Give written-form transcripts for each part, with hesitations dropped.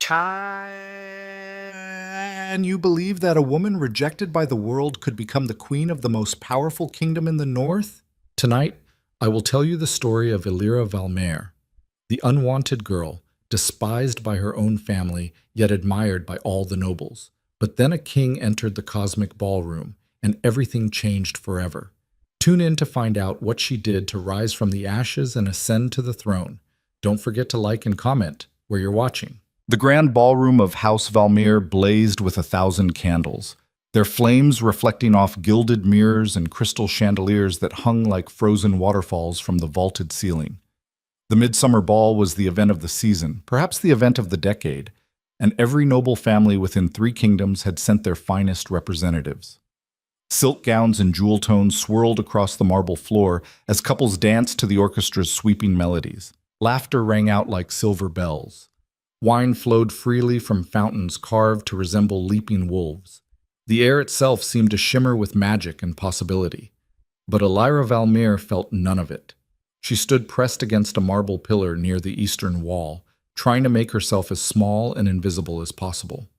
Can you believe that a woman rejected by the world could become the queen of the most powerful kingdom in the north? Tonight, I will tell you the story of Elira Valmer, the unwanted girl, despised by her own family, yet admired by all the nobles. But then a king entered the cosmic ballroom, and everything changed forever. Tune in to find out what she did to rise from the ashes and ascend to the throne. Don't forget to like and comment where you're watching. The grand ballroom of House Valmir blazed with 1,000 candles, their flames reflecting off gilded mirrors and crystal chandeliers that hung like frozen waterfalls from the vaulted ceiling. The midsummer ball was the event of the season, perhaps the event of the decade, and every noble family within 3 kingdoms had sent their finest representatives. Silk gowns and jewel tones swirled across the marble floor as couples danced to the orchestra's sweeping melodies. Laughter rang out like silver bells. Wine flowed freely from fountains carved to resemble leaping wolves. The air itself seemed to shimmer with magic and possibility. But Elira Valmir felt none of it. She stood pressed against a marble pillar near the eastern wall, trying to make herself as small and invisible as possible.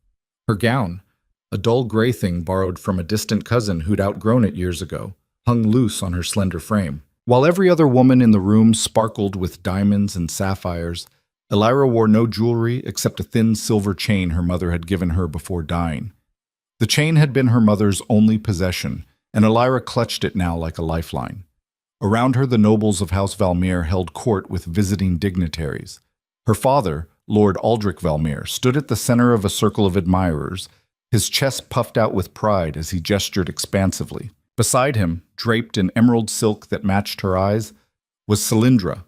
Her gown, a dull gray thing borrowed from a distant cousin who'd outgrown it years ago, hung loose on her slender frame. While every other woman in the room sparkled with diamonds and sapphires, Elira wore no jewelry except a thin silver chain her mother had given her before dying. The chain had been her mother's only possession, and Elira clutched it now like a lifeline. Around her, the nobles of House Valmir held court with visiting dignitaries. Her father, Lord Aldrich Valmir, stood at the center of a circle of admirers, his chest puffed out with pride as he gestured expansively. Beside him, draped in emerald silk that matched her eyes, was Celindra,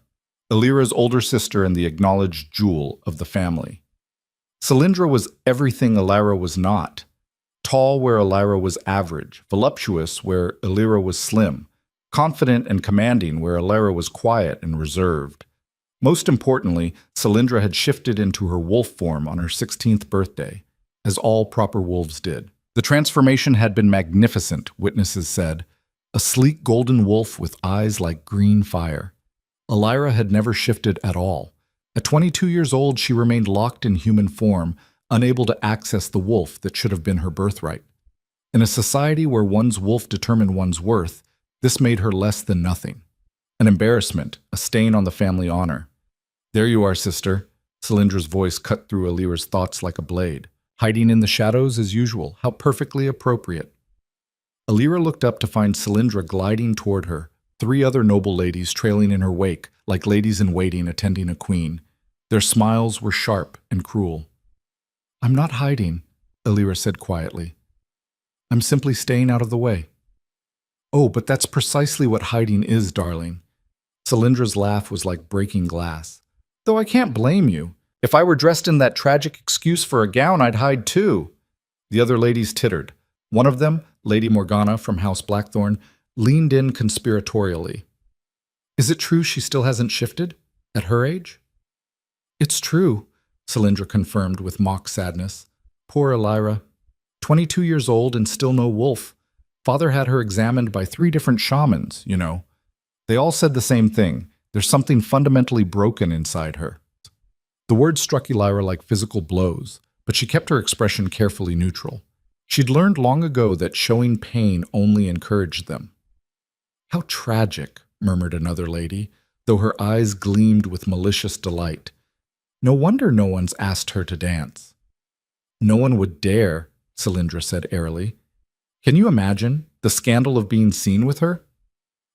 Elira's older sister and the acknowledged jewel of the family. Celindra was everything Elira was not. Tall where Elira was average, voluptuous where Elira was slim, confident and commanding where Elira was quiet and reserved. Most importantly, Celindra had shifted into her wolf form on her 16th birthday, as all proper wolves did. The transformation had been magnificent, witnesses said, a sleek golden wolf with eyes like green fire. Elira had never shifted at all. At 22 years old, she remained locked in human form, unable to access the wolf that should have been her birthright. In a society where one's wolf determined one's worth, this made her less than nothing. An embarrassment, a stain on the family honor. There you are, sister. Cylindra's voice cut through Elira's thoughts like a blade. Hiding in the shadows as usual, how perfectly appropriate. Elira looked up to find Cylindra gliding toward her, 3 other noble ladies trailing in her wake, like ladies-in-waiting attending a queen. Their smiles were sharp and cruel. "I'm not hiding," Elira said quietly. "I'm simply staying out of the way." "Oh, but that's precisely what hiding is, darling." Cylindra's laugh was like breaking glass. "Though I can't blame you. If I were dressed in that tragic excuse for a gown, I'd hide too." The other ladies tittered. One of them, Lady Morgana from House Blackthorn, leaned in conspiratorially. "Is it true she still hasn't shifted? At her age?" "It's true," Cylindra confirmed with mock sadness. "Poor Elira. 22 years old and still no wolf. Father had her examined by 3 different shamans, you know. They all said the same thing. There's something fundamentally broken inside her." The words struck Elira like physical blows, but she kept her expression carefully neutral. She'd learned long ago that showing pain only encouraged them. "How tragic," murmured another lady, though her eyes gleamed with malicious delight. "No wonder no one's asked her to dance." "No one would dare," Cylindra said airily. "Can you imagine the scandal of being seen with her?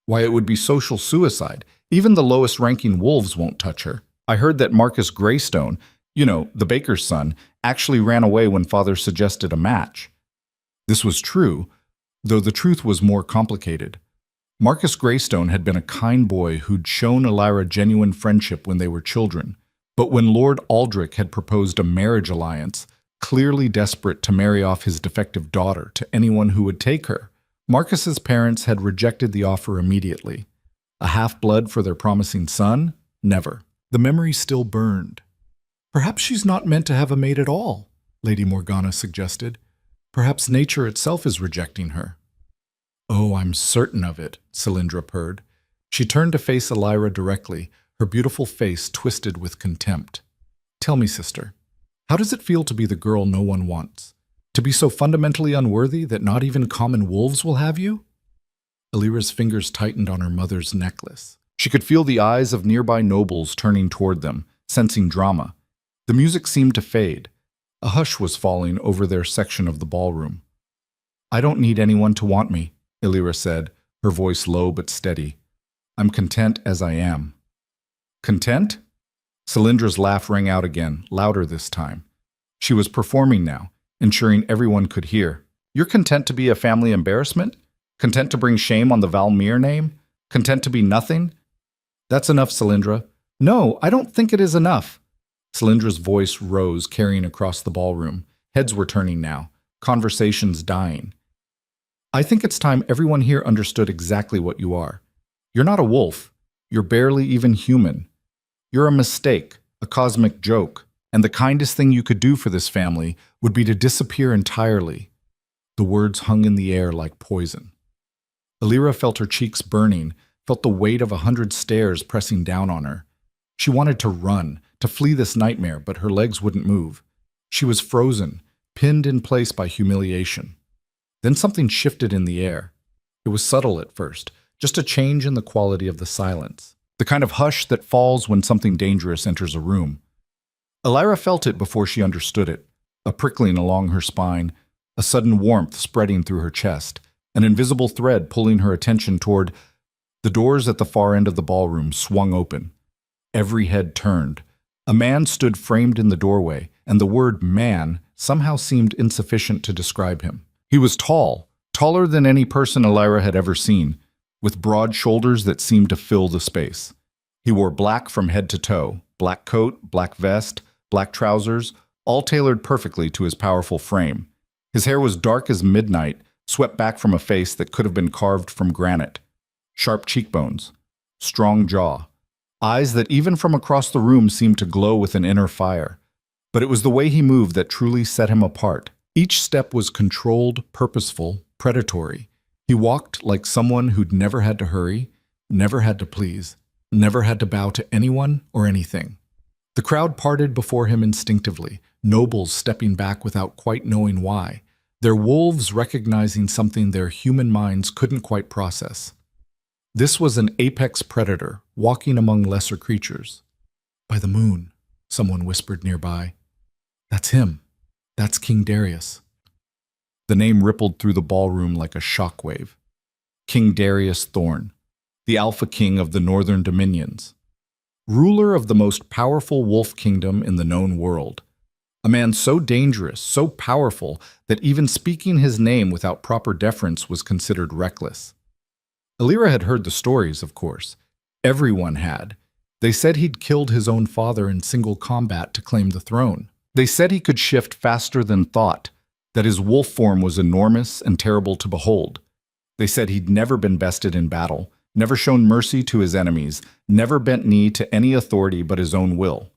Why, it would be social suicide. Even the lowest-ranking wolves won't touch her. I heard that Marcus Greystone, you know, the baker's son, actually ran away when father suggested a match." This was true, though the truth was more complicated. Marcus Greystone had been a kind boy who'd shown Elira genuine friendship when they were children, but when Lord Aldrich had proposed a marriage alliance, clearly desperate to marry off his defective daughter to anyone who would take her, Marcus's parents had rejected the offer immediately. A half-blood for their promising son? Never. The memory still burned. "Perhaps she's not meant to have a mate at all," Lady Morgana suggested. "Perhaps nature itself is rejecting her." "Oh, I'm certain of it," Cylindra purred. She turned to face Elira directly, her beautiful face twisted with contempt. "Tell me, sister, How does it feel to be the girl no one wants? To be so fundamentally unworthy that not even common wolves will have you? Alira's fingers tightened on her mother's necklace. She could feel the eyes of nearby nobles turning toward them, sensing drama. The music seemed to fade. A hush was falling over their section of the ballroom. "I don't need anyone to want me," Alira said, her voice low but steady. "I'm content as I am." "Content?" Cylindra's laugh rang out again, louder this time. She was performing now, ensuring everyone could hear. "You're content to be a family embarrassment? Content to bring shame on the Valmir name? Content to be nothing?" "That's enough, Cylindra." "No, I don't think it is enough." Cylindra's voice rose, carrying across the ballroom. Heads were turning now, conversations dying. "I think it's time everyone here understood exactly what you are. You're not a wolf. You're barely even human. You're a mistake, a cosmic joke, and the kindest thing you could do for this family would be to disappear entirely." The words hung in the air like poison. Alira felt her cheeks burning, felt the weight of 100 stares pressing down on her. She wanted to run, to flee this nightmare, but her legs wouldn't move. She was frozen, pinned in place by humiliation. Then something shifted in the air. It was subtle at first, just a change in the quality of the silence. The kind of hush that falls when something dangerous enters a room. Alira felt it before she understood it, a prickling along her spine, a sudden warmth spreading through her chest, an invisible thread pulling her attention toward. The doors at the far end of the ballroom swung open. Every head turned. A man stood framed in the doorway, and the word man somehow seemed insufficient to describe him. He was tall, taller than any person Alira had ever seen, with broad shoulders that seemed to fill the space. He wore black from head to toe, black coat, black vest, black trousers, all tailored perfectly to his powerful frame. His hair was dark as midnight, swept back from a face that could have been carved from granite. Sharp cheekbones, strong jaw, eyes that even from across the room seemed to glow with an inner fire. But it was the way he moved that truly set him apart. Each step was controlled, purposeful, predatory. He walked like someone who'd never had to hurry, never had to please, never had to bow to anyone or anything. The crowd parted before him instinctively, nobles stepping back without quite knowing why, their wolves recognizing something their human minds couldn't quite process. This was an apex predator, walking among lesser creatures. "By the moon," someone whispered nearby. "That's him. That's King Darius." The name rippled through the ballroom like a shockwave. King Darius Thorn, the Alpha King of the Northern Dominions. Ruler of the most powerful wolf kingdom in the known world. A man so dangerous, so powerful, that even speaking his name without proper deference was considered reckless. Alira had heard the stories, of course. Everyone had. They said he'd killed his own father in single combat to claim the throne. They said he could shift faster than thought, that his wolf form was enormous and terrible to behold. They said he'd never been bested in battle, never shown mercy to his enemies, never bent knee to any authority but his own will.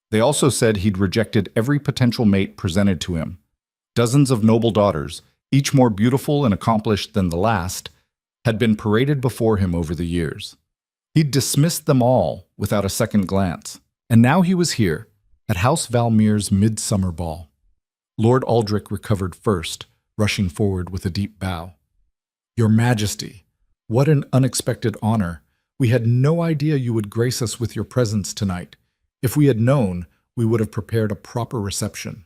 They also said he'd rejected every potential mate presented to him. Dozens of noble daughters, each more beautiful and accomplished than the last, had been paraded before him over the years. He'd dismissed them all without a second glance. And now he was here, at House Valmir's midsummer ball. Lord Aldrich recovered first, rushing forward with a deep bow. "Your Majesty, what an unexpected honor. We had no idea you would grace us with your presence tonight. If we had known, we would have prepared a proper reception."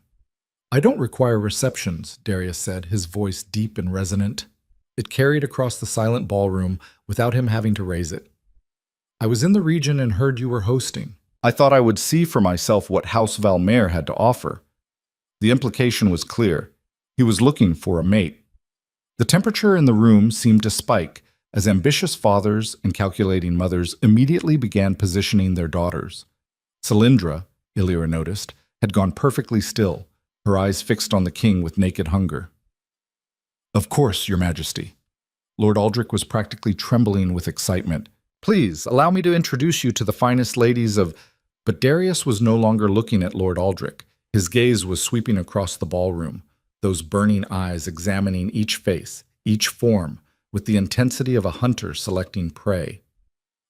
"I don't require receptions," Darius said, his voice deep and resonant. It carried across the silent ballroom without him having to raise it. "I was in the region and heard you were hosting. I thought I would see for myself what House Valmir had to offer." The implication was clear. He was looking for a mate. The temperature in the room seemed to spike as ambitious fathers and calculating mothers immediately began positioning their daughters. Cylindra, Alira noticed, had gone perfectly still, her eyes fixed on the king with naked hunger. "Of course, Your Majesty." Lord Aldrich was practically trembling with excitement. "Please, allow me to introduce you to the finest ladies of—" But Darius was no longer looking at Lord Aldrich. His gaze was sweeping across the ballroom, those burning eyes examining each face, each form, with the intensity of a hunter selecting prey.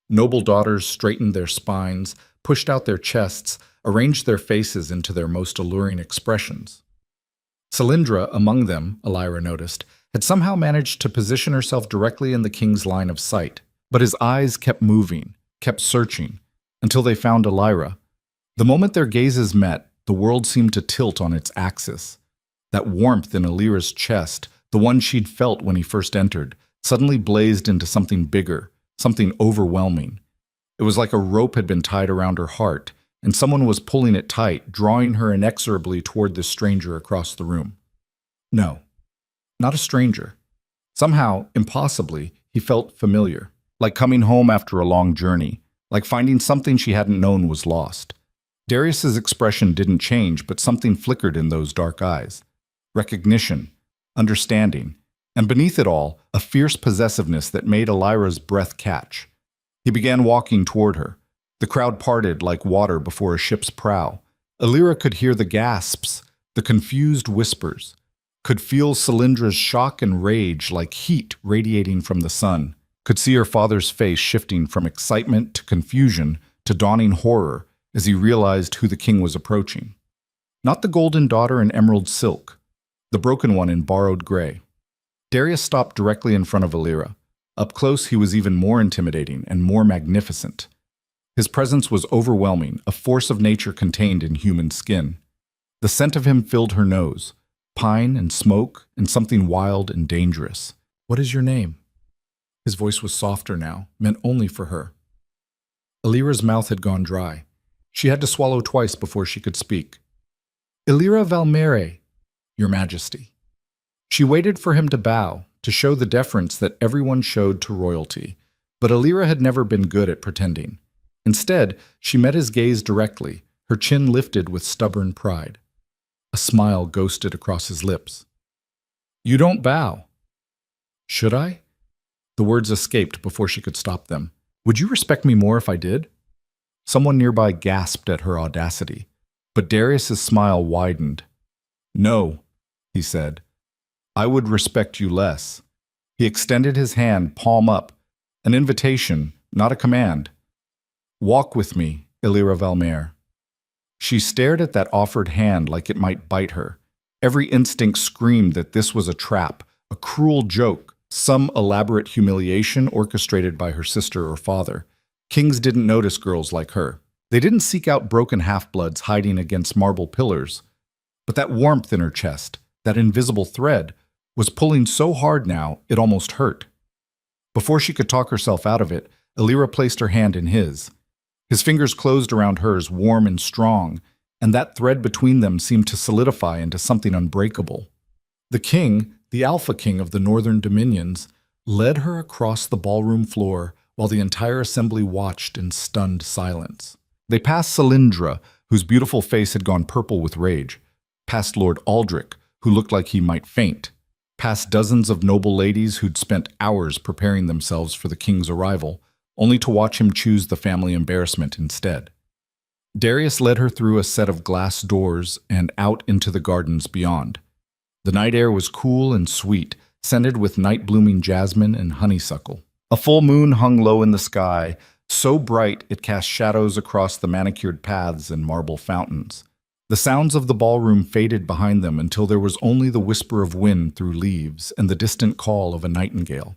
Noble daughters straightened their spines, pushed out their chests, arranged their faces into their most alluring expressions. Cylindra, among them, Elira noticed, had somehow managed to position herself directly in the king's line of sight. But his eyes kept moving, kept searching, until they found Elira. The moment their gazes met, the world seemed to tilt on its axis. That warmth in Elira's chest, the one she'd felt when he first entered, suddenly blazed into something bigger, something overwhelming. It was like a rope had been tied around her heart, and someone was pulling it tight, drawing her inexorably toward this stranger across the room. No, not a stranger. Somehow, impossibly, he felt familiar, like coming home after a long journey, like finding something she hadn't known was lost. Darius's expression didn't change, but something flickered in those dark eyes. Recognition, understanding, and beneath it all, a fierce possessiveness that made Elira's breath catch. He began walking toward her. The crowd parted like water before a ship's prow. Elira could hear the gasps, the confused whispers, could feel Cylindra's shock and rage like heat radiating from the sun, could see her father's face shifting from excitement to confusion to dawning horror as he realized who the king was approaching. Not the golden daughter in emerald silk, the broken one in borrowed gray. Darius stopped directly in front of Elira. Up close, he was even more intimidating and more magnificent. His presence was overwhelming, a force of nature contained in human skin. The scent of him filled her nose, pine and smoke and something wild and dangerous. "What is your name?" His voice was softer now, meant only for her. Elira's mouth had gone dry. She had to swallow twice before she could speak. "Elira Valmere, Your Majesty." She waited for him to bow, to show the deference that everyone showed to royalty, but Elira had never been good at pretending. Instead, she met his gaze directly, her chin lifted with stubborn pride. A smile ghosted across his lips. "You don't bow." "Should I?" The words escaped before she could stop them. "Would you respect me more if I did?" Someone nearby gasped at her audacity, but Darius's smile widened. "No," he said. "I would respect you less." He extended his hand, palm up, an invitation, not a command. "Walk with me, Elira Valmere." She stared at that offered hand like it might bite her. Every instinct screamed that this was a trap, a cruel joke, some elaborate humiliation orchestrated by her sister or father. Kings didn't notice girls like her. They didn't seek out broken half-bloods hiding against marble pillars. But that warmth in her chest, that invisible thread, was pulling so hard now it almost hurt. Before she could talk herself out of it, Elira placed her hand in his. His fingers closed around hers, warm and strong, and that thread between them seemed to solidify into something unbreakable. The king, the Alpha King of the Northern Dominions, led her across the ballroom floor while the entire assembly watched in stunned silence. They passed Cylindra, whose beautiful face had gone purple with rage, past Lord Aldrich, who looked like he might faint, past dozens of noble ladies who'd spent hours preparing themselves for the king's arrival, only to watch him choose the family embarrassment instead. Darius led her through a set of glass doors and out into the gardens beyond. The night air was cool and sweet, scented with night-blooming jasmine and honeysuckle. A full moon hung low in the sky, so bright it cast shadows across the manicured paths and marble fountains. The sounds of the ballroom faded behind them until there was only the whisper of wind through leaves and the distant call of a nightingale.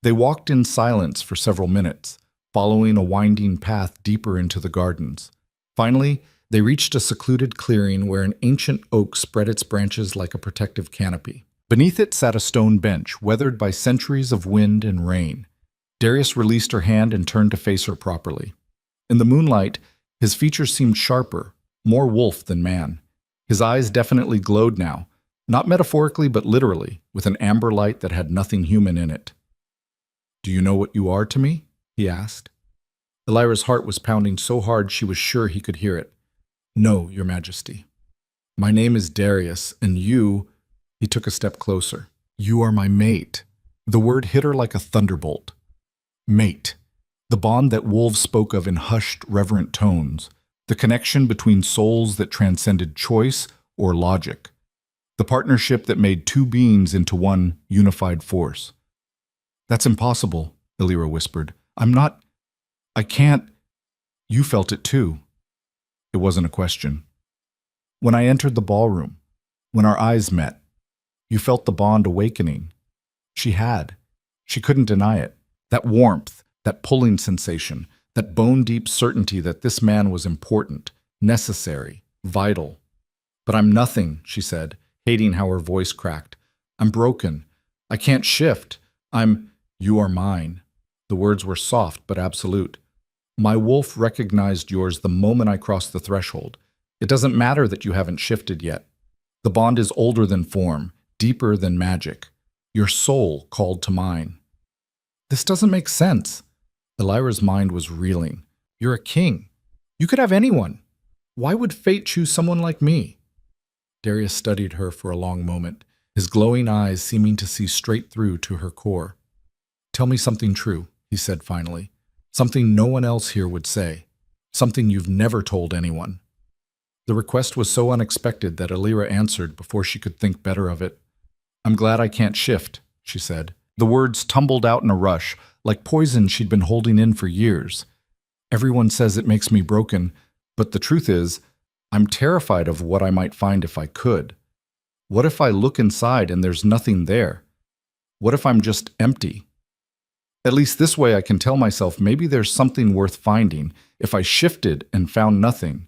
They walked in silence for several minutes, following a winding path deeper into the gardens. Finally, they reached a secluded clearing where an ancient oak spread its branches like a protective canopy. Beneath it sat a stone bench, weathered by centuries of wind and rain. Darius released her hand and turned to face her properly. In the moonlight, his features seemed sharper, more wolf than man. His eyes definitely glowed now, not metaphorically but literally, with an amber light that had nothing human in it. "Do you know what you are to me?" he asked. Elira's heart was pounding so hard she was sure he could hear it. "No, Your Majesty. My name is Darius, and you—" He took a step closer. "You are my mate." The word hit her like a thunderbolt. Mate. The bond that wolves spoke of in hushed, reverent tones. The connection between souls that transcended choice or logic. The partnership that made two beings into one unified force. "That's impossible," Elira whispered. I can't." "You felt it too." It wasn't a question. When I entered the ballroom, when our eyes met, you felt the bond awakening. She had. She couldn't deny it. That warmth, that pulling sensation, that bone-deep certainty that this man was important, necessary, vital. But I'm nothing, she said, hating how her voice cracked. I'm broken. I can't shift. You are mine. The words were soft but absolute. My wolf recognized yours the moment I crossed the threshold. It doesn't matter that you haven't shifted yet. The bond is older than form, deeper than magic. Your soul called to mine. This doesn't make sense. Elira's mind was reeling. You're a king. You could have anyone. Why would fate choose someone like me? Darius studied her for a long moment, his glowing eyes seeming to see straight through to her core. Tell me something true, he said finally. Something no one else here would say. Something you've never told anyone. The request was so unexpected that Elira answered before she could think better of it. I'm glad I can't shift, she said. The words tumbled out in a rush, like poison she'd been holding in for years. Everyone says it makes me broken, but the truth is, I'm terrified of what I might find if I could. What if I look inside and there's nothing there? What if I'm just empty? At least this way I can tell myself maybe there's something worth finding if I shifted and found nothing.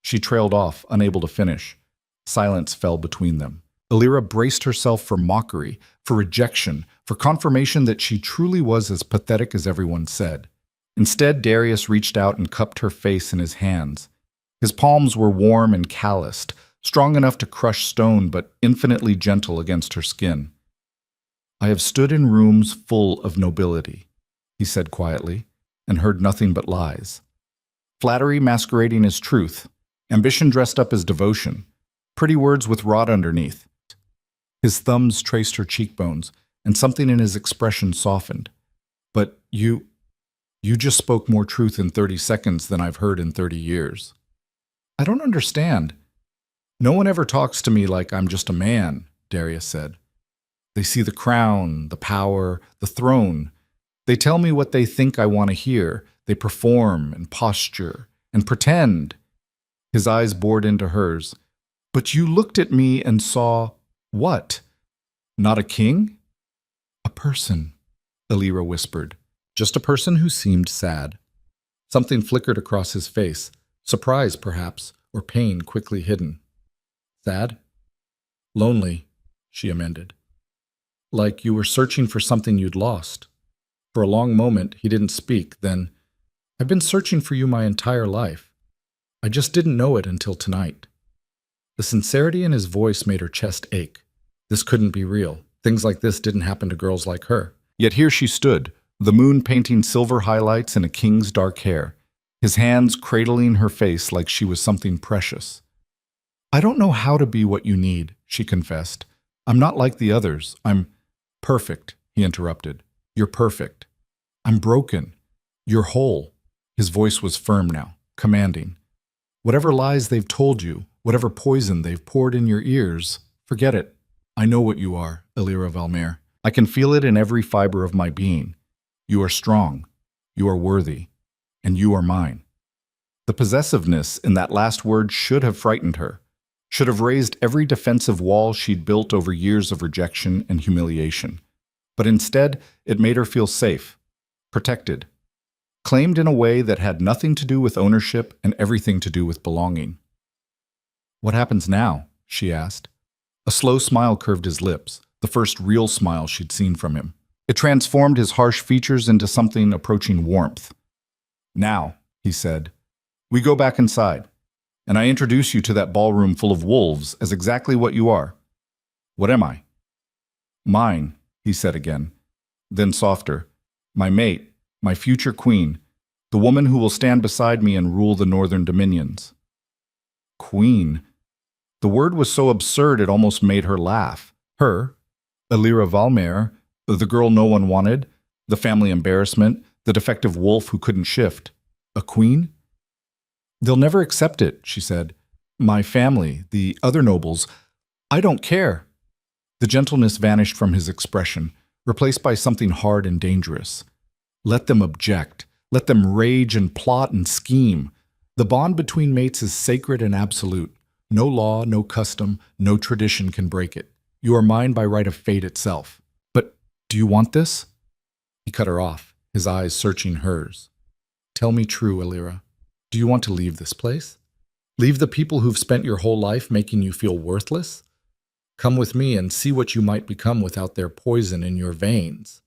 She trailed off, unable to finish. Silence fell between them. Elira braced herself for mockery, for rejection, for confirmation that she truly was as pathetic as everyone said. Instead, Darius reached out and cupped her face in his hands. His palms were warm and calloused, strong enough to crush stone but infinitely gentle against her skin. I have stood in rooms full of nobility, he said quietly, and heard nothing but lies. Flattery masquerading as truth, ambition dressed up as devotion, pretty words with rot underneath. His thumbs traced her cheekbones, and something in his expression softened. But you just spoke more truth in 30 seconds than I've heard in 30 years. I don't understand. No one ever talks to me like I'm just a man, Darius said. They see the crown, the power, the throne. They tell me what they think I want to hear. They perform and posture and pretend. His eyes bored into hers. But you looked at me and saw what? Not a king? A person, Elira whispered. Just a person who seemed sad. Something flickered across his face, surprise perhaps, or pain quickly hidden. Sad? Lonely, she amended. Like you were searching for something you'd lost. For a long moment, he didn't speak, then, I've been searching for you my entire life. I just didn't know it until tonight. The sincerity in his voice made her chest ache. This couldn't be real. Things like this didn't happen to girls like her. Yet here she stood, the moon painting silver highlights in a king's dark hair, his hands cradling her face like she was something precious. I don't know how to be what you need, she confessed. I'm not like the others. I'm perfect, he interrupted. You're perfect. I'm broken. You're whole. His voice was firm now, commanding. Whatever lies they've told you, whatever poison they've poured in your ears, forget it. I know what you are, Elira Valmere. I can feel it in every fiber of my being. You are strong. You are worthy. And you are mine. The possessiveness in that last word should have frightened her, should have raised every defensive wall she'd built over years of rejection and humiliation. But instead, it made her feel safe, protected, claimed in a way that had nothing to do with ownership and everything to do with belonging. What happens now? She asked. A slow smile curved his lips, the first real smile she'd seen from him. It transformed his harsh features into something approaching warmth. Now, he said, we go back inside, and I introduce you to that ballroom full of wolves as exactly what you are. What am I? Mine, he said again, then softer. My mate, my future queen, the woman who will stand beside me and rule the northern dominions. Queen. The word was so absurd it almost made her laugh. Her, Elira Valmere, the girl no one wanted, the family embarrassment, the defective wolf who couldn't shift. A queen? They'll never accept it, she said. My family, the other nobles, I don't care. The gentleness vanished from his expression, replaced by something hard and dangerous. Let them object. Let them rage and plot and scheme. The bond between mates is sacred and absolute. No law, no custom, no tradition can break it. You are mine by right of fate itself. But do you want this? He cut her off, his eyes searching hers. Tell me true, Elira. Do you want to leave this place? Leave the people who've spent your whole life making you feel worthless? Come with me and see what you might become without their poison in your veins.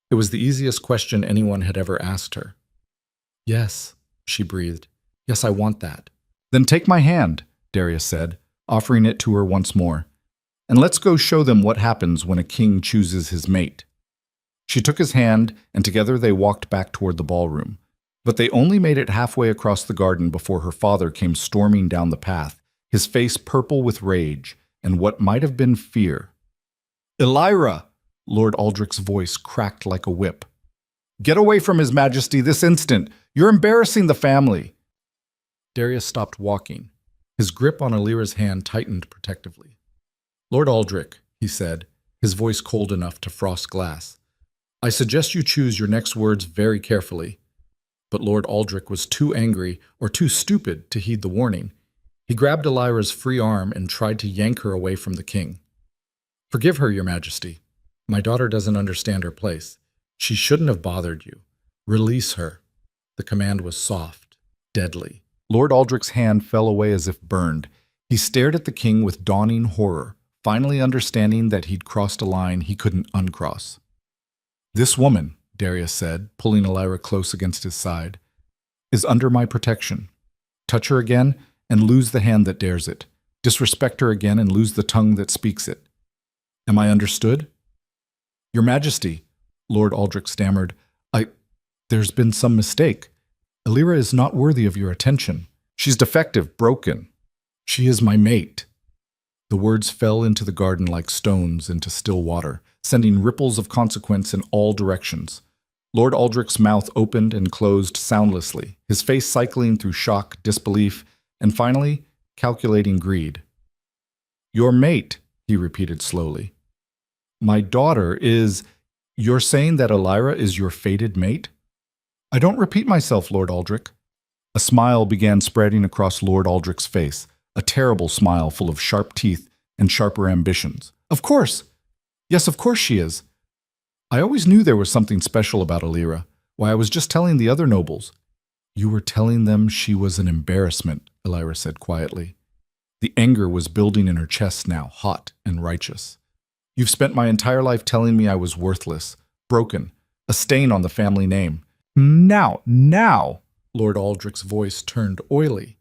It was the easiest question anyone had ever asked her. Yes, she breathed. Yes, I want that. Then take my hand, Darius said, offering it to her once more. And let's go show them what happens when a king chooses his mate. She took his hand, and together they walked back toward the ballroom. But they only made it halfway across the garden before her father came storming down the path, his face purple with rage and what might have been fear. Elira! Lord Aldrich's voice cracked like a whip. Get away from His Majesty this instant! You're embarrassing the family! Darius stopped walking. His grip on Elira's hand tightened protectively. Lord Aldrich, he said, his voice cold enough to frost glass, I suggest you choose your next words very carefully. But Lord Aldrich was too angry or too stupid to heed the warning. He grabbed Elira's free arm and tried to yank her away from the king. Forgive her, Your Majesty. My daughter doesn't understand her place. She shouldn't have bothered you. Release her. The command was soft, deadly. Lord Aldrich's hand fell away as if burned. He stared at the king with dawning horror, finally understanding that he'd crossed a line he couldn't uncross. This woman, Darius said, pulling Elira close against his side, is under my protection. Touch her again and lose the hand that dares it. Disrespect her again and lose the tongue that speaks it. Am I understood? Your Majesty, Lord Aldrich stammered, there's been some mistake. Elira is not worthy of your attention. She's defective, broken. She is my mate. The words fell into the garden like stones into still water, sending ripples of consequence in all directions. Lord Aldrich's mouth opened and closed soundlessly, his face cycling through shock, disbelief, and finally, calculating greed. Your mate, he repeated slowly. My daughter is... You're saying that Elira is your fated mate? I don't repeat myself, Lord Aldrich. A smile began spreading across Lord Aldrich's face, a terrible smile full of sharp teeth and sharper ambitions. Of course! Yes, of course she is. I always knew there was something special about Elira. Why, I was just telling the other nobles. You were telling them she was an embarrassment, Elira said quietly. The anger was building in her chest now, hot and righteous. You've spent my entire life telling me I was worthless, broken, a stain on the family name. Now, Lord Aldrich's voice turned oily.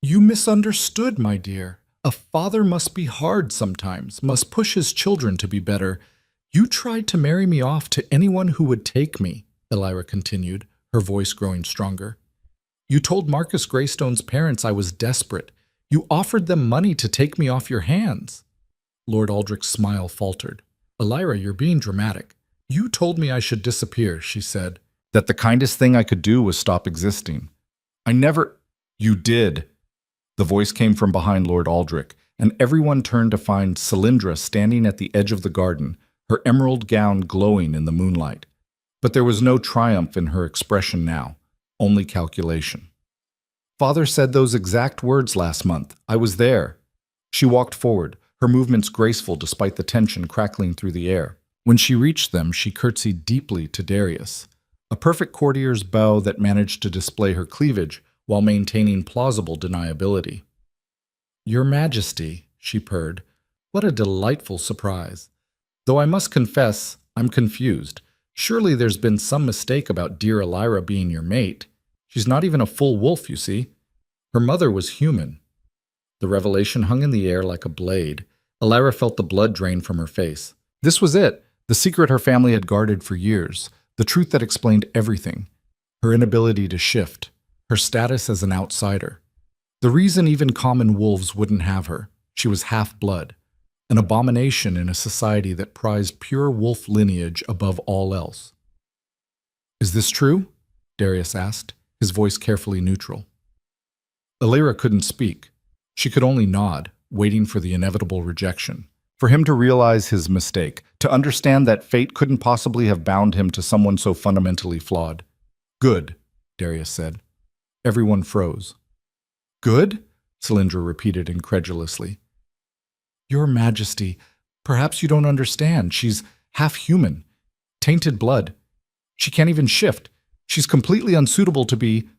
You misunderstood, my dear. A father must be hard sometimes, must push his children to be better. You tried to marry me off to anyone who would take me, Elira continued, her voice growing stronger. You told Marcus Greystone's parents I was desperate. You offered them money to take me off your hands. Lord Aldrich's smile faltered. Elira, you're being dramatic. You told me I should disappear, she said. That the kindest thing I could do was stop existing. I never... You did. The voice came from behind Lord Aldrich, and everyone turned to find Cylindra standing at the edge of the garden, her emerald gown glowing in the moonlight. But there was no triumph in her expression now, only calculation. Father said those exact words last month. I was there. She walked forward, her movements graceful despite the tension crackling through the air. When she reached them, she curtsied deeply to Darius, a perfect courtier's bow that managed to display her cleavage while maintaining plausible deniability. Your Majesty, she purred, what a delightful surprise. Though I must confess, I'm confused. Surely there's been some mistake about dear Elira being your mate. She's not even a full wolf, you see. Her mother was human. The revelation hung in the air like a blade. Elira felt the blood drain from her face. This was it, the secret her family had guarded for years, the truth that explained everything, her inability to shift, her status as an outsider. The reason even common wolves wouldn't have her. She was half-blood, an abomination in a society that prized pure wolf lineage above all else. Is this true? Darius asked, his voice carefully neutral. Elira couldn't speak. She could only nod, waiting for the inevitable rejection, for him to realize his mistake, to understand that fate couldn't possibly have bound him to someone so fundamentally flawed. Good, Darius said. Everyone froze. Good? Cylindra repeated incredulously. Your Majesty, perhaps you don't understand. She's half human. Tainted blood. She can't even shift. She's completely unsuitable to be—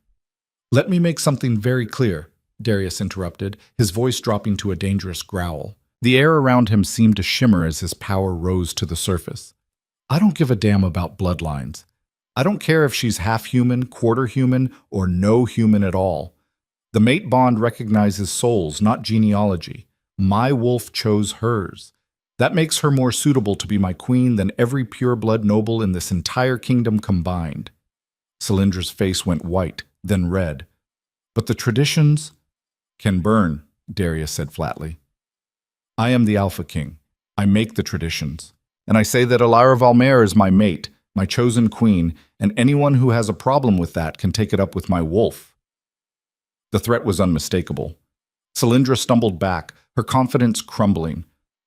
Let me make something very clear, Darius interrupted, his voice dropping to a dangerous growl. The air around him seemed to shimmer as his power rose to the surface. I don't give a damn about bloodlines. I don't care if she's half human, quarter human, or no human at all. The mate bond recognizes souls, not genealogy. My wolf chose hers. That makes her more suitable to be my queen than every pure-blood noble in this entire kingdom combined. Cylindra's face went white, then red. But the traditions can burn, Darius said flatly. I am the Alpha King. I make the traditions. And I say that Elira Valmare is my mate, my chosen queen, and anyone who has a problem with that can take it up with my wolf. The threat was unmistakable. Cylindra stumbled back, her confidence crumbling.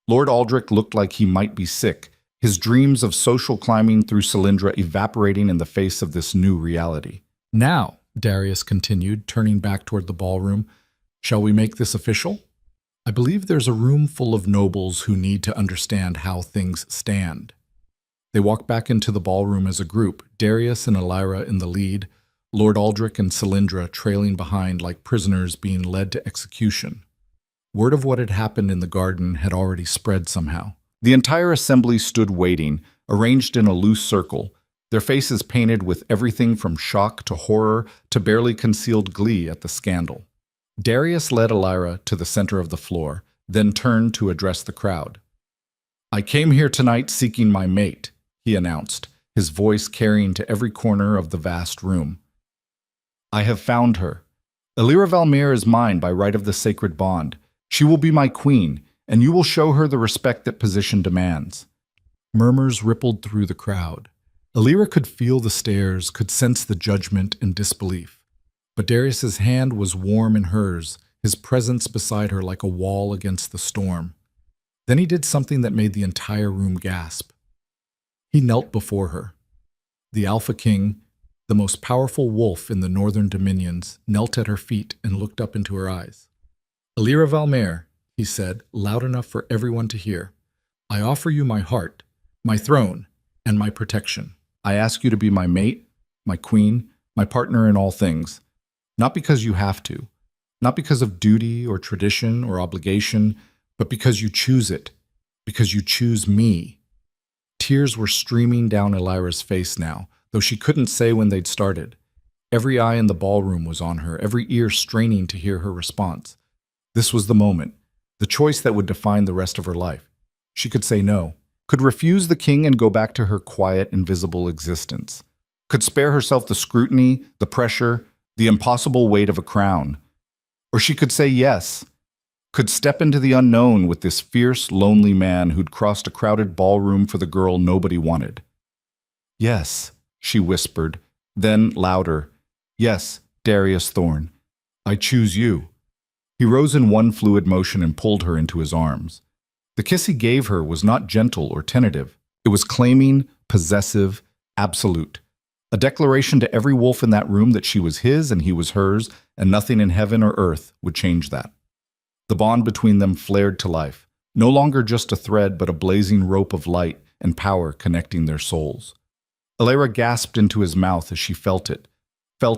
Lord Aldrich looked like he might be sick, his dreams of social climbing through Cylindra evaporating in the face of this new reality. Now, Darius continued, turning back toward the ballroom, shall we make this official? I believe there's a room full of nobles who need to understand how things stand. They walked back into the ballroom as a group, Darius and Elira in the lead, Lord Aldrich and Cylindra trailing behind like prisoners being led to execution. Word of what had happened in the garden had already spread somehow. The entire assembly stood waiting, arranged in a loose circle, their faces painted with everything from shock to horror to barely concealed glee at the scandal. Darius led Elira to the center of the floor, then turned to address the crowd. I came here tonight seeking my mate, he announced, his voice carrying to every corner of the vast room. I have found her. Elira Valmare is mine by right of the sacred bond. She will be my queen, and you will show her the respect that position demands. Murmurs rippled through the crowd. Elira could feel the stares, could sense the judgment and disbelief. But Darius's hand was warm in hers, his presence beside her like a wall against the storm. Then he did something that made the entire room gasp. He knelt before her. The Alpha King, the most powerful wolf in the northern dominions, knelt at her feet and looked up into her eyes. Elira Valmare, he said, loud enough for everyone to hear, I offer you my heart, my throne, and my protection. I ask you to be my mate, my queen, my partner in all things. Not because you have to, not because of duty or tradition or obligation, but because you choose it, because you choose me. Tears were streaming down Elira's face now, though she couldn't say when they'd started. Every eye in the ballroom was on her, every ear straining to hear her response. This was the moment, the choice that would define the rest of her life. She could say no, could refuse the king and go back to her quiet, invisible existence, could spare herself the scrutiny, the pressure, the impossible weight of a crown. Or she could say yes, could step into the unknown with this fierce, lonely man who'd crossed a crowded ballroom for the girl nobody wanted. Yes, she whispered, then louder. Yes, Darius Thorne, I choose you. He rose in one fluid motion and pulled her into his arms. The kiss he gave her was not gentle or tentative. It was claiming, possessive, absolute. A declaration to every wolf in that room that she was his and he was hers, and nothing in heaven or earth would change that. The bond between them flared to life, no longer just a thread but a blazing rope of light and power connecting their souls. Elira gasped into his mouth as she felt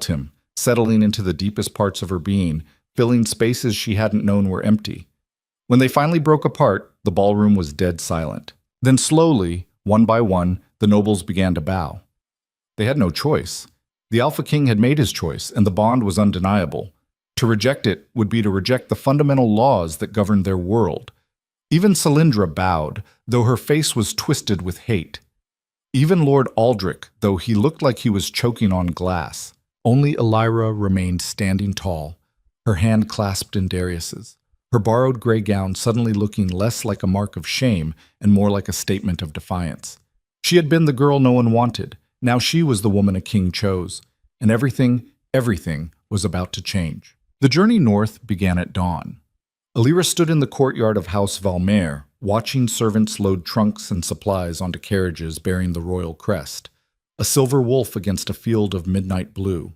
him, settling into the deepest parts of her being, filling spaces she hadn't known were empty. When they finally broke apart, the ballroom was dead silent. Then slowly, one by one, the nobles began to bow. They had no choice. The Alpha King had made his choice, and the bond was undeniable. To reject it would be to reject the fundamental laws that governed their world. Even Cylindra bowed, though her face was twisted with hate. Even Lord Aldrich, though he looked like he was choking on glass. Only Elira remained standing tall, her hand clasped in Darius's, her borrowed gray gown suddenly looking less like a mark of shame and more like a statement of defiance. She had been the girl no one wanted. Now she was the woman a king chose, and everything was about to change. The journey north began at dawn. Elira stood in the courtyard of House Valmare, watching servants load trunks and supplies onto carriages bearing the royal crest, a silver wolf against a field of midnight blue.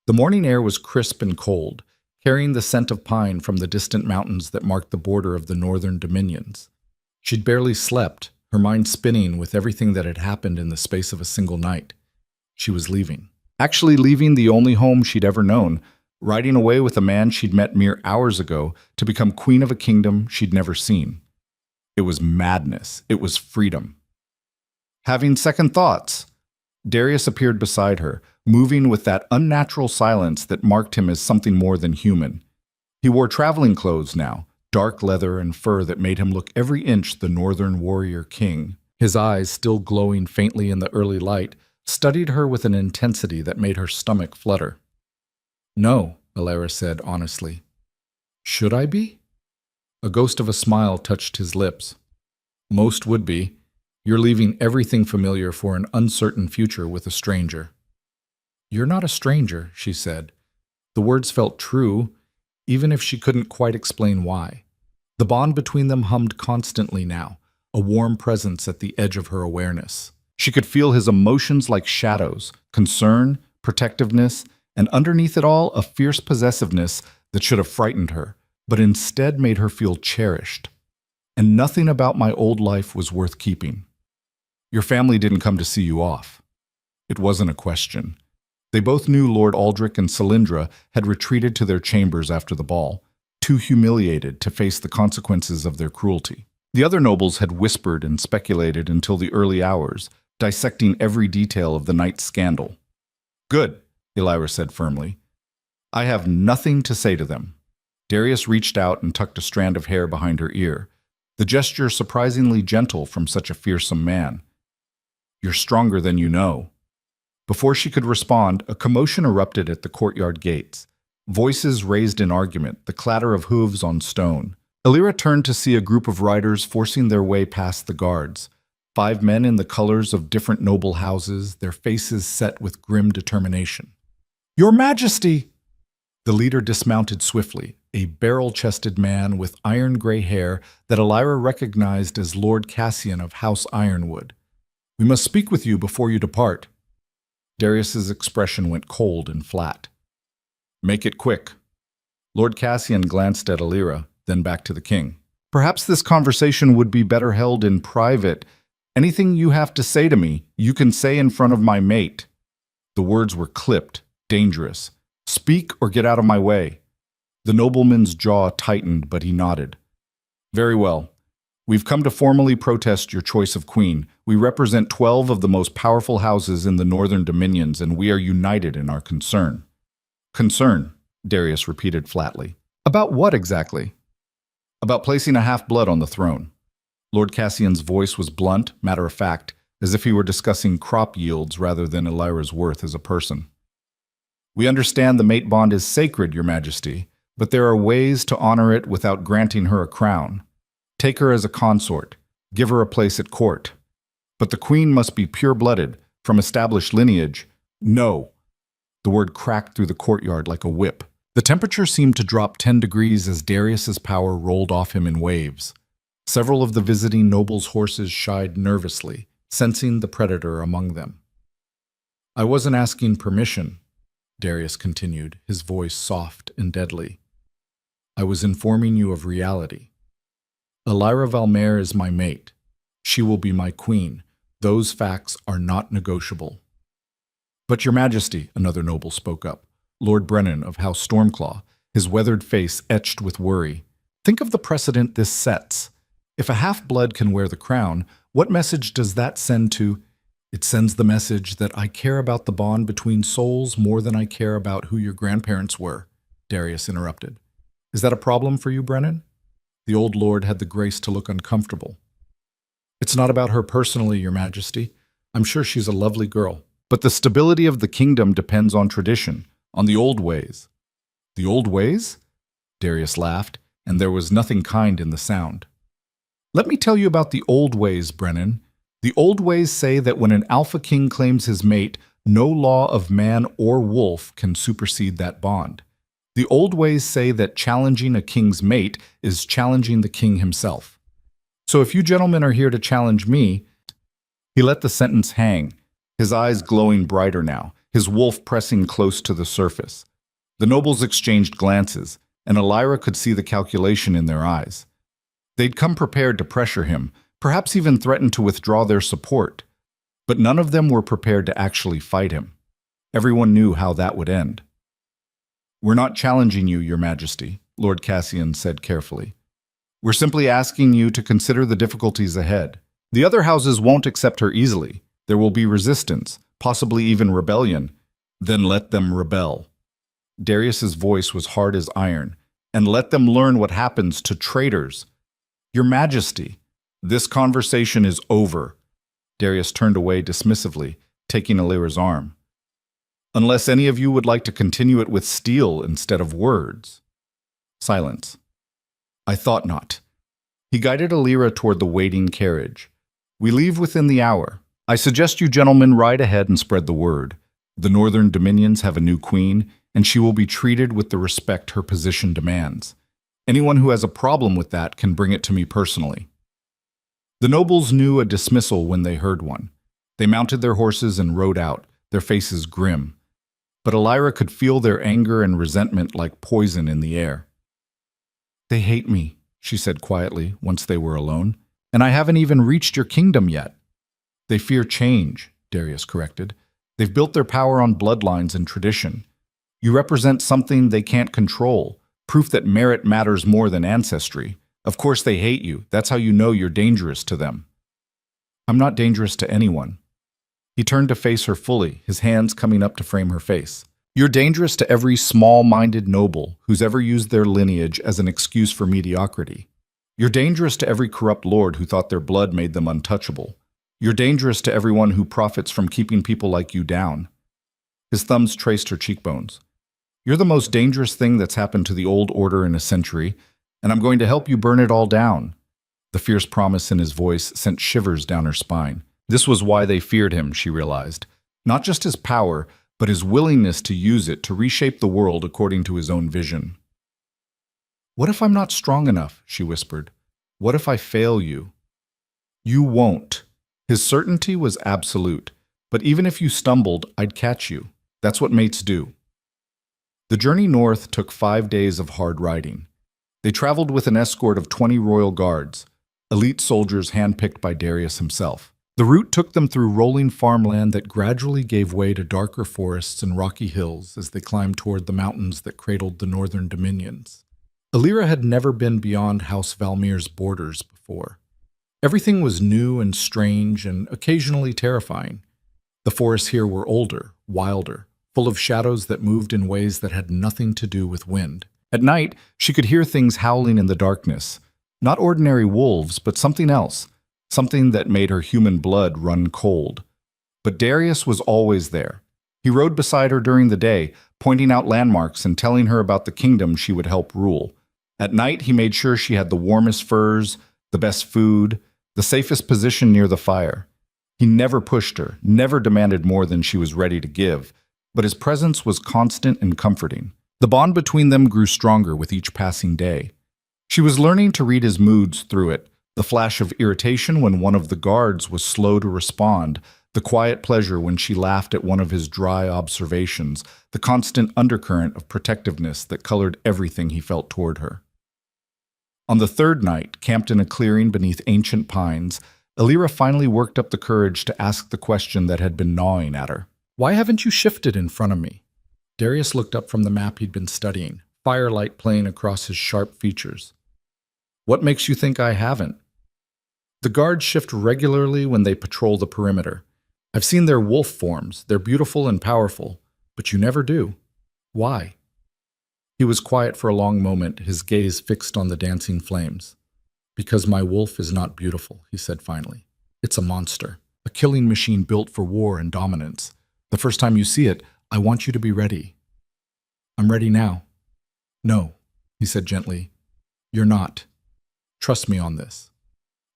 The morning air was crisp and cold, carrying the scent of pine from the distant mountains that marked the border of the northern dominions. She'd barely slept, her mind spinning with everything that had happened in the space of a single night. She was leaving. Actually leaving the only home she'd ever known, riding away with a man she'd met mere hours ago to become queen of a kingdom she'd never seen. It was madness. It was freedom. Having second thoughts, Darius appeared beside her, moving with that unnatural silence that marked him as something more than human. He wore traveling clothes now, dark leather and fur that made him look every inch the northern warrior king. His eyes, still glowing faintly in the early light, studied her with an intensity that made her stomach flutter. "No," Alara said honestly. "Should I be?" A ghost of a smile touched his lips. "Most would be. You're leaving everything familiar for an uncertain future with a stranger." "You're not a stranger," she said. The words felt true, even if she couldn't quite explain why. The bond between them hummed constantly now, a warm presence at the edge of her awareness. She could feel his emotions like shadows, concern, protectiveness, and underneath it all, a fierce possessiveness that should have frightened her, but instead made her feel cherished. And nothing about my old life was worth keeping. Your family didn't come to see you off. It wasn't a question. They both knew Lord Aldrich and Cylindra had retreated to their chambers after the ball, too humiliated to face the consequences of their cruelty. The other nobles had whispered and speculated until the early hours, dissecting every detail of the night's scandal. "Good," Elira said firmly. "I have nothing to say to them." Darius reached out and tucked a strand of hair behind her ear, the gesture surprisingly gentle from such a fearsome man. "You're stronger than you know." Before she could respond, a commotion erupted at the courtyard gates. Voices raised in argument, the clatter of hooves on stone. Elira turned to see a group of riders forcing their way past the guards. 5 men in the colors of different noble houses, their faces set with grim determination. "Your Majesty!" The leader dismounted swiftly, a barrel-chested man with iron-gray hair that Elira recognized as Lord Cassian of House Ironwood. "We must speak with you before you depart." Darius's expression went cold and flat. "Make it quick." Lord Cassian glanced at Elira, then back to the king. "Perhaps this conversation would be better held in private. Anything you have to say to me, you can say in front of my mate." The words were clipped, dangerous. "Speak or get out of my way." The nobleman's jaw tightened, but he nodded. "Very well. We've come to formally protest your choice of queen. We represent 12 of the most powerful houses in the northern dominions, and we are united in our concern." "Concern," Darius repeated flatly. "About what exactly?" "About placing a half-blood on the throne." Lord Cassian's voice was blunt, matter-of-fact, as if he were discussing crop yields rather than Elira's worth as a person. "We understand the mate bond is sacred, Your Majesty, but there are ways to honor it without granting her a crown. Take her as a consort, give her a place at court. But the queen must be pure-blooded, from established lineage." "No!" The word cracked through the courtyard like a whip. The temperature seemed to drop 10 degrees as Darius's power rolled off him in waves. Several of the visiting nobles' horses shied nervously, sensing the predator among them. "I wasn't asking permission," Darius continued, his voice soft and deadly. "I was informing you of reality. Elira Valmare is my mate. She will be my queen. Those facts are not negotiable." "But Your Majesty," another noble spoke up, Lord Brennan of House Stormclaw, his weathered face etched with worry. "Think of the precedent this sets. If a half-blood can wear the crown, what message does that send to—" "It sends the message that I care about the bond between souls more than I care about who your grandparents were," Darius interrupted. "Is that a problem for you, Brennan?" The old lord had the grace to look uncomfortable. "It's not about her personally, Your Majesty. I'm sure she's a lovely girl. But the stability of the kingdom depends on tradition, on the old ways." "The old ways?" Darius laughed, and there was nothing kind in the sound. "Let me tell you about the old ways, Brennan. The old ways say that when an alpha king claims his mate, no law of man or wolf can supersede that bond. The old ways say that challenging a king's mate is challenging the king himself. So if you gentlemen are here to challenge me—" He let the sentence hang, his eyes glowing brighter now, his wolf pressing close to the surface. The nobles exchanged glances, and Elira could see the calculation in their eyes. They'd come prepared to pressure him, perhaps even threaten to withdraw their support. But none of them were prepared to actually fight him. Everyone knew how that would end. "We're not challenging you, Your Majesty," Lord Cassian said carefully. "We're simply asking you to consider the difficulties ahead. The other houses won't accept her easily. There will be resistance, possibly even rebellion. Then let them rebel." Darius's voice was hard as iron. "And let them learn what happens to traitors. Your Majesty, this conversation is over." Darius turned away dismissively, taking Elira's arm. "Unless any of you would like to continue it with steel instead of words." Silence. "I thought not." He guided Elira toward the waiting carriage. "We leave within the hour. I suggest you gentlemen ride ahead and spread the word. The northern dominions have a new queen, and she will be treated with the respect her position demands. Anyone who has a problem with that can bring it to me personally." The nobles knew a dismissal when they heard one. They mounted their horses and rode out, their faces grim. But Elira could feel their anger and resentment like poison in the air. "They hate me," she said quietly once they were alone, "and I haven't even reached your kingdom yet." "They fear change," Darius corrected. "They've built their power on bloodlines and tradition. You represent something they can't control, proof that merit matters more than ancestry. Of course they hate you. That's how you know you're dangerous to them." "I'm not dangerous to anyone." He turned to face her fully, his hands coming up to frame her face. "You're dangerous to every small-minded noble who's ever used their lineage as an excuse for mediocrity. You're dangerous to every corrupt lord who thought their blood made them untouchable. You're dangerous to everyone who profits from keeping people like you down." His thumbs traced her cheekbones. "You're the most dangerous thing that's happened to the old order in a century, and I'm going to help you burn it all down." The fierce promise in his voice sent shivers down her spine. This was why they feared him, she realized. Not just his power, but his willingness to use it to reshape the world according to his own vision. "What if I'm not strong enough?" she whispered. "What if I fail you?" "You won't." His certainty was absolute. "But even if you stumbled, I'd catch you. That's what mates do." The journey north took 5 days of hard riding. They traveled with an escort of 20 royal guards, elite soldiers handpicked by Darius himself. The route took them through rolling farmland that gradually gave way to darker forests and rocky hills as they climbed toward the mountains that cradled the northern dominions. Elira had never been beyond House Valmir's borders before. Everything was new and strange and occasionally terrifying. The forests here were older, wilder, full of shadows that moved in ways that had nothing to do with wind. At night, she could hear things howling in the darkness. Not ordinary wolves, but something else. Something that made her human blood run cold. But Darius was always there. He rode beside her during the day, pointing out landmarks and telling her about the kingdom she would help rule. At night, he made sure she had the warmest furs, the best food, the safest position near the fire. He never pushed her, never demanded more than she was ready to give, but his presence was constant and comforting. The bond between them grew stronger with each passing day. She was learning to read his moods through it, the flash of irritation when one of the guards was slow to respond, the quiet pleasure when she laughed at one of his dry observations, the constant undercurrent of protectiveness that colored everything he felt toward her. On the third night, camped in a clearing beneath ancient pines, Elira finally worked up the courage to ask the question that had been gnawing at her. "Why haven't you shifted in front of me?" Darius looked up from the map he'd been studying, firelight playing across his sharp features. "What makes you think I haven't?" "The guards shift regularly when they patrol the perimeter. I've seen their wolf forms. They're beautiful and powerful, but you never do. Why?" He was quiet for a long moment, his gaze fixed on the dancing flames. "Because my wolf is not beautiful," he said finally. "It's a monster, a killing machine built for war and dominance. The first time you see it, I want you to be ready." "I'm ready now." "No," he said gently. "You're not. Trust me on this."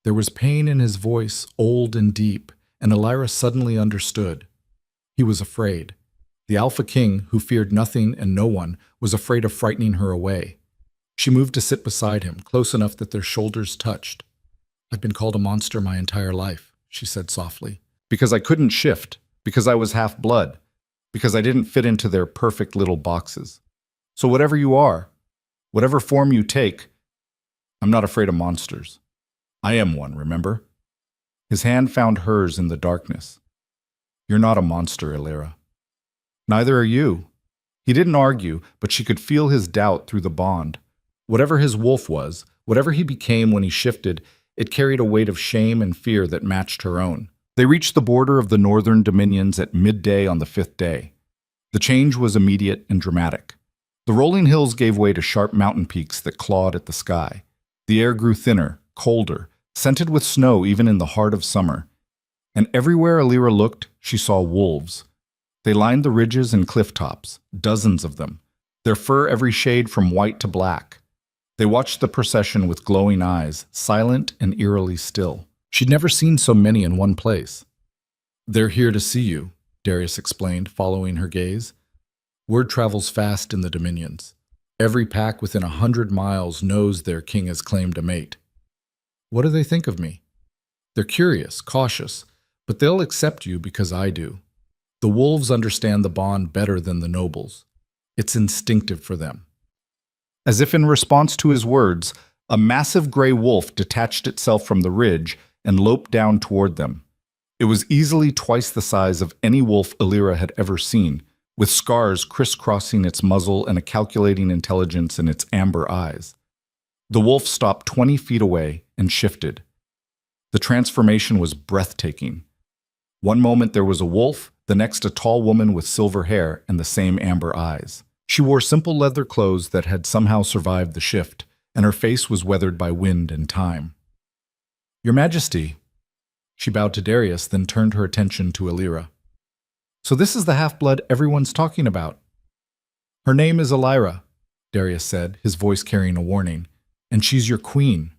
There was pain in his voice, old and deep, and Elira suddenly understood. He was afraid. The Alpha King, who feared nothing and no one, was afraid of frightening her away. She moved to sit beside him, close enough that their shoulders touched. "I've been called a monster my entire life," she said softly. "Because I couldn't shift, because I was half-blood. because I didn't fit into their perfect little boxes. So whatever you are, whatever form you take, I'm not afraid of monsters. I am one, remember? His hand found hers in the darkness. You're not a monster, Illyra. Neither are you. He didn't argue, but she could feel his doubt through the bond. Whatever his wolf was, whatever he became when he shifted, it carried a weight of shame and fear that matched her own. They reached the border of the northern dominions at midday on the 5th day. The change was immediate and dramatic. The rolling hills gave way to sharp mountain peaks that clawed at the sky. The air grew thinner, colder, scented with snow even in the heart of summer. And everywhere Illyra looked, she saw wolves. They lined the ridges and cliff tops, dozens of them, their fur every shade from white to black. They watched the procession with glowing eyes, silent and eerily still. She'd never seen so many in one place. They're here to see you, Darius explained, following her gaze. Word travels fast in the dominions. Every pack within 100 miles knows their king has claimed a mate. What do they think of me? They're curious, cautious, but they'll accept you because I do. The wolves understand the bond better than the nobles. It's instinctive for them. As if in response to his words, a massive gray wolf detached itself from the ridge and loped down toward them. It was easily twice the size of any wolf Illyra had ever seen, with scars crisscrossing its muzzle and a calculating intelligence in its amber eyes. The wolf stopped 20 feet away and shifted. The transformation was breathtaking. One moment there was a wolf, the next a tall woman with silver hair and the same amber eyes. She wore simple leather clothes that had somehow survived the shift, and her face was weathered by wind and time. Your Majesty. She bowed to Darius, then turned her attention to Illyra. So this is the half-blood everyone's talking about. Her name is Illyra, Darius said, his voice carrying a warning, and she's your queen.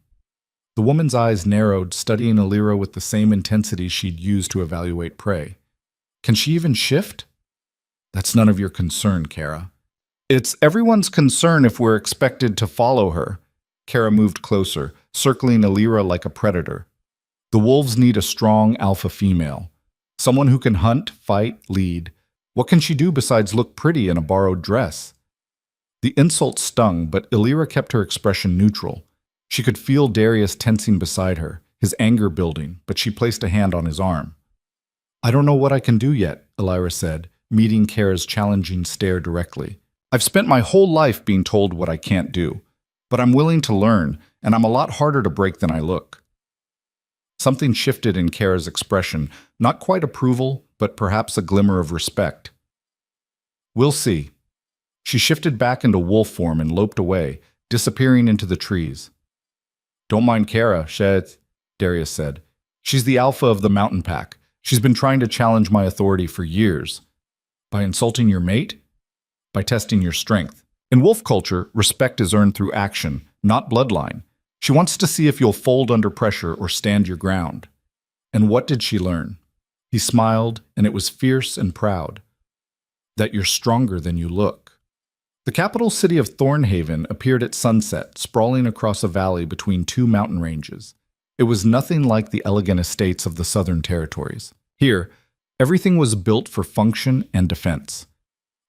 The woman's eyes narrowed, studying Illyra with the same intensity she'd used to evaluate prey. Can she even shift? That's none of your concern, Kara. It's everyone's concern if we're expected to follow her. Kara moved closer, circling Illyra like a predator. The wolves need a strong alpha female. Someone who can hunt, fight, lead. What can she do besides look pretty in a borrowed dress? The insult stung, but Illyra kept her expression neutral. She could feel Darius tensing beside her, his anger building, but she placed a hand on his arm. I don't know what I can do yet, Illyra said, meeting Kara's challenging stare directly. I've spent my whole life being told what I can't do, but I'm willing to learn, and I'm a lot harder to break than I look. Something shifted in Kara's expression, not quite approval, but perhaps a glimmer of respect. We'll see. She shifted back into wolf form and loped away, disappearing into the trees. Don't mind Kara, Shed, Darius said. She's the alpha of the mountain pack. She's been trying to challenge my authority for years. By insulting your mate? By testing your strength. In wolf culture, respect is earned through action, not bloodline. She wants to see if you'll fold under pressure or stand your ground. And what did she learn? He smiled, and it was fierce and proud. That you're stronger than you look. The capital city of Thornhaven appeared at sunset, sprawling across a valley between two mountain ranges. It was nothing like the elegant estates of the southern territories. Here, everything was built for function and defense.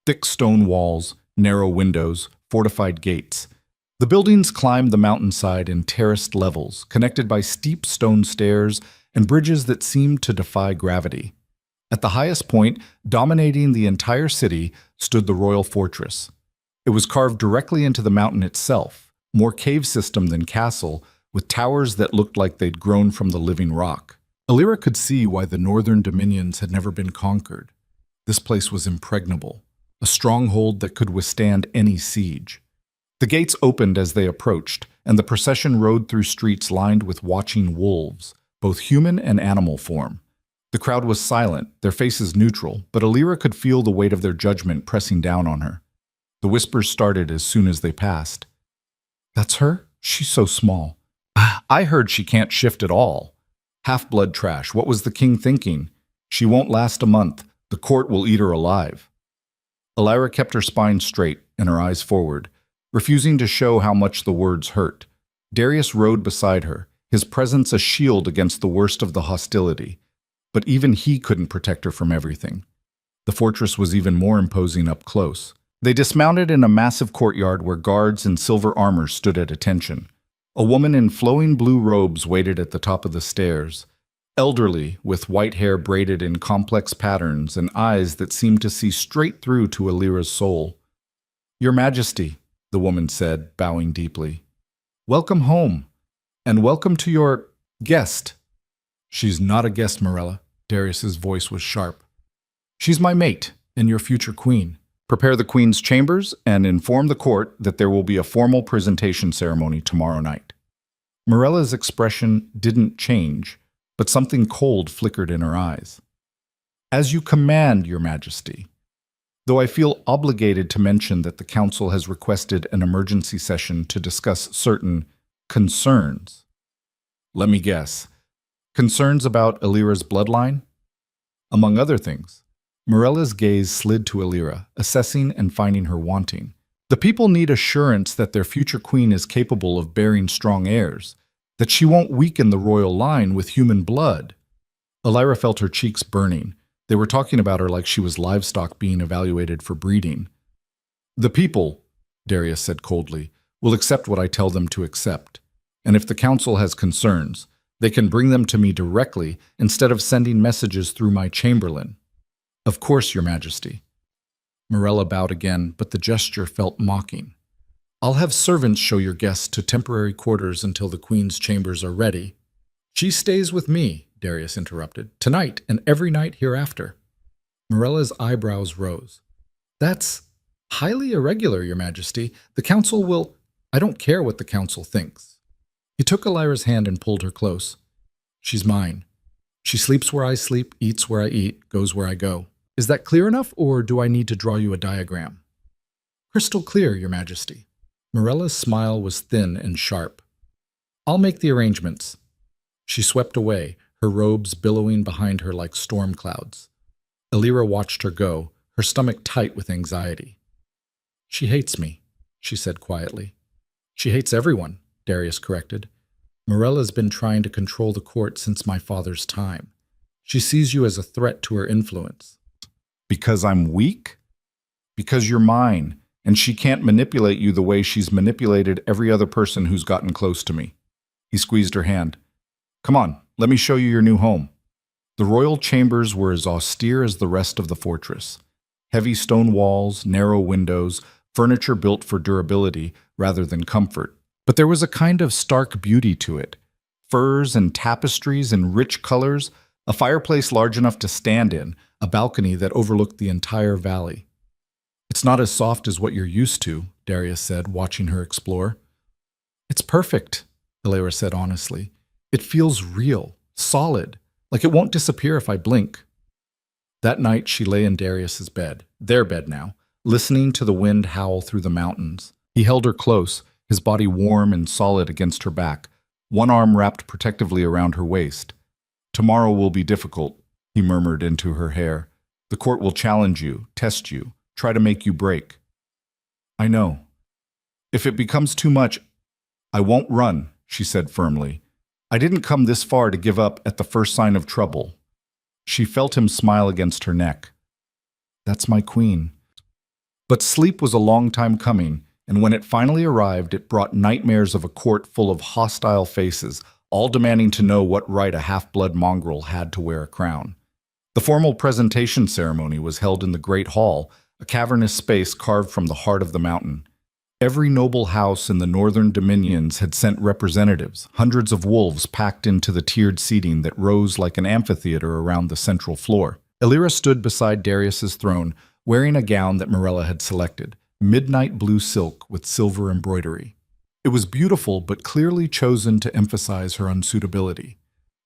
Thick stone walls, narrow windows, fortified gates. The buildings climbed the mountainside in terraced levels, connected by steep stone stairs and bridges that seemed to defy gravity. At the highest point, dominating the entire city, stood the royal fortress. It was carved directly into the mountain itself, more cave system than castle, with towers that looked like they'd grown from the living rock. Illyra could see why the northern dominions had never been conquered. This place was impregnable, a stronghold that could withstand any siege. The gates opened as they approached, and the procession rode through streets lined with watching wolves, both human and animal form. The crowd was silent, their faces neutral, but Illyra could feel the weight of their judgment pressing down on her. The whispers started as soon as they passed. That's her? She's so small. I heard she can't shift at all. Half-blood trash. What was the king thinking? She won't last a month. The court will eat her alive. Illyra kept her spine straight and her eyes forward, refusing to show how much the words hurt. Darius rode beside her, his presence a shield against the worst of the hostility. But even he couldn't protect her from everything. The fortress was even more imposing up close. They dismounted in a massive courtyard where guards in silver armor stood at attention. A woman in flowing blue robes waited at the top of the stairs, elderly, with white hair braided in complex patterns and eyes that seemed to see straight through to Alira's soul. "Your Majesty," the woman said, bowing deeply. "Welcome home, and welcome to your guest." "She's not a guest, Morella." Darius's voice was sharp. "She's my mate and your future queen. Prepare the queen's chambers and inform the court that there will be a formal presentation ceremony tomorrow night." Morella's expression didn't change, but something cold flickered in her eyes. "As you command, Your Majesty. Though I feel obligated to mention that the council has requested an emergency session to discuss certain concerns." "Let me guess. Concerns about Alira's bloodline?" "Among other things." Morella's gaze slid to Alira, assessing and finding her wanting. "The people need assurance that their future queen is capable of bearing strong heirs, that she won't weaken the royal line with human blood." Alira felt her cheeks burning. They were talking about her like she was livestock being evaluated for breeding. "The people," Darius said coldly, "will accept what I tell them to accept. And if the council has concerns, they can bring them to me directly instead of sending messages through my chamberlain." "Of course, Your Majesty." Morella bowed again, but the gesture felt mocking. "I'll have servants show your guests to temporary quarters until the queen's chambers are ready." "She stays with me," Darius interrupted, "tonight and every night hereafter." Morella's eyebrows rose. "That's highly irregular, Your Majesty. The council will— I don't care what the council thinks." He took Alira's hand and pulled her close. "She's mine. She sleeps where I sleep, eats where I eat, goes where I go. Is that clear enough, or do I need to draw you a diagram?" "Crystal clear, Your Majesty." Morella's smile was thin and sharp. "I'll make the arrangements." She swept away, her robes billowing behind her like storm clouds. Alira watched her go, her stomach tight with anxiety. "She hates me," she said quietly. "She hates everyone," Darius corrected. "Morella's been trying to control the court since my father's time. She sees you as a threat to her influence." "Because I'm weak? Because you're mine, and she can't manipulate you the way she's manipulated every other person who's gotten close to me." He squeezed her hand. "Come on, let me show you your new home." The royal chambers were as austere as the rest of the fortress. Heavy stone walls, narrow windows, furniture built for durability rather than comfort. But there was a kind of stark beauty to it. Furs and tapestries in rich colors, a fireplace large enough to stand in, a balcony that overlooked the entire valley. "It's not as soft as what you're used to," Darius said, watching her explore. "It's perfect," Alira said honestly. "It feels real, solid, like it won't disappear if I blink." That night she lay in Darius's bed, their bed now, listening to the wind howl through the mountains. He held her close, his body warm and solid against her back, one arm wrapped protectively around her waist. "Tomorrow will be difficult," he murmured into her hair. "The court will challenge you, test you, try to make you break." "I know. If it becomes too much, I won't run," she said firmly. "I didn't come this far to give up at the first sign of trouble." She felt him smile against her neck. "That's my queen." But sleep was a long time coming, and when it finally arrived, it brought nightmares of a court full of hostile faces, all demanding to know what right a half-blood mongrel had to wear a crown. The formal presentation ceremony was held in the Great Hall, a cavernous space carved from the heart of the mountain. Every noble house in the northern dominions had sent representatives, hundreds of wolves packed into the tiered seating that rose like an amphitheater around the central floor. Alira stood beside Darius's throne, wearing a gown that Morella had selected, midnight blue silk with silver embroidery. It was beautiful, but clearly chosen to emphasize her unsuitability.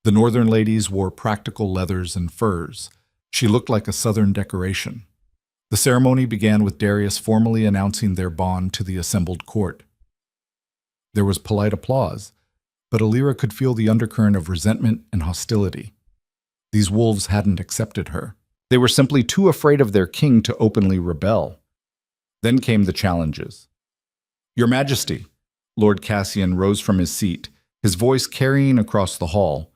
The northern ladies wore practical leathers and furs. She looked like a southern decoration. The ceremony began with Darius formally announcing their bond to the assembled court. There was polite applause, but Alira could feel the undercurrent of resentment and hostility. These wolves hadn't accepted her. They were simply too afraid of their king to openly rebel. Then came the challenges. "Your Majesty," Lord Cassian rose from his seat, his voice carrying across the hall.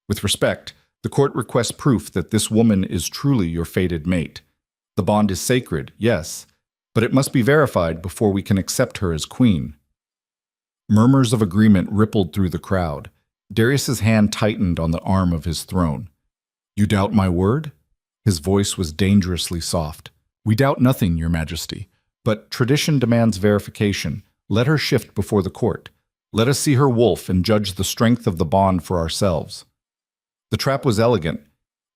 "With respect, the court requests proof that this woman is truly your fated mate. The bond is sacred, yes, but it must be verified before we can accept her as queen." Murmurs of agreement rippled through the crowd. Darius's hand tightened on the arm of his throne. "You doubt my word?" His voice was dangerously soft. "We doubt nothing, Your Majesty, but tradition demands verification. Let her shift before the court. Let us see her wolf and judge the strength of the bond for ourselves." The trap was elegant.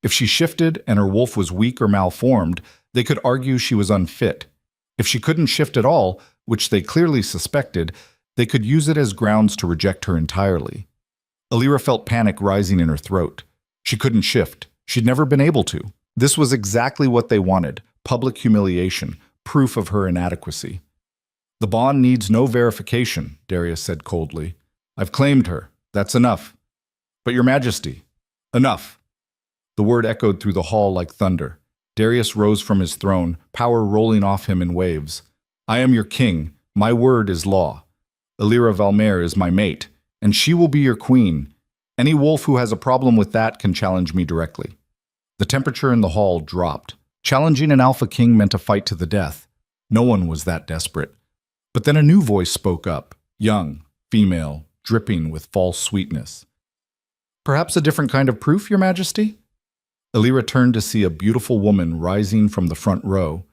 If she shifted and her wolf was weak or malformed, they could argue she was unfit. If she couldn't shift at all, which they clearly suspected, they could use it as grounds to reject her entirely. Alira felt panic rising in her throat. She couldn't shift. She'd never been able to. This was exactly what they wanted: public humiliation, proof of her inadequacy. "The bond needs no verification," Darius said coldly. "I've claimed her. That's enough." "But Your Majesty." "Enough." The word echoed through the hall like thunder. Darius rose from his throne, power rolling off him in waves. "I am your king. My word is law. Alira Valmere is my mate, and she will be your queen. Any wolf who has a problem with that can challenge me directly." The temperature in the hall dropped. Challenging an alpha king meant a fight to the death. No one was that desperate. But then a new voice spoke up, young, female, dripping with false sweetness. "Perhaps a different kind of proof, Your Majesty?" Alira turned to see a beautiful woman rising from the front row.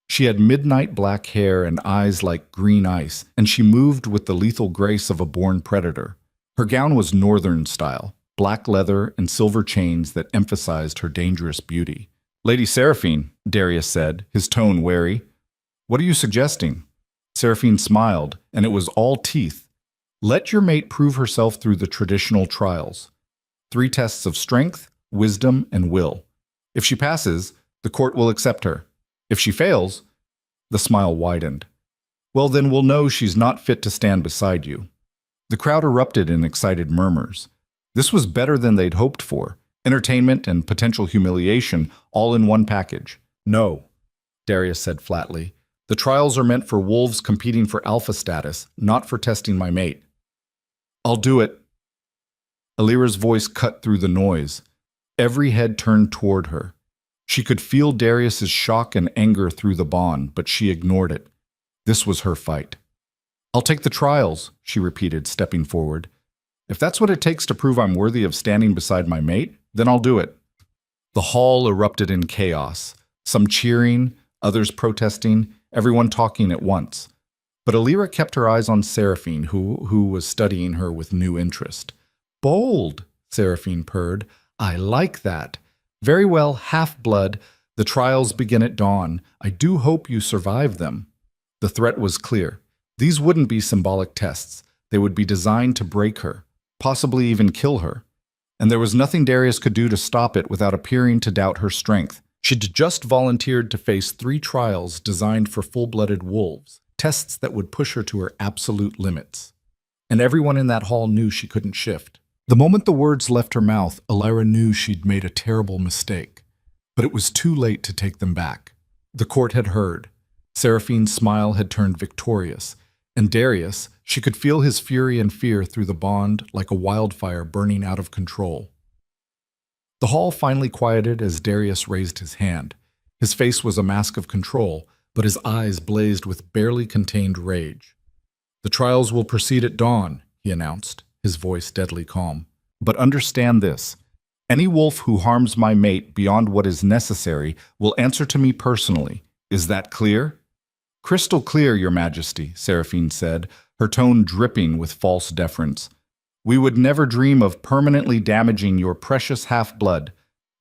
She had midnight black hair and eyes like green ice, and she moved with the lethal grace of a born predator. Her gown was northern style, black leather and silver chains that emphasized her dangerous beauty. "Lady Seraphine," Darius said, his tone wary. "What are you suggesting?" Seraphine smiled, and it was all teeth. "Let your mate prove herself through the traditional trials. 3 tests of strength, wisdom, and will. If she passes, the court will accept her. If she fails," the smile widened, "well, then we'll know she's not fit to stand beside you." The crowd erupted in excited murmurs. This was better than they'd hoped for. Entertainment and potential humiliation all in one package. "No," Darius said flatly. "The trials are meant for wolves competing for alpha status, not for testing my mate." "I'll do it." Alira's voice cut through the noise. Every head turned toward her. She could feel Darius's shock and anger through the bond, but she ignored it. This was her fight. "I'll take the trials," she repeated, stepping forward. "If that's what it takes to prove I'm worthy of standing beside my mate, then I'll do it." The hall erupted in chaos, some cheering, others protesting, everyone talking at once. But Alira kept her eyes on Seraphine, who was studying her with new interest. "Bold," Seraphine purred. "I like that. Very well, half-blood. The trials begin at dawn. I do hope you survive them." The threat was clear. These wouldn't be symbolic tests. They would be designed to break her, possibly even kill her. And there was nothing Darius could do to stop it without appearing to doubt her strength. She'd just volunteered to face 3 trials designed for full-blooded wolves, tests that would push her to her absolute limits. And everyone in that hall knew she couldn't shift. The moment the words left her mouth, Alira knew she'd made a terrible mistake. But it was too late to take them back. The court had heard. Seraphine's smile had turned victorious. And Darius, she could feel his fury and fear through the bond like a wildfire burning out of control. The hall finally quieted as Darius raised his hand. His face was a mask of control, but his eyes blazed with barely contained rage. "The trials will proceed at dawn," he announced, his voice deadly calm. "But understand this. Any wolf who harms my mate beyond what is necessary will answer to me personally. Is that clear?" "Crystal clear, Your Majesty," Seraphine said, her tone dripping with false deference. "We would never dream of permanently damaging your precious half-blood.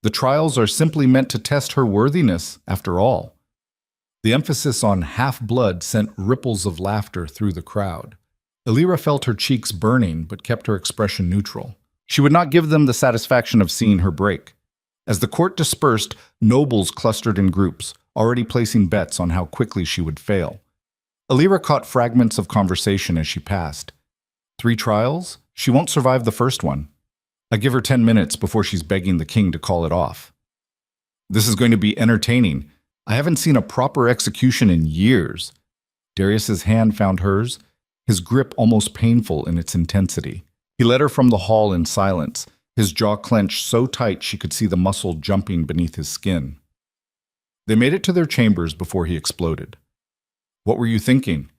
The trials are simply meant to test her worthiness, after all." The emphasis on half-blood sent ripples of laughter through the crowd. Alira felt her cheeks burning, but kept her expression neutral. She would not give them the satisfaction of seeing her break. As the court dispersed, nobles clustered in groups, already placing bets on how quickly she would fail. Alira caught fragments of conversation as she passed. 3 trials? She won't survive the first one. I give her 10 minutes before she's begging the king to call it off. This is going to be entertaining. I haven't seen a proper execution in years. Darius's hand found hers, his grip almost painful in its intensity. He led her from the hall in silence, his jaw clenched so tight she could see the muscle jumping beneath his skin. They made it to their chambers before he exploded. What were you thinking?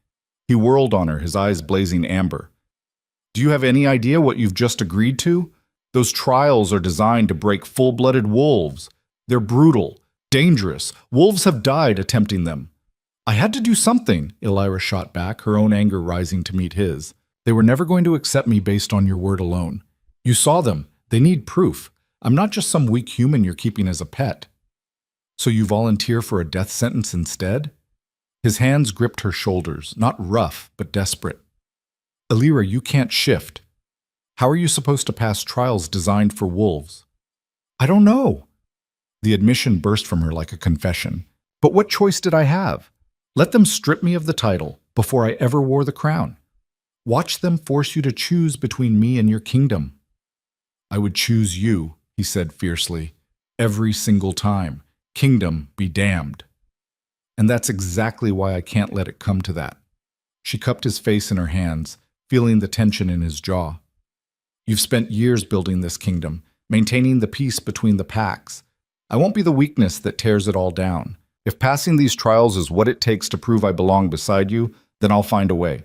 He whirled on her, his eyes blazing amber. Do you have any idea what you've just agreed to? Those trials are designed to break full-blooded wolves. They're brutal, dangerous. Wolves have died attempting them. I had to do something, Elira shot back, her own anger rising to meet his. They were never going to accept me based on your word alone. You saw them. They need proof. I'm not just some weak human you're keeping as a pet. So you volunteer for a death sentence instead? His hands gripped her shoulders, not rough, but desperate. Elira, you can't shift. How are you supposed to pass trials designed for wolves? I don't know. The admission burst from her like a confession. But what choice did I have? Let them strip me of the title before I ever wore the crown. Watch them force you to choose between me and your kingdom. I would choose you, he said fiercely, every single time. Kingdom be damned. And that's exactly why I can't let it come to that. She cupped his face in her hands, feeling the tension in his jaw. You've spent years building this kingdom, maintaining the peace between the packs. I won't be the weakness that tears it all down. If passing these trials is what it takes to prove I belong beside you, then I'll find a way.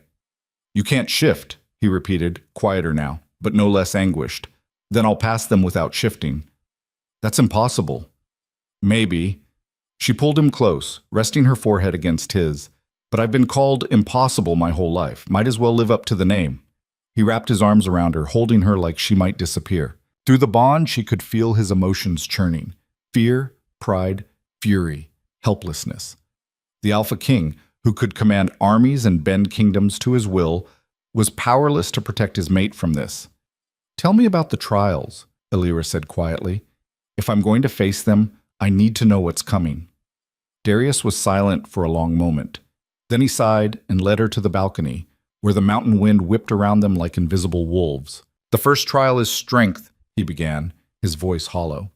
You can't shift, he repeated, quieter now, but no less anguished. Then I'll pass them without shifting. That's impossible. Maybe. She pulled him close, resting her forehead against his. But I've been called impossible my whole life. Might as well live up to the name. He wrapped his arms around her, holding her like she might disappear. Through the bond, she could feel his emotions churning. Fear, pride, fury, helplessness. The Alpha King, who could command armies and bend kingdoms to his will, was powerless to protect his mate from this. Tell me about the trials, Elira said quietly. If I'm going to face them, I need to know what's coming. Darius was silent for a long moment. Then he sighed and led her to the balcony, where the mountain wind whipped around them like invisible wolves. The first trial is strength, he began, his voice hollow.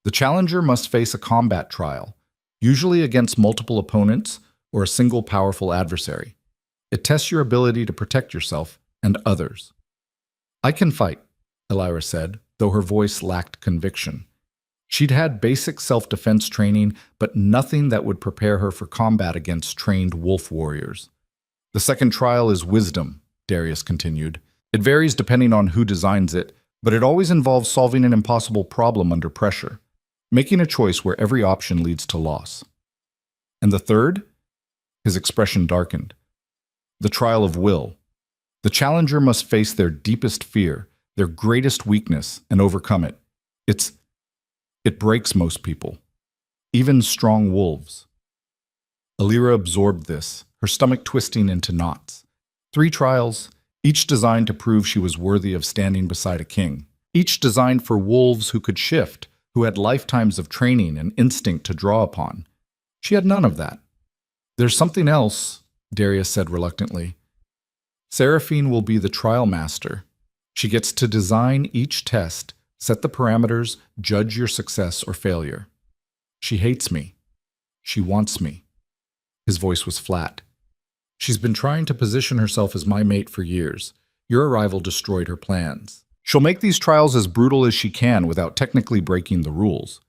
The challenger must face a combat trial, usually against multiple opponents or a single powerful adversary. It tests your ability to protect yourself and others. I can fight, Elira said, though her voice lacked conviction. She'd had basic self-defense training, but nothing that would prepare her for combat against trained wolf warriors. The second trial is wisdom, Darius continued. It varies depending on who designs it, but it always involves solving an impossible problem under pressure, making a choice where every option leads to loss. And the third? His expression darkened. The trial of will. The challenger must face their deepest fear, their greatest weakness, and overcome it. It breaks most people, even strong wolves. Elira absorbed this, her stomach twisting into knots. 3 trials, each designed to prove she was worthy of standing beside a king. Each designed for wolves who could shift, who had lifetimes of training and instinct to draw upon. She had none of that. There's something else, Darius said reluctantly. Seraphine will be the trial master. She gets to design each test, set the parameters, judge your success or failure. She hates me. She wants me. His voice was flat. She's been trying to position herself as my mate for years. Your arrival destroyed her plans. She'll make these trials as brutal as she can without technically breaking the rules.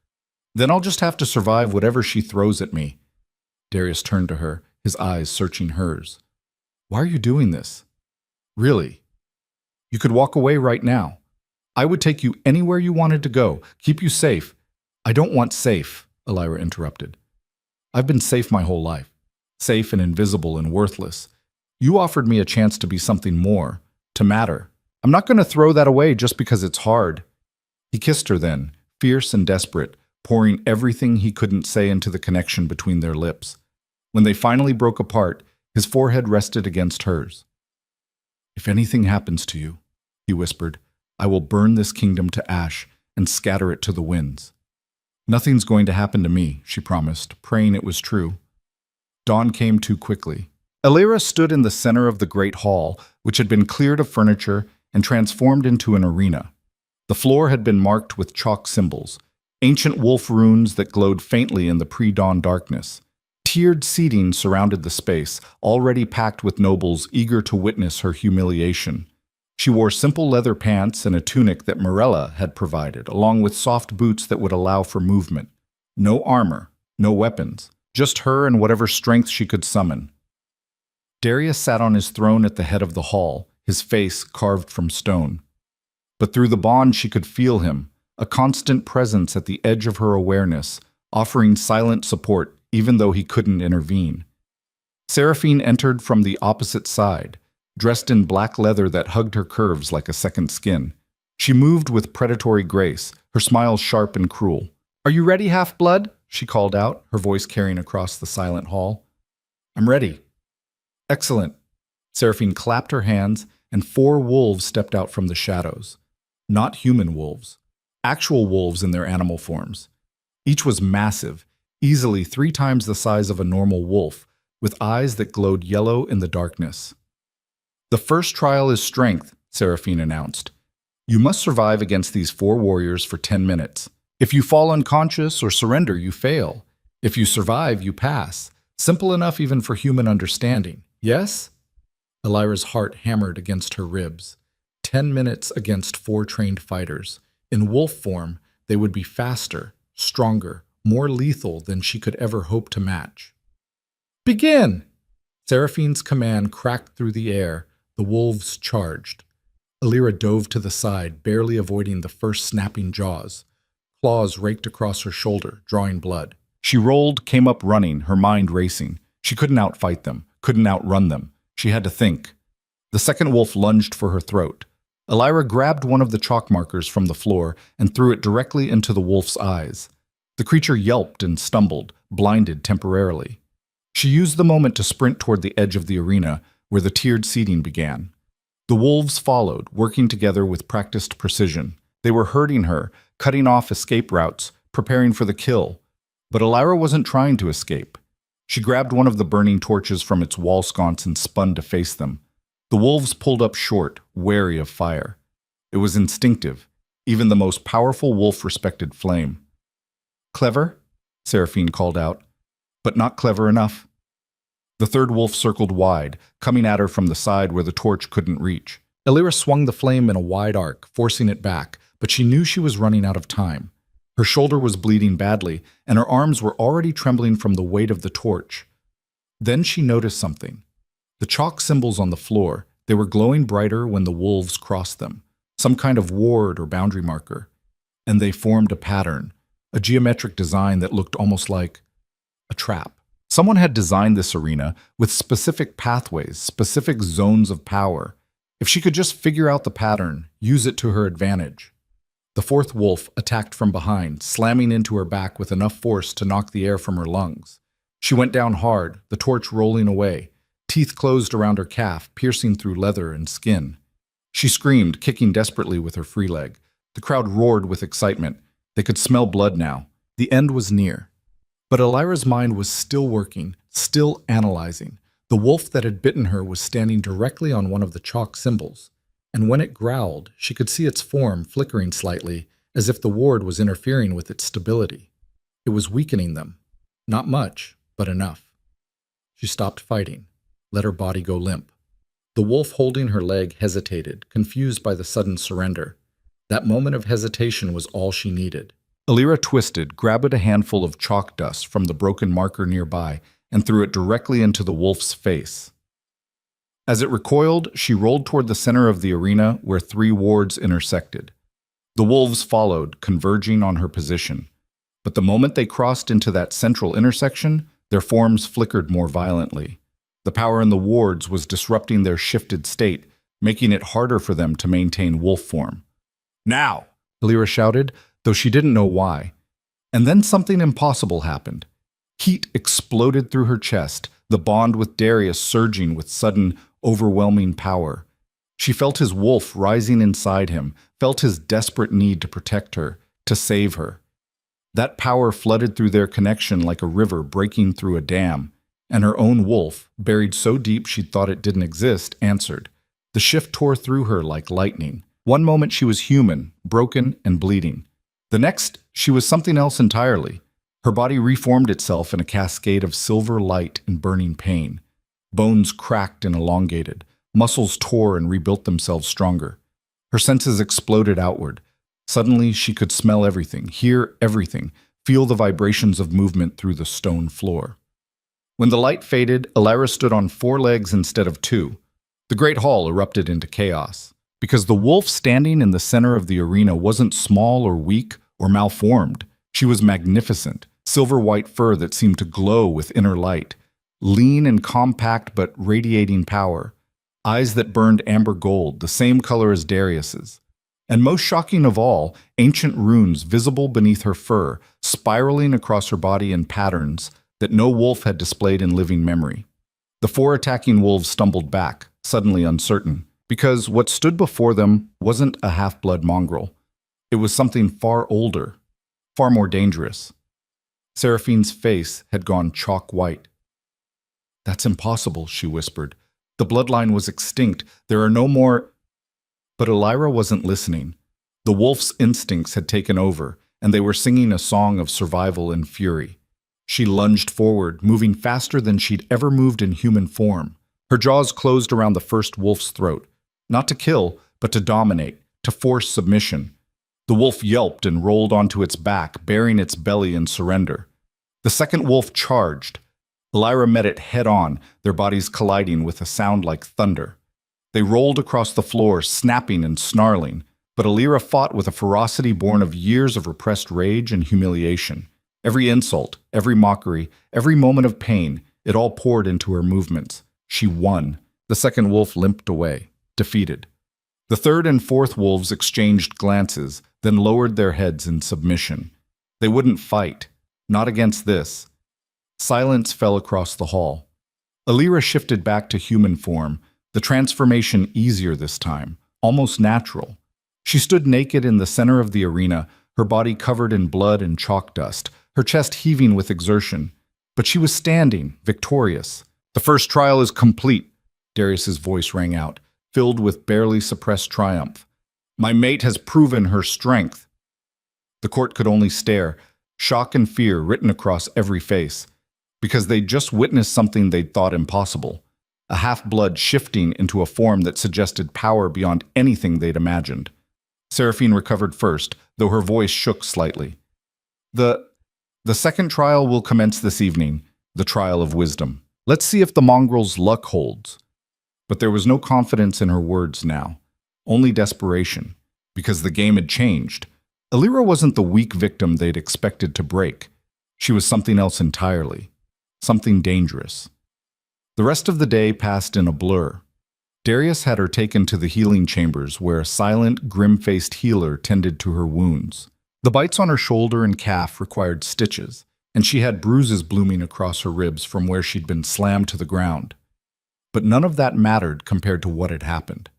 Then I'll just have to survive whatever she throws at me. Darius turned to her, his eyes searching hers. Why are you doing this? Really? You could walk away right now. I would take you anywhere you wanted to go, keep you safe. I don't want safe, Elira interrupted. I've been safe my whole life. Safe and invisible and worthless. You offered me a chance to be something more, to matter. I'm not going to throw that away just because it's hard. He kissed her then, fierce and desperate, pouring everything he couldn't say into the connection between their lips. When they finally broke apart, his forehead rested against hers. If anything happens to you, he whispered, I will burn this kingdom to ash and scatter it to the winds. Nothing's going to happen to me, she promised, praying it was true. Dawn came too quickly. Elira stood in the center of the great hall, which had been cleared of furniture and transformed into an arena. The floor had been marked with chalk symbols, ancient wolf runes that glowed faintly in the pre-dawn darkness. Tiered seating surrounded the space, already packed with nobles eager to witness her humiliation. She wore simple leather pants and a tunic that Morella had provided, along with soft boots that would allow for movement. No armor, No weapons, just her and whatever strength she could summon. Darius sat on his throne at the head of the hall, his face carved from stone. But through the bond she could feel him, a constant presence at the edge of her awareness, offering silent support even though he couldn't intervene. Seraphine entered from the opposite side, dressed in black leather that hugged her curves like a second skin. She moved with predatory grace, her smile sharp and cruel. "Are you ready, half-blood?" she called out, her voice carrying across the silent hall. "I'm ready." "Excellent." Seraphine clapped her hands, and 4 wolves stepped out from the shadows. Not human wolves, actual wolves in their animal forms. Each was massive, easily 3 times the size of a normal wolf, with eyes that glowed yellow in the darkness. "The first trial is strength," Seraphine announced. "You must survive against these 4 warriors for 10 minutes. If you fall unconscious or surrender, you fail. If you survive, you pass. Simple enough even for human understanding. Yes?" Elira's heart hammered against her ribs. 10 minutes against 4 trained fighters. In wolf form, they would be faster, stronger, more lethal than she could ever hope to match. "Begin!" Seraphine's command cracked through the air. The wolves charged. Elira dove to the side, barely avoiding the first snapping jaws. Claws raked across her shoulder, drawing blood. She rolled, came up running, her mind racing. She couldn't outfight them, couldn't outrun them. She had to think. The second wolf lunged for her throat. Elira grabbed one of the chalk markers from the floor and threw it directly into the wolf's eyes. The creature yelped and stumbled, blinded temporarily. She used the moment to sprint toward the edge of the arena, where the tiered seating began. The wolves followed, working together with practiced precision. They were herding her, cutting off escape routes, preparing for the kill. But Elira wasn't trying to escape. She grabbed one of the burning torches from its wall sconce and spun to face them. The wolves pulled up short, wary of fire. It was instinctive. Even the most powerful wolf respected flame. "Clever?" Seraphine called out. "But not clever enough." The third wolf circled wide, coming at her from the side where the torch couldn't reach. Elira swung the flame in a wide arc, forcing it back, but she knew she was running out of time. Her shoulder was bleeding badly, and her arms were already trembling from the weight of the torch. Then she noticed something. The chalk symbols on the floor, they were glowing brighter when the wolves crossed them, some kind of ward or boundary marker. And they formed a pattern, a geometric design that looked almost like a trap. Someone had designed this arena with specific pathways, specific zones of power. If she could just figure out the pattern, use it to her advantage. The fourth wolf attacked from behind, slamming into her back with enough force to knock the air from her lungs. She went down hard, the torch rolling away. Teeth closed around her calf, piercing through leather and skin. She screamed, kicking desperately with her free leg. The crowd roared with excitement. They could smell blood now. The end was near. But Elira's mind was still working, still analyzing. The wolf that had bitten her was standing directly on one of the chalk symbols. And when it growled, she could see its form flickering slightly, as if the ward was interfering with its stability. It was weakening them. Not much, but enough. She stopped fighting, let her body go limp. The wolf holding her leg hesitated, confused by the sudden surrender. That moment of hesitation was all she needed. Elira twisted, grabbed a handful of chalk dust from the broken marker nearby, and threw it directly into the wolf's face. As it recoiled, she rolled toward the center of the arena where 3 wards intersected. The wolves followed, converging on her position. But the moment they crossed into that central intersection, their forms flickered more violently. The power in the wards was disrupting their shifted state, making it harder for them to maintain wolf form. "Now!" Elira shouted, though she didn't know why. And then something impossible happened. Heat exploded through her chest, the bond with Darius surging with sudden, overwhelming power. She felt his wolf rising inside him, felt his desperate need to protect her, to save her. That power flooded through their connection like a river breaking through a dam, and her own wolf, buried so deep she'd thought it didn't exist, answered. The shift tore through her like lightning. One moment she was human, broken and bleeding. The next, she was something else entirely. Her body reformed itself in a cascade of silver light and burning pain. Bones cracked and elongated. Muscles tore and rebuilt themselves stronger. Her senses exploded outward. Suddenly, she could smell everything, hear everything, Feel the vibrations of movement through the stone floor. When the light faded, Elira stood on 4 legs instead of 2. The great hall erupted into chaos, because the wolf standing in the center of the arena wasn't small or weak or malformed. She was magnificent, silver-white fur that seemed to glow with inner light, lean and compact but radiating power, eyes that burned amber gold, the same color as Darius's. And most shocking of all, ancient runes visible beneath her fur, spiraling across her body in patterns that no wolf had displayed in living memory. The 4 attacking wolves stumbled back, suddenly uncertain, because what stood before them wasn't a half-blood mongrel. It was something far older, far more dangerous. Seraphine's face had gone chalk white. "That's impossible," she whispered. "The bloodline was extinct. There are no more—" But Elira wasn't listening. The wolf's instincts had taken over, and they were singing a song of survival and fury. She lunged forward, moving faster than she'd ever moved in human form. Her jaws closed around the first wolf's throat, not to kill, but to dominate, to force submission. The wolf yelped and rolled onto its back, baring its belly in surrender. The second wolf charged. Elira met it head-on, their bodies colliding with a sound like thunder. They rolled across the floor, snapping and snarling, but Elira fought with a ferocity born of years of repressed rage and humiliation. Every insult, every mockery, every moment of pain, it all poured into her movements. She won. The second wolf limped away, defeated. The third and fourth wolves exchanged glances, then lowered their heads in submission. They wouldn't fight, not against this. Silence fell across the hall. Elira shifted back to human form, the transformation easier this time, almost natural. She stood naked in the center of the arena, her body covered in blood and chalk dust, her chest heaving with exertion. But she was standing, victorious. "The first trial is complete," Darius's voice rang out, filled with barely suppressed triumph. "My mate has proven her strength." The court could only stare, shock and fear written across every face, because they'd just witnessed something they'd thought impossible. A half-blood shifting into a form that suggested power beyond anything they'd imagined. Seraphine recovered first, though her voice shook slightly. The second trial will commence this evening, the trial of wisdom. Let's see if the mongrel's luck holds." But there was no confidence in her words now, only desperation, because the game had changed. Elira wasn't the weak victim they'd expected to break. She was something else entirely, something dangerous. The rest of the day passed in a blur. Darius had her taken to the healing chambers where a silent, grim-faced healer tended to her wounds. The bites on her shoulder and calf required stitches, and she had bruises blooming across her ribs from where she'd been slammed to the ground. But none of that mattered compared to what had happened.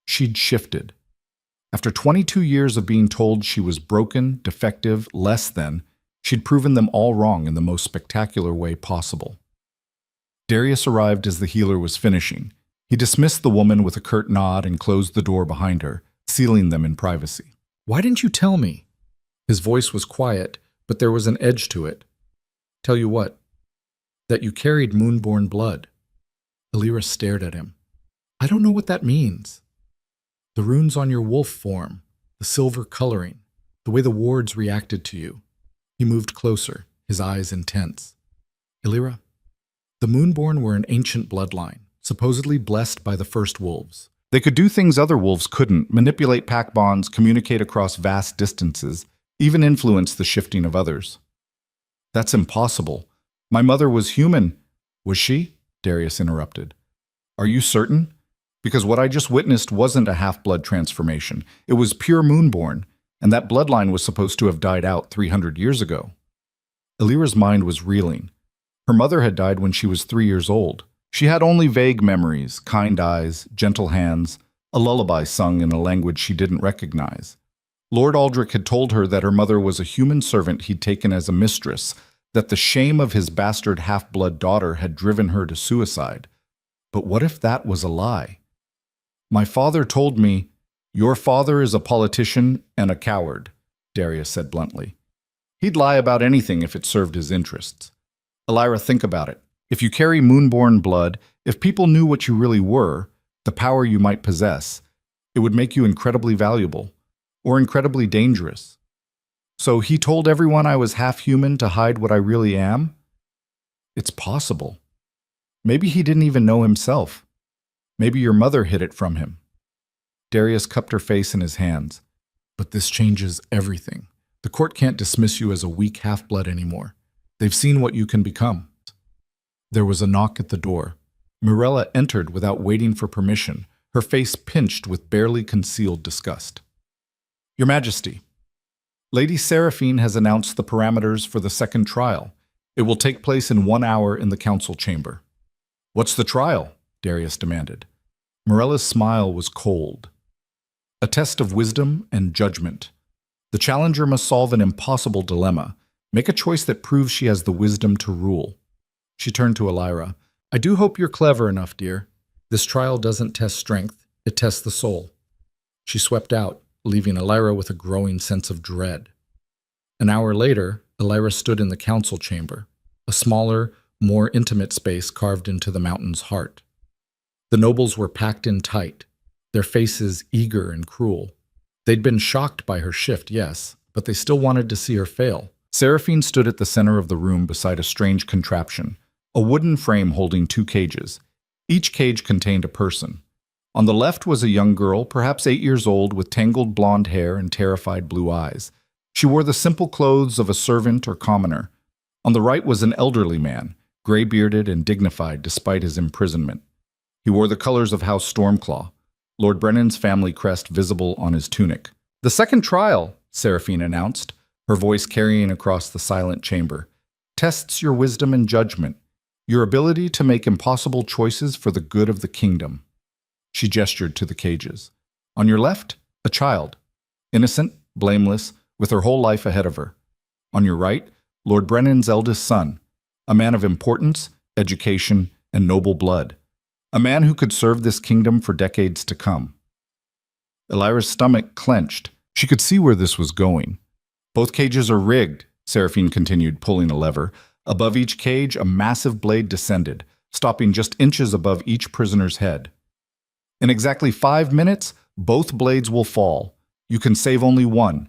She'd shifted. After 22 years of being told she was broken, defective, less than, she'd proven them all wrong in the most spectacular way possible. Darius arrived as the healer was finishing. He dismissed the woman with a curt nod and closed the door behind her, sealing them in privacy. "Why didn't you tell me?" His voice was quiet, but there was an edge to it. "Tell you what?" "That you carried moonborn blood." Elira stared at him. "I don't know what that means." "The runes on your wolf form, the silver coloring, the way the wards reacted to you." He moved closer, his eyes intense. "Elira, the moonborn were an ancient bloodline, supposedly blessed by the first wolves. They could do things other wolves couldn't, manipulate pack bonds, communicate across vast distances, even influence the shifting of others." "That's impossible. My mother was human." "Was she?" Darius interrupted. "Are you certain? Because what I just witnessed wasn't a half-blood transformation. It was pure moonborn, and that bloodline was supposed to have died out 300 years ago." Elira's mind was reeling. Her mother had died when she was 3 years old. She had only vague memories, kind eyes, gentle hands, a lullaby sung in a language she didn't recognize. Lord Aldrich had told her that her mother was a human servant he'd taken as a mistress, that the shame of his bastard half-blood daughter had driven her to suicide. But what if that was a lie? "My father told me—" "Your father is a politician and a coward," Darius said bluntly. "He'd lie about anything if it served his interests. Elira, think about it. If you carry moonborn blood, if people knew what you really were, the power you might possess, it would make you incredibly valuable, or incredibly dangerous." So he told everyone I was half human to hide what I really am? It's possible. Maybe he didn't even know himself. Maybe your mother hid it from him. Darius cupped her face in his hands. But this changes everything. The court can't dismiss you as a weak half-blood anymore. They've seen what you can become. There was a knock at the door. Mirella entered without waiting for permission, her face pinched with barely concealed disgust. Your Majesty, Lady Seraphine has announced the parameters for the second trial. It will take place in 1 hour in the council chamber. What's the trial? Darius demanded. Mirella's smile was cold. A test of wisdom and judgment. The challenger must solve an impossible dilemma, make a choice that proves she has the wisdom to rule. She turned to Elira. I do hope you're clever enough, dear. This trial doesn't test strength, it tests the soul. She swept out, leaving Elira with a growing sense of dread. An hour later, Elira stood in the council chamber, a smaller, more intimate space carved into the mountain's heart. The nobles were packed in tight, their faces eager and cruel. They'd been shocked by her shift, yes, but they still wanted to see her fail. Seraphine stood at the center of the room beside a strange contraption, a wooden frame holding 2 cages. Each cage contained a person. On the left was a young girl, perhaps 8 years old, with tangled blonde hair and terrified blue eyes. She wore the simple clothes of a servant or commoner. On the right was an elderly man, gray-bearded and dignified despite his imprisonment. He wore the colors of House Stormclaw, Lord Brennan's family crest visible on his tunic. The second trial, Seraphine announced, her voice carrying across the silent chamber, tests your wisdom and judgment, your ability to make impossible choices for the good of the kingdom. She gestured to the cages. On your left, a child, innocent, blameless, with her whole life ahead of her. On your right, Lord Brennan's eldest son, a man of importance, education, and noble blood. A man who could serve this kingdom for decades to come. Elira's stomach clenched. She could see where this was going. Both cages are rigged, Seraphine continued, pulling a lever. Above each cage, a massive blade descended, stopping just inches above each prisoner's head. In exactly 5 minutes, both blades will fall. You can save only one.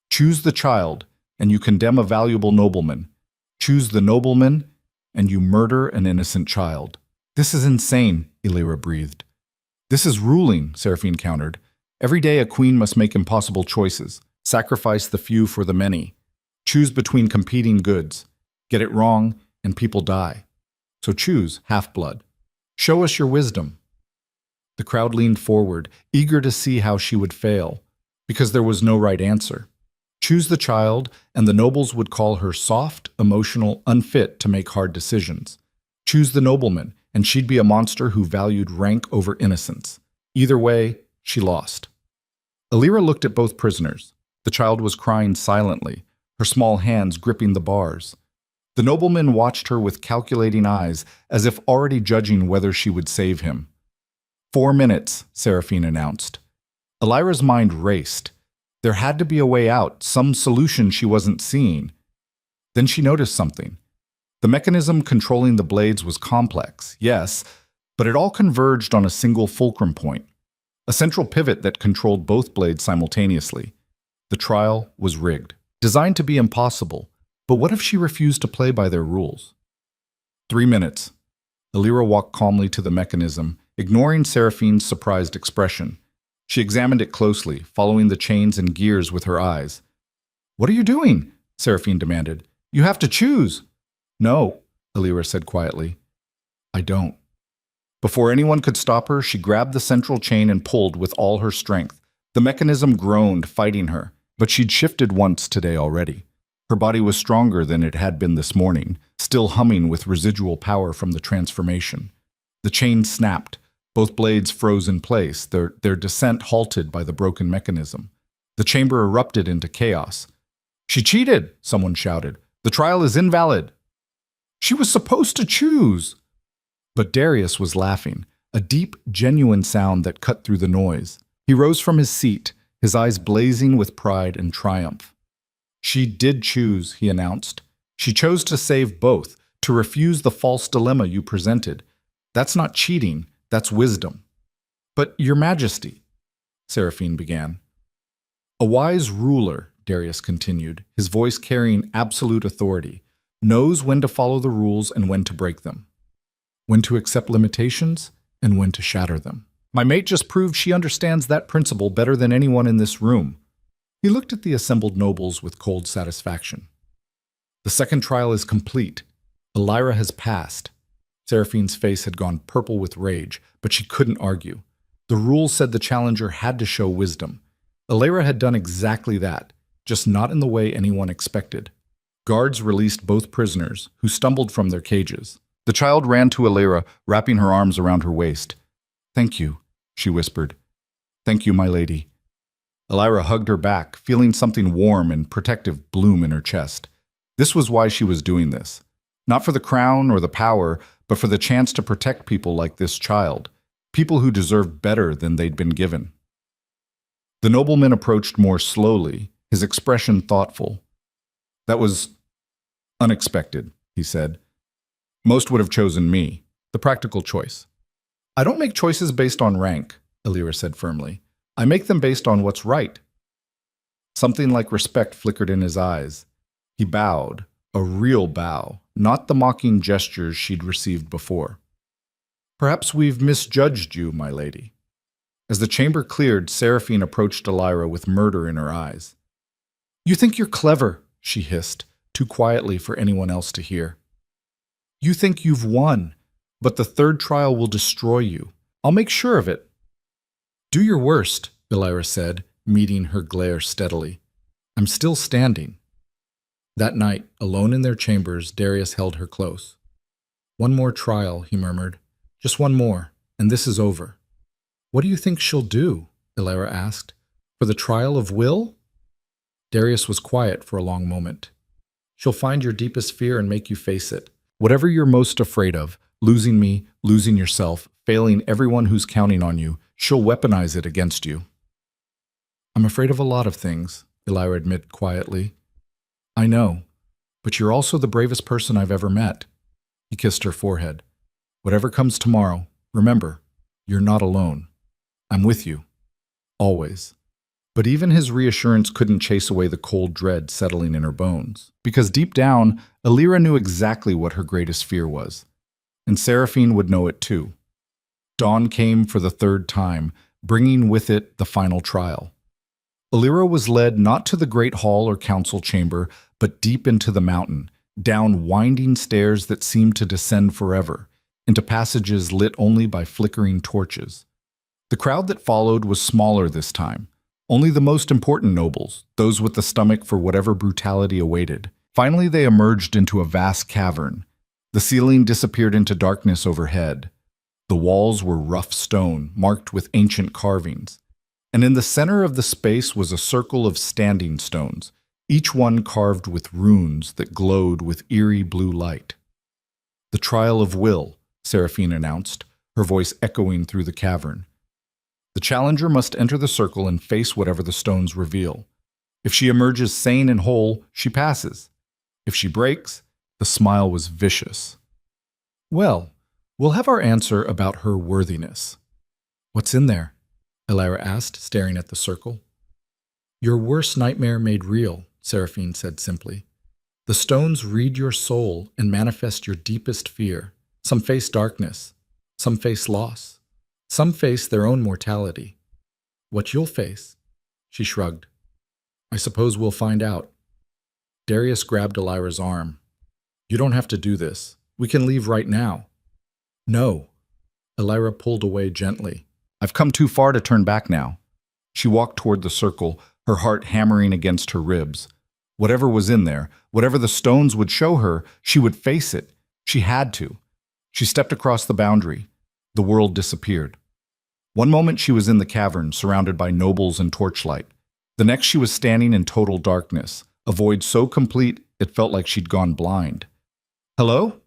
Choose the child, and you condemn a valuable nobleman. Choose the nobleman, and you murder an innocent child. This is insane, Elira breathed. This is ruling, Seraphine countered. Every day a queen must make impossible choices, sacrifice the few for the many, choose between competing goods. Get it wrong, and people die. So choose half-blood. Show us your wisdom. The crowd leaned forward, eager to see how she would fail, because there was no right answer. Choose the child, and the nobles would call her soft, emotional, unfit to make hard decisions. Choose the nobleman, and she'd be a monster who valued rank over innocence. Either way, she lost. Elira looked at both prisoners. The child was crying silently, her small hands gripping the bars. The nobleman watched her with calculating eyes, as if already judging whether she would save him. 4 minutes, Seraphine announced. Elira's mind raced. There had to be a way out, some solution she wasn't seeing. Then she noticed something. The mechanism controlling the blades was complex, yes, but it all converged on a single fulcrum point, a central pivot that controlled both blades simultaneously. The trial was rigged, designed to be impossible, but what if she refused to play by their rules? 3 minutes. Elira walked calmly to the mechanism, ignoring Seraphine's surprised expression. She examined it closely, following the chains and gears with her eyes. What are you doing? Seraphine demanded. You have to choose. No, Elira said quietly. I don't. Before anyone could stop her, she grabbed the central chain and pulled with all her strength. The mechanism groaned, fighting her, but she'd shifted once today already. Her body was stronger than it had been this morning, still humming with residual power from the transformation. The chain snapped. Both blades froze in place, their descent halted by the broken mechanism. The chamber erupted into chaos. She cheated, someone shouted. The trial is invalid. She was supposed to choose. But Darius was laughing, a deep, genuine sound that cut through the noise. He rose from his seat, his eyes blazing with pride and triumph. She did choose, he announced. She chose to save both, to refuse the false dilemma you presented. That's not cheating, that's wisdom. But, Your Majesty, Seraphine began. A wise ruler, Darius continued, his voice carrying absolute authority, knows when to follow the rules and when to break them, when to accept limitations and when to shatter them. My mate just proved she understands that principle better than anyone in this room. He looked at the assembled nobles with cold satisfaction. The second trial is complete. Elira has passed. Seraphine's face had gone purple with rage, but she couldn't argue. The rules said the challenger had to show wisdom. Elira had done exactly that, just not in the way anyone expected. Guards released both prisoners, who stumbled from their cages. The child ran to Elira, wrapping her arms around her waist. "Thank you," she whispered. "Thank you, my lady." Elira hugged her back, feeling something warm and protective bloom in her chest. This was why she was doing this. Not for the crown or the power, but for the chance to protect people like this child, people who deserved better than they'd been given. The nobleman approached more slowly, his expression thoughtful. "That was unexpected," he said. "Most would have chosen me, the practical choice." "I don't make choices based on rank," Elira said firmly. "I make them based on what's right." Something like respect flickered in his eyes. He bowed, a real bow, not the mocking gestures she'd received before. "Perhaps we've misjudged you, my lady." As the chamber cleared, Seraphine approached Elira with murder in her eyes. "You think you're clever," she hissed, too quietly for anyone else to hear. "You think you've won, but the third trial will destroy you. I'll make sure of it." "Do your worst," Elira said, meeting her glare steadily. "I'm still standing." That night, alone in their chambers, Darius held her close. "One more trial," he murmured. "Just one more, and this is over." "What do you think she'll do?" Elira asked. "For the trial of will?" Darius was quiet for a long moment. "She'll find your deepest fear and make you face it. Whatever you're most afraid of, losing me, losing yourself, failing everyone who's counting on you, she'll weaponize it against you." "I'm afraid of a lot of things," Elira admitted quietly. "I know, but you're also the bravest person I've ever met." He kissed her forehead. "Whatever comes tomorrow, remember, you're not alone. I'm with you. Always." But even his reassurance couldn't chase away the cold dread settling in her bones. Because deep down, Elira knew exactly what her greatest fear was. And Seraphine would know it too. Dawn came for the third time, bringing with it the final trial. Elira was led not to the great hall or council chamber, but deep into the mountain, down winding stairs that seemed to descend forever, into passages lit only by flickering torches. The crowd that followed was smaller this time. Only the most important nobles, those with the stomach for whatever brutality awaited. Finally, they emerged into a vast cavern. The ceiling disappeared into darkness overhead. The walls were rough stone, marked with ancient carvings. And in the center of the space was a circle of standing stones, each one carved with runes that glowed with eerie blue light. "The trial of will," Seraphine announced, her voice echoing through the cavern. "The challenger must enter the circle and face whatever the stones reveal. If she emerges sane and whole, she passes. If she breaks," the smile was vicious. "Well, we'll have our answer about her worthiness." "What's in there?" Elira asked, staring at the circle. "Your worst nightmare made real," Seraphine said simply. "The stones read your soul and manifest your deepest fear. Some face darkness, some face loss. Some face their own mortality. What you'll face?" She shrugged. "I suppose we'll find out." Darius grabbed Elira's arm. "You don't have to do this. We can leave right now." "No." Elira pulled away gently. "I've come too far to turn back now." She walked toward the circle, her heart hammering against her ribs. Whatever was in there, whatever the stones would show her, she would face it. She had to. She stepped across the boundary. The world disappeared. One moment she was in the cavern, surrounded by nobles and torchlight. The next she was standing in total darkness, a void so complete it felt like she'd gone blind. "Hello?"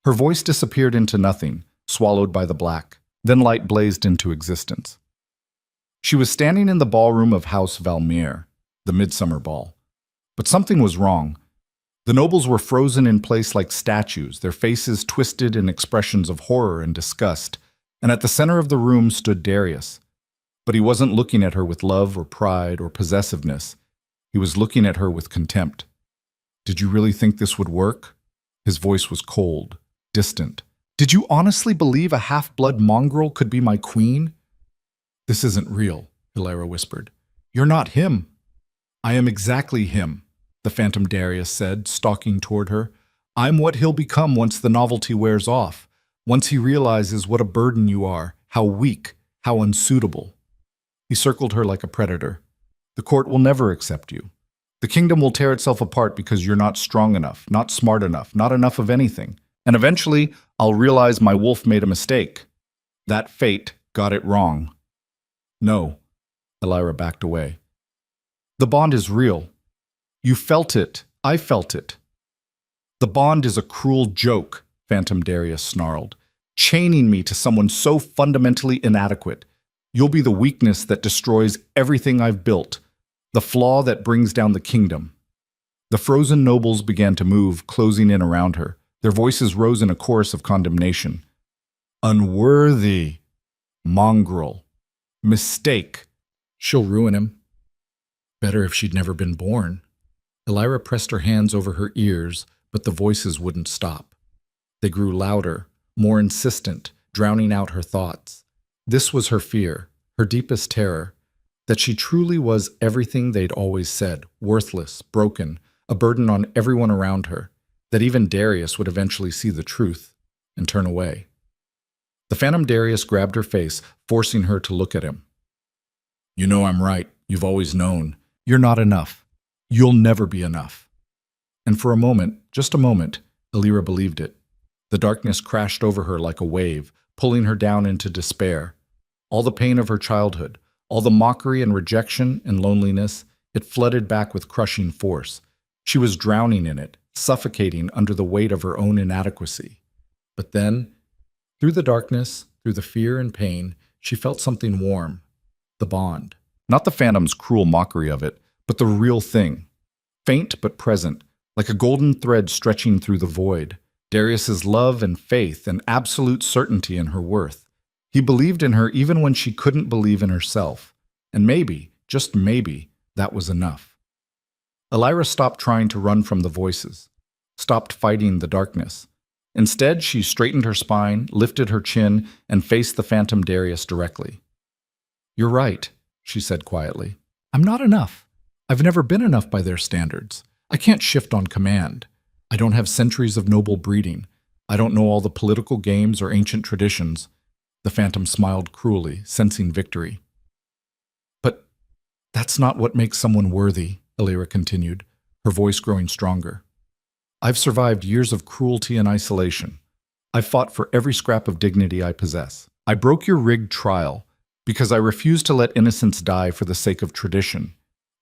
Her voice disappeared into nothing, swallowed by the black. Then light blazed into existence. She was standing in the ballroom of House Valmere, the midsummer ball. But something was wrong. The nobles were frozen in place like statues, their faces twisted in expressions of horror and disgust, and at the center of the room stood Darius. But he wasn't looking at her with love or pride or possessiveness. He was looking at her with contempt. Did you really think this would work? His voice was cold, distant. Did you honestly believe a half-blood mongrel could be my queen? This isn't real, Illyra whispered. You're not him. I am exactly him, the Phantom Darius said, stalking toward her. I'm what he'll become once the novelty wears off, once he realizes what a burden you are, how weak, how unsuitable. He circled her like a predator. The court will never accept you. The kingdom will tear itself apart because you're not strong enough, not smart enough, not enough of anything. And eventually, I'll realize my wolf made a mistake. That fate got it wrong. No, Illyra backed away. The bond is real. You felt it. I felt it. The bond is a cruel joke, Phantom Darius snarled, chaining me to someone so fundamentally inadequate. You'll be the weakness that destroys everything I've built, the flaw that brings down the kingdom. The frozen nobles began to move, closing in around her. Their voices rose in a chorus of condemnation. Unworthy. Mongrel. Mistake. She'll ruin him. Better if she'd never been born. Illyra pressed her hands over her ears, but the voices wouldn't stop. They grew louder, more insistent, drowning out her thoughts. This was her fear, her deepest terror, that she truly was everything they'd always said, worthless, broken, a burden on everyone around her, that even Darius would eventually see the truth and turn away. The Phantom Darius grabbed her face, forcing her to look at him. You know I'm right. You've always known. You're not enough. You'll never be enough. And for a moment, just a moment, Illyra believed it. The darkness crashed over her like a wave, pulling her down into despair. All the pain of her childhood, all the mockery and rejection and loneliness, it flooded back with crushing force. She was drowning in it, suffocating under the weight of her own inadequacy. But then, through the darkness, through the fear and pain, she felt something warm. The bond. Not the Phantom's cruel mockery of it, but the real thing. Faint but present, like a golden thread stretching through the void. Darius's love and faith and absolute certainty in her worth. He believed in her even when she couldn't believe in herself. And maybe, just maybe, that was enough. Illyra stopped trying to run from the voices, stopped fighting the darkness. Instead, she straightened her spine, lifted her chin, and faced the Phantom Darius directly. You're right, she said quietly. I'm not enough. I've never been enough by their standards. I can't shift on command. I don't have centuries of noble breeding. I don't know all the political games or ancient traditions. The Phantom smiled cruelly, sensing victory. But that's not what makes someone worthy, Illyra continued, her voice growing stronger. I've survived years of cruelty and isolation. I've fought for every scrap of dignity I possess. I broke your rigged trial because I refused to let innocence die for the sake of tradition.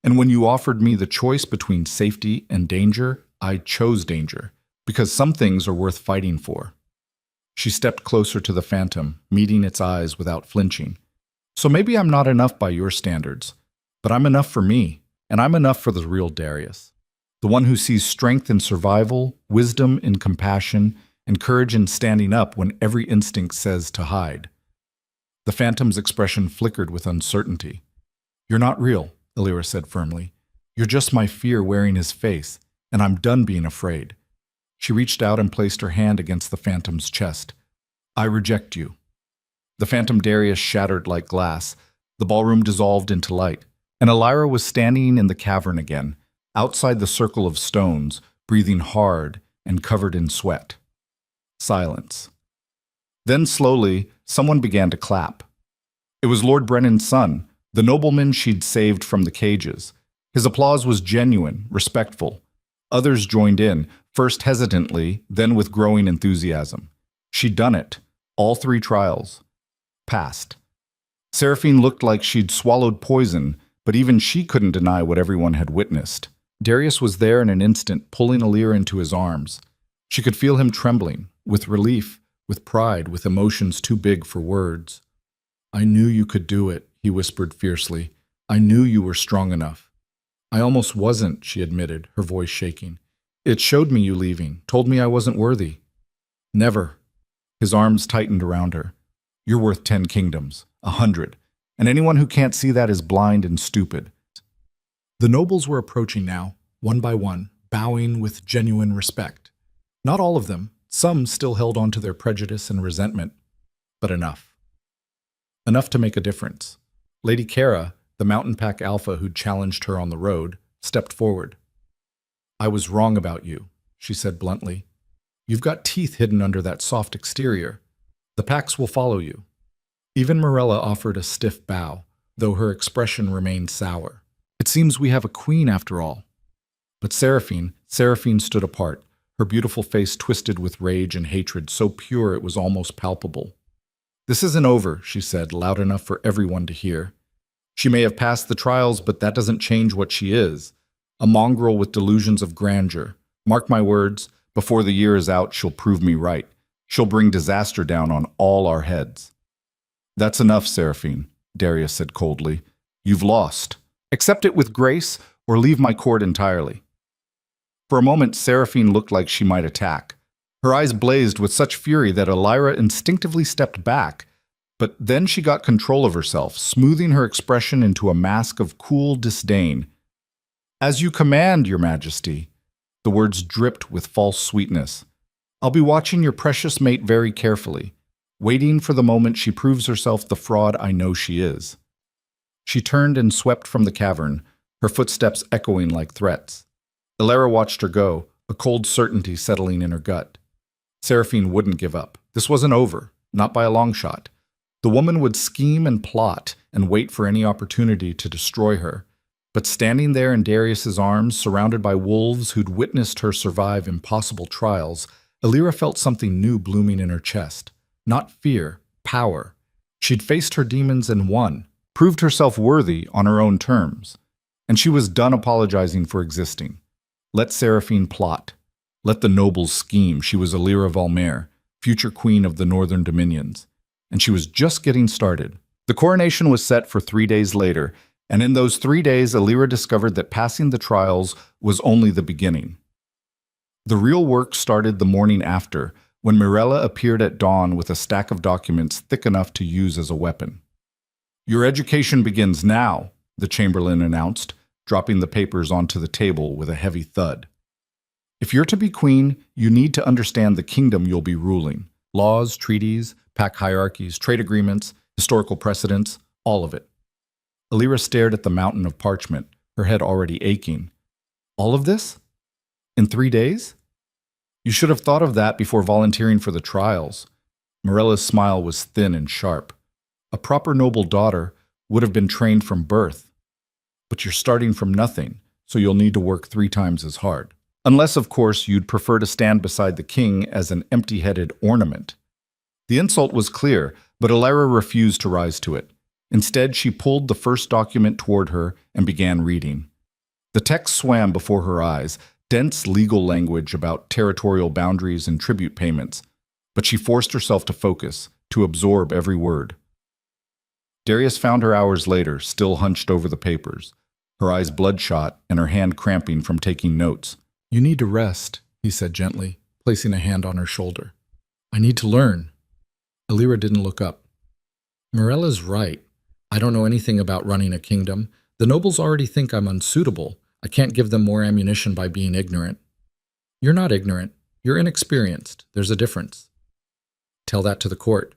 And when you offered me the choice between safety and danger, I chose danger, because some things are worth fighting for. She stepped closer to the Phantom, meeting its eyes without flinching. So maybe I'm not enough by your standards, but I'm enough for me, and I'm enough for the real Darius. The one who sees strength in survival, wisdom in compassion, and courage in standing up when every instinct says to hide. The Phantom's expression flickered with uncertainty. You're not real, Illyra said firmly. You're just my fear wearing his face, and I'm done being afraid. She reached out and placed her hand against the Phantom's chest. I reject you. The Phantom Darius shattered like glass. The ballroom dissolved into light, and Illyra was standing in the cavern again, outside the circle of stones, breathing hard and covered in sweat. Silence. Then slowly, someone began to clap. It was Lord Brennan's son, the nobleman she'd saved from the cages. His applause was genuine, respectful. Others joined in, first hesitantly, then with growing enthusiasm. She'd done it. All 3 trials. Passed. Seraphine looked like she'd swallowed poison, but even she couldn't deny what everyone had witnessed. Darius was there in an instant, pulling Illyra into his arms. She could feel him trembling, with relief, with pride, with emotions too big for words. I knew you could do it, he whispered fiercely. I knew you were strong enough. I almost wasn't, she admitted, her voice shaking. It showed me you leaving, told me I wasn't worthy. Never. His arms tightened around her. You're worth 10 kingdoms, 100, and anyone who can't see that is blind and stupid. The nobles were approaching now, one by one, bowing with genuine respect. Not all of them, some still held on to their prejudice and resentment, but enough. Enough to make a difference. Lady Kara, the mountain pack alpha who'd challenged her on the road, stepped forward. "I was wrong about you," she said bluntly. "You've got teeth hidden under that soft exterior. The packs will follow you." Even Morella offered a stiff bow, though her expression remained sour. "It seems we have a queen after all." But Seraphine stood apart, her beautiful face twisted with rage and hatred so pure it was almost palpable. "This isn't over," she said, loud enough for everyone to hear. "She may have passed the trials, but that doesn't change what she is. A mongrel with delusions of grandeur. Mark my words, before the year is out, she'll prove me right. She'll bring disaster down on all our heads." "That's enough, Seraphine," Darius said coldly. "You've lost. Accept it with grace, or leave my court entirely." For a moment, Seraphine looked like she might attack. Her eyes blazed with such fury that Elira instinctively stepped back, but then she got control of herself, smoothing her expression into a mask of cool disdain. "As you command, Your Majesty." The words dripped with false sweetness. "I'll be watching your precious mate very carefully, waiting for the moment she proves herself the fraud I know she is." She turned and swept from the cavern, her footsteps echoing like threats. Elira watched her go, a cold certainty settling in her gut. Seraphine wouldn't give up. This wasn't over, not by a long shot. The woman would scheme and plot and wait for any opportunity to destroy her. But standing there in Darius's arms, surrounded by wolves who'd witnessed her survive impossible trials, Elira felt something new blooming in her chest. Not fear, power. She'd faced her demons and won, proved herself worthy on her own terms. And she was done apologizing for existing. Let Seraphine plot. Let the nobles scheme. She was Elira Valmer, future queen of the Northern Dominions. And she was just getting started. The coronation was set for 3 days later, and in those 3 days, Elira discovered that passing the trials was only the beginning. The real work started the morning after, when Mirella appeared at dawn with a stack of documents thick enough to use as a weapon. "Your education begins now," the Chamberlain announced, dropping the papers onto the table with a heavy thud. "If you're to be queen, you need to understand the kingdom you'll be ruling. Laws, treaties, pack hierarchies, trade agreements, historical precedents, all of it." Elira stared at the mountain of parchment, her head already aching. "All of this? In 3 days? You should have thought of that before volunteering for the trials." Morella's smile was thin and sharp. "A proper noble daughter would have been trained from birth. But you're starting from nothing, so you'll need to work 3 times as hard. Unless, of course, you'd prefer to stand beside the king as an empty-headed ornament." The insult was clear, but Elira refused to rise to it. Instead, she pulled the first document toward her and began reading. The text swam before her eyes, dense legal language about territorial boundaries and tribute payments, but she forced herself to focus, to absorb every word. Darius found her hours later, still hunched over the papers, her eyes bloodshot and her hand cramping from taking notes. "You need to rest," he said gently, placing a hand on her shoulder. "I need to learn." Elira didn't look up. "Morella's right. I don't know anything about running a kingdom. The nobles already think I'm unsuitable. I can't give them more ammunition by being ignorant." "You're not ignorant. You're inexperienced. There's a difference." "Tell that to the court."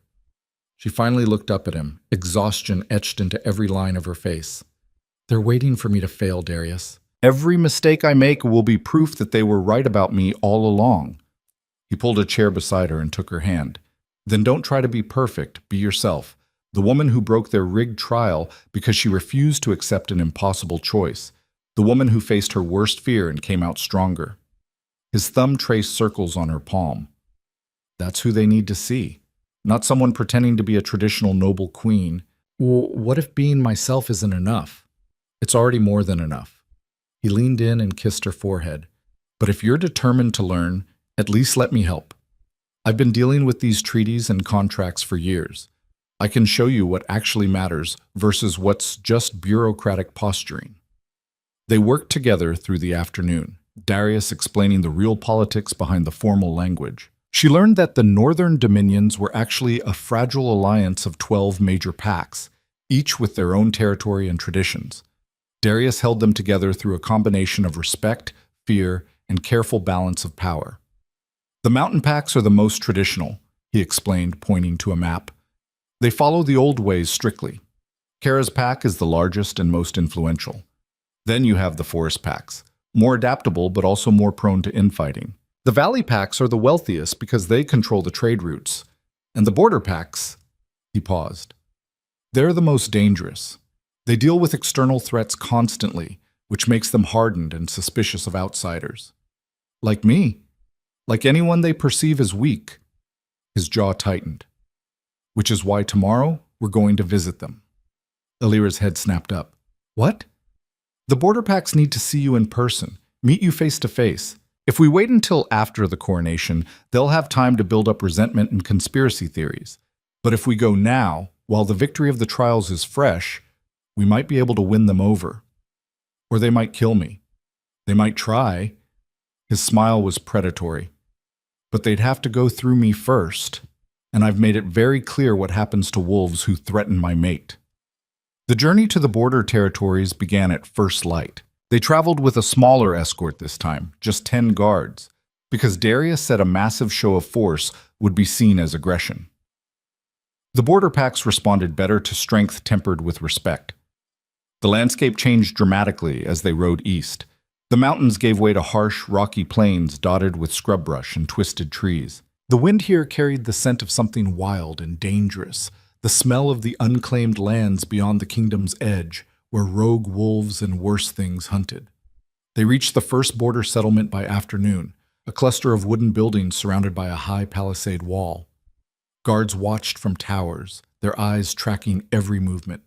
She finally looked up at him, exhaustion etched into every line of her face. "They're waiting for me to fail, Darius. Every mistake I make will be proof that they were right about me all along." He pulled a chair beside her and took her hand. "Then don't try to be perfect. Be yourself. The woman who broke their rigged trial because she refused to accept an impossible choice. The woman who faced her worst fear and came out stronger." His thumb traced circles on her palm. "That's who they need to see. Not someone pretending to be a traditional noble queen. Well, what if being myself isn't enough? It's already more than enough." He leaned in and kissed her forehead. "But if you're determined to learn, at least let me help. I've been dealing with these treaties and contracts for years. I can show you what actually matters versus what's just bureaucratic posturing." They worked together through the afternoon, Darius explaining the real politics behind the formal language. She learned that the Northern Dominions were actually a fragile alliance of 12 major packs, each with their own territory and traditions. Darius held them together through a combination of respect, fear, and careful balance of power. The mountain packs are the most traditional, he explained, pointing to a map. They follow the old ways strictly. Kara's pack is the largest and most influential. Then you have the forest packs, more adaptable but also more prone to infighting. The valley packs are the wealthiest because they control the trade routes. And the border packs, he paused. They're the most dangerous. They deal with external threats constantly, which makes them hardened and suspicious of outsiders. Like me. Like anyone they perceive as weak. His jaw tightened. Which is why tomorrow we're going to visit them. Alira's head snapped up. What? The border packs need to see you in person, meet you face to face. If we wait until after the coronation, they'll have time to build up resentment and conspiracy theories. But if we go now, while the victory of the trials is fresh, we might be able to win them over. Or they might kill me. They might try. His smile was predatory. But they'd have to go through me first, and I've made it very clear what happens to wolves who threaten my mate. The journey to the border territories began at first light. They traveled with a smaller escort this time, just 10 guards, because Darius said a massive show of force would be seen as aggression. The border packs responded better to strength tempered with respect. The landscape changed dramatically as they rode east. The mountains gave way to harsh, rocky plains dotted with scrub brush and twisted trees. The wind here carried the scent of something wild and dangerous, the smell of the unclaimed lands beyond the kingdom's edge, where rogue wolves and worse things hunted. They reached the first border settlement by afternoon, a cluster of wooden buildings surrounded by a high palisade wall. Guards watched from towers, their eyes tracking every movement.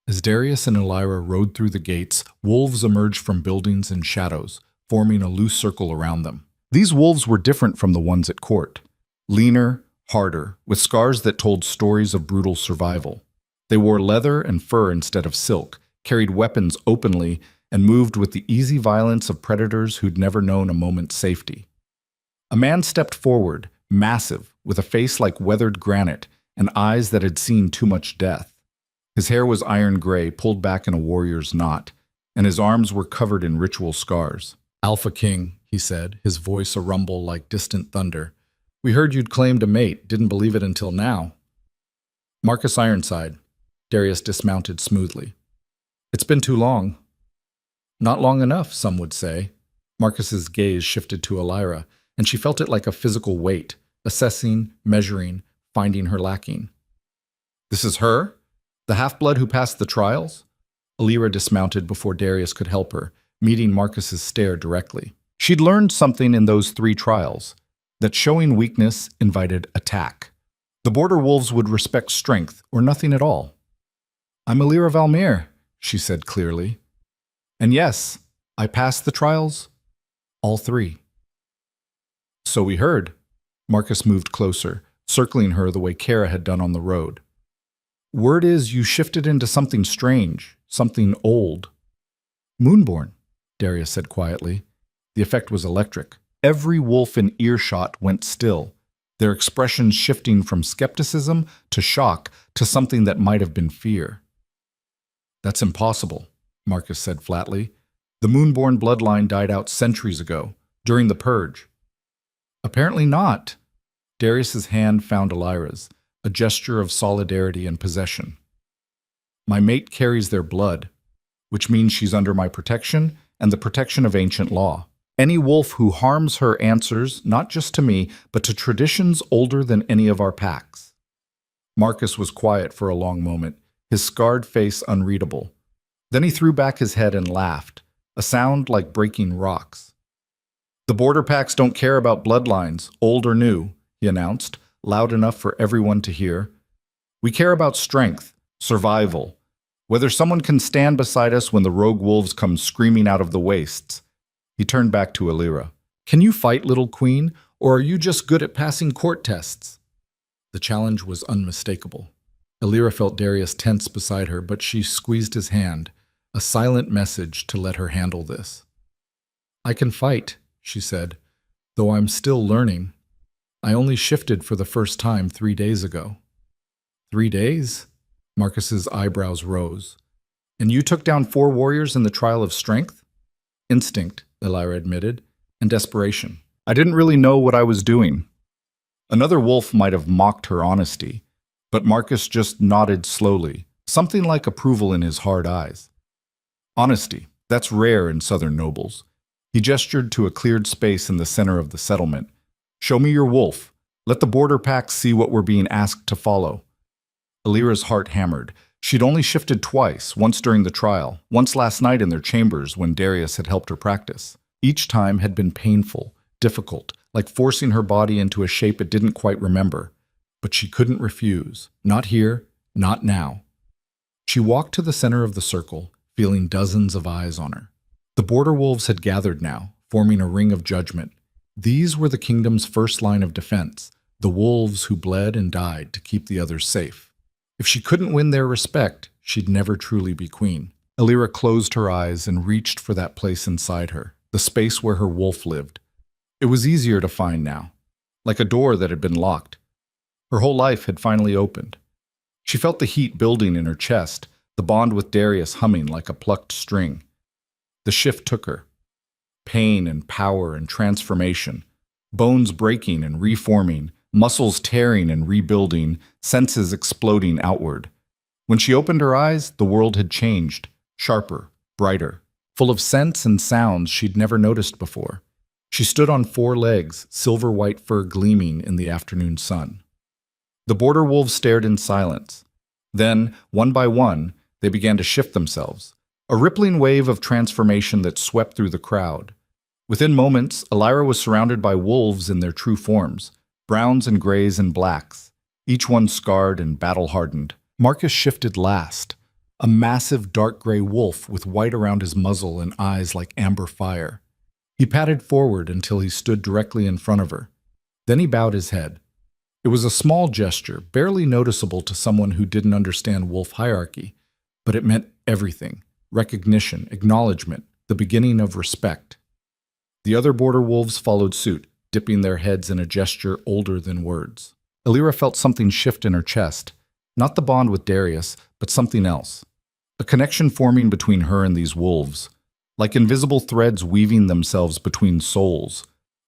As Darius and Elira rode through the gates, wolves emerged from buildings and shadows, forming a loose circle around them. These wolves were different from the ones at court. Leaner, harder, with scars that told stories of brutal survival. They wore leather and fur instead of silk, carried weapons openly, and moved with the easy violence of predators who'd never known a moment's safety. A man stepped forward, massive, with a face like weathered granite and eyes that had seen too much death. His hair was iron gray, pulled back in a warrior's knot, and his arms were covered in ritual scars. "Alpha King," he said, his voice a rumble like distant thunder. "We heard you'd claimed a mate, didn't believe it until now." "Marcus Ironside." Darius dismounted smoothly. "It's been too long." "Not long enough, some would say." Marcus's gaze shifted to Elira, and she felt it like a physical weight, assessing, measuring, finding her lacking. "This is her? The half-blood who passed the trials?" Elira dismounted before Darius could help her, meeting Marcus's stare directly. She'd learned something in those 3 trials, that showing weakness invited attack. The border wolves would respect strength or nothing at all. "I'm Elira Valmere," she said clearly. "And yes, I passed the trials, all 3. "So we heard." Marcus moved closer, circling her the way Kara had done on the road. "Word is you shifted into something strange, something old." "Moonborn," Darius said quietly. The effect was electric. Every wolf in earshot went still, their expressions shifting from skepticism to shock to something that might have been fear. "That's impossible," Marcus said flatly. "The Moonborn bloodline died out centuries ago, during the Purge." "Apparently not." Darius's hand found Elira's, a gesture of solidarity and possession. "My mate carries their blood, which means she's under my protection and the protection of ancient law. Any wolf who harms her answers not just to me, but to traditions older than any of our packs." Marcus was quiet for a long moment, his scarred face unreadable. Then he threw back his head and laughed, a sound like breaking rocks. "The border packs don't care about bloodlines, old or new," he announced, loud enough for everyone to hear. "We care about strength, survival, whether someone can stand beside us when the rogue wolves come screaming out of the wastes." He turned back to Elira. "Can you fight, little queen, or are you just good at passing court tests?" The challenge was unmistakable. Elira felt Darius tense beside her, but she squeezed his hand, a silent message to let her handle this. "I can fight," she said, "though I'm still learning. I only shifted for the first time 3 days ago." 3 days? Marcus's eyebrows rose. And you took down 4 warriors in the trial of strength? Instinct, Elira admitted, and desperation. I didn't really know what I was doing. Another wolf might have mocked her honesty, but Marcus just nodded slowly, something like approval in his hard eyes. Honesty, that's rare in southern nobles. He gestured to a cleared space in the center of the settlement. Show me your wolf. Let the border packs see what we're being asked to follow. Elira's heart hammered. She'd only shifted twice, once during the trial, once last night in their chambers when Darius had helped her practice. Each time had been painful, difficult, like forcing her body into a shape it didn't quite remember. But she couldn't refuse. Not here, not now. She walked to the center of the circle, feeling dozens of eyes on her. The border wolves had gathered now, forming a ring of judgment. These were the kingdom's first line of defense, the wolves who bled and died to keep the others safe. If she couldn't win their respect, she'd never truly be queen. Elira closed her eyes and reached for that place inside her, the space where her wolf lived. It was easier to find now, like a door that had been locked. Her whole life had finally opened. She felt the heat building in her chest, the bond with Darius humming like a plucked string. The shift took her. Pain and power and transformation, bones breaking and reforming, muscles tearing and rebuilding, senses exploding outward. When she opened her eyes, the world had changed, sharper, brighter, full of scents and sounds she'd never noticed before. She stood on 4 legs, silver-white fur gleaming in the afternoon sun. The border wolves stared in silence. Then, one by one, they began to shift themselves, a rippling wave of transformation that swept through the crowd. Within moments, Elira was surrounded by wolves in their true forms, browns and grays and blacks, each one scarred and battle-hardened. Marcus shifted last, a massive dark gray wolf with white around his muzzle and eyes like amber fire. He padded forward until he stood directly in front of her. Then he bowed his head. It was a small gesture, barely noticeable to someone who didn't understand wolf hierarchy, but it meant everything: recognition, acknowledgement, the beginning of respect. The other border wolves followed suit, dipping their heads in a gesture older than words. Elira felt something shift in her chest, not the bond with Darius, but something else. A connection forming between her and these wolves, like invisible threads weaving themselves between souls.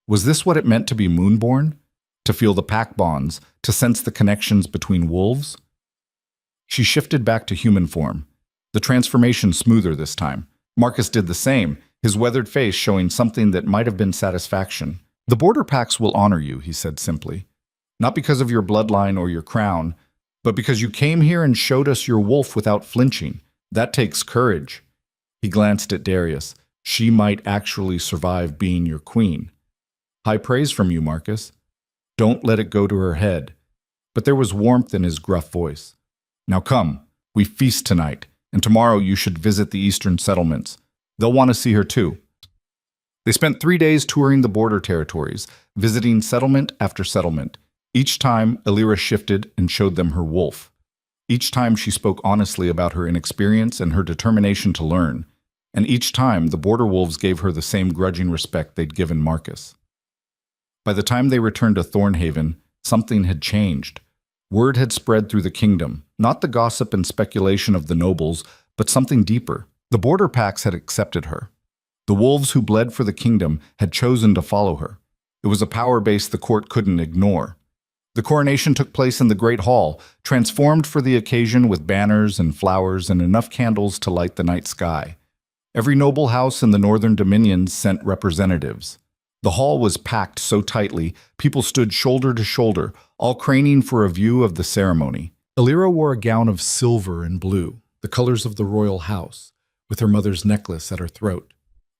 Was this what it meant to be moonborn? To feel the pack bonds, to sense the connections between wolves? She shifted back to human form, the transformation smoother this time. Marcus did the same, his weathered face showing something that might have been satisfaction. The border packs will honor you, he said simply. Not because of your bloodline or your crown, but because you came here and showed us your wolf without flinching. That takes courage. He glanced at Darius. She might actually survive being your queen. High praise from you, Marcus. Don't let it go to her head. But there was warmth in his gruff voice. Now come, we feast tonight, and tomorrow you should visit the eastern settlements. They'll want to see her too. They spent 3 days touring the border territories, visiting settlement after settlement. Each time, Elira shifted and showed them her wolf. Each time she spoke honestly about her inexperience and her determination to learn. And each time, the border wolves gave her the same grudging respect they'd given Marcus. By the time they returned to Thornhaven, something had changed. Word had spread through the kingdom, not the gossip and speculation of the nobles, but something deeper. The border packs had accepted her. The wolves who bled for the kingdom had chosen to follow her. It was a power base the court couldn't ignore. The coronation took place in the Great Hall, transformed for the occasion with banners and flowers and enough candles to light the night sky. Every noble house in the northern dominions sent representatives. The hall was packed so tightly, people stood shoulder to shoulder, all craning for a view of the ceremony. Elira wore a gown of silver and blue, the colors of the royal house, with her mother's necklace at her throat.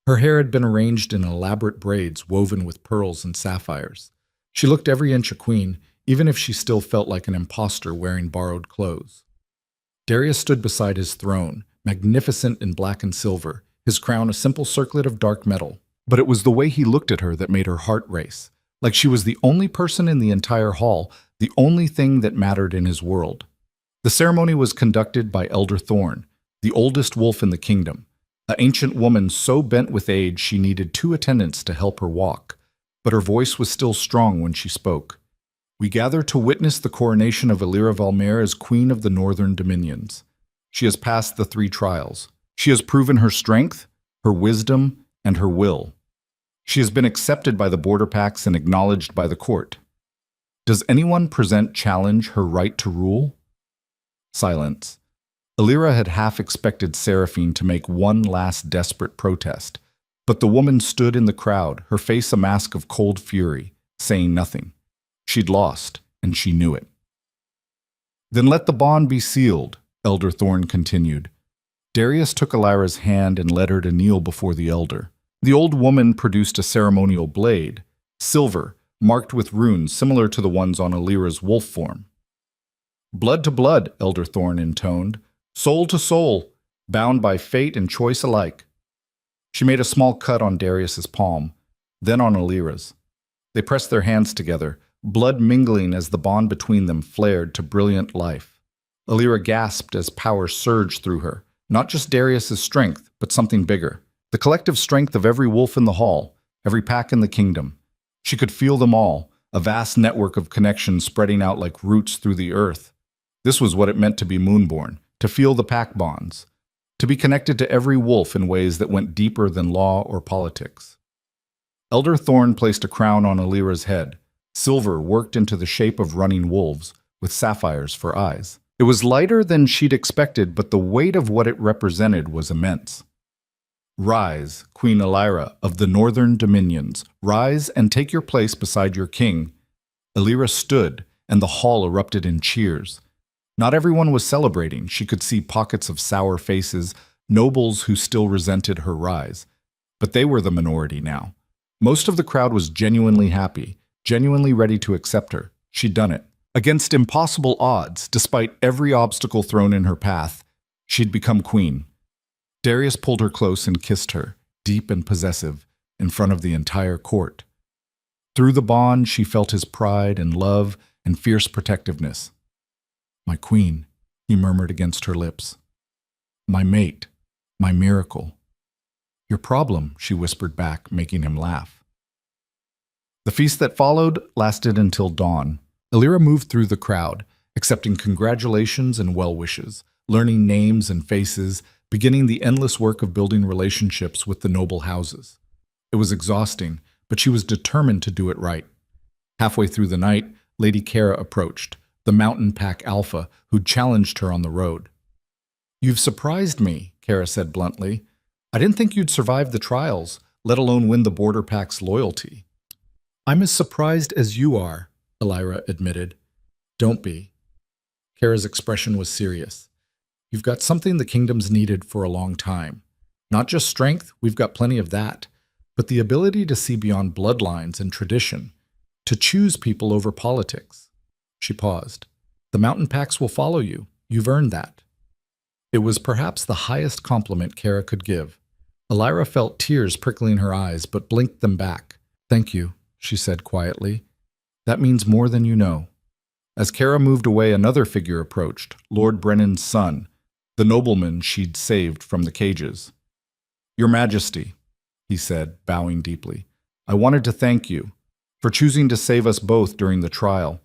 Her hair had been arranged in elaborate braids woven with pearls and sapphires. She looked every inch a queen, even if she still felt like an imposter wearing borrowed clothes. Darius stood beside his throne, magnificent in black and silver, his crown a simple circlet of dark metal. But it was the way he looked at her that made her heart race, like she was the only person in the entire hall, the only thing that mattered in his world. The ceremony was conducted by Elder Thorn, the oldest wolf in the kingdom, an ancient woman so bent with age she needed 2 attendants to help her walk, but her voice was still strong when she spoke. We gather to witness the coronation of Elira Valmare as Queen of the Northern Dominions. She has passed the 3 trials. She has proven her strength, her wisdom, and her will. She has been accepted by the border pacts and acknowledged by the court. Does anyone challenge her right to rule? Silence. Illyra had half expected Seraphine to make one last desperate protest, but the woman stood in the crowd, her face a mask of cold fury, saying nothing. She'd lost, and she knew it. Then let the bond be sealed, Elder Thorn continued. Darius took Illyra's hand and led her to kneel before the elder. The old woman produced a ceremonial blade, silver, marked with runes similar to the ones on Illyra's wolf form. Blood to blood, Elder Thorn intoned, soul to soul, bound by fate and choice alike. She made a small cut on Darius's palm, then on Illyra's. They pressed their hands together, blood mingling as the bond between them flared to brilliant life. Illyra gasped as power surged through her, not just Darius's strength, but something bigger. The collective strength of every wolf in the hall, every pack in the kingdom. She could feel them all, a vast network of connections spreading out like roots through the earth. This was what it meant to be Moonborn, to feel the pack bonds, to be connected to every wolf in ways that went deeper than law or politics. Elder Thorn placed a crown on Illyra's head, silver worked into the shape of running wolves, with sapphires for eyes. It was lighter than she'd expected, but the weight of what it represented was immense. Rise, Queen Illyra of the Northern Dominions, rise and take your place beside your king. Illyra stood, and the hall erupted in cheers. Not everyone was celebrating. She could see pockets of sour faces, nobles who still resented her rise. But they were the minority now. Most of the crowd was genuinely happy, genuinely ready to accept her. She'd done it. Against impossible odds, despite every obstacle thrown in her path, she'd become queen. Darius pulled her close and kissed her, deep and possessive, in front of the entire court. Through the bond, she felt his pride and love and fierce protectiveness. My queen, he murmured against her lips. My mate, my miracle. Your problem, she whispered back, making him laugh. The feast that followed lasted until dawn. Illyra moved through the crowd, accepting congratulations and well wishes, learning names and faces, beginning the endless work of building relationships with the noble houses. It was exhausting, but she was determined to do it right. Halfway through the night, Lady Kara approached, the mountain pack alpha who'd challenged her on the road. You've surprised me, Kara said bluntly. I didn't think you'd survive the trials, let alone win the border pack's loyalty. I'm as surprised as you are, Illyra admitted. Don't be. Kara's expression was serious. You've got something the kingdom's needed for a long time. Not just strength, we've got plenty of that, but the ability to see beyond bloodlines and tradition, to choose people over politics. She paused. The mountain packs will follow you. You've earned that. It was perhaps the highest compliment Kara could give. Illyra felt tears prickling her eyes, but blinked them back. Thank you, she said quietly. That means more than you know. As Kara moved away, another figure approached, Lord Brennan's son, the nobleman she'd saved from the cages. Your Majesty, he said, bowing deeply, I wanted to thank you for choosing to save us both during the trial.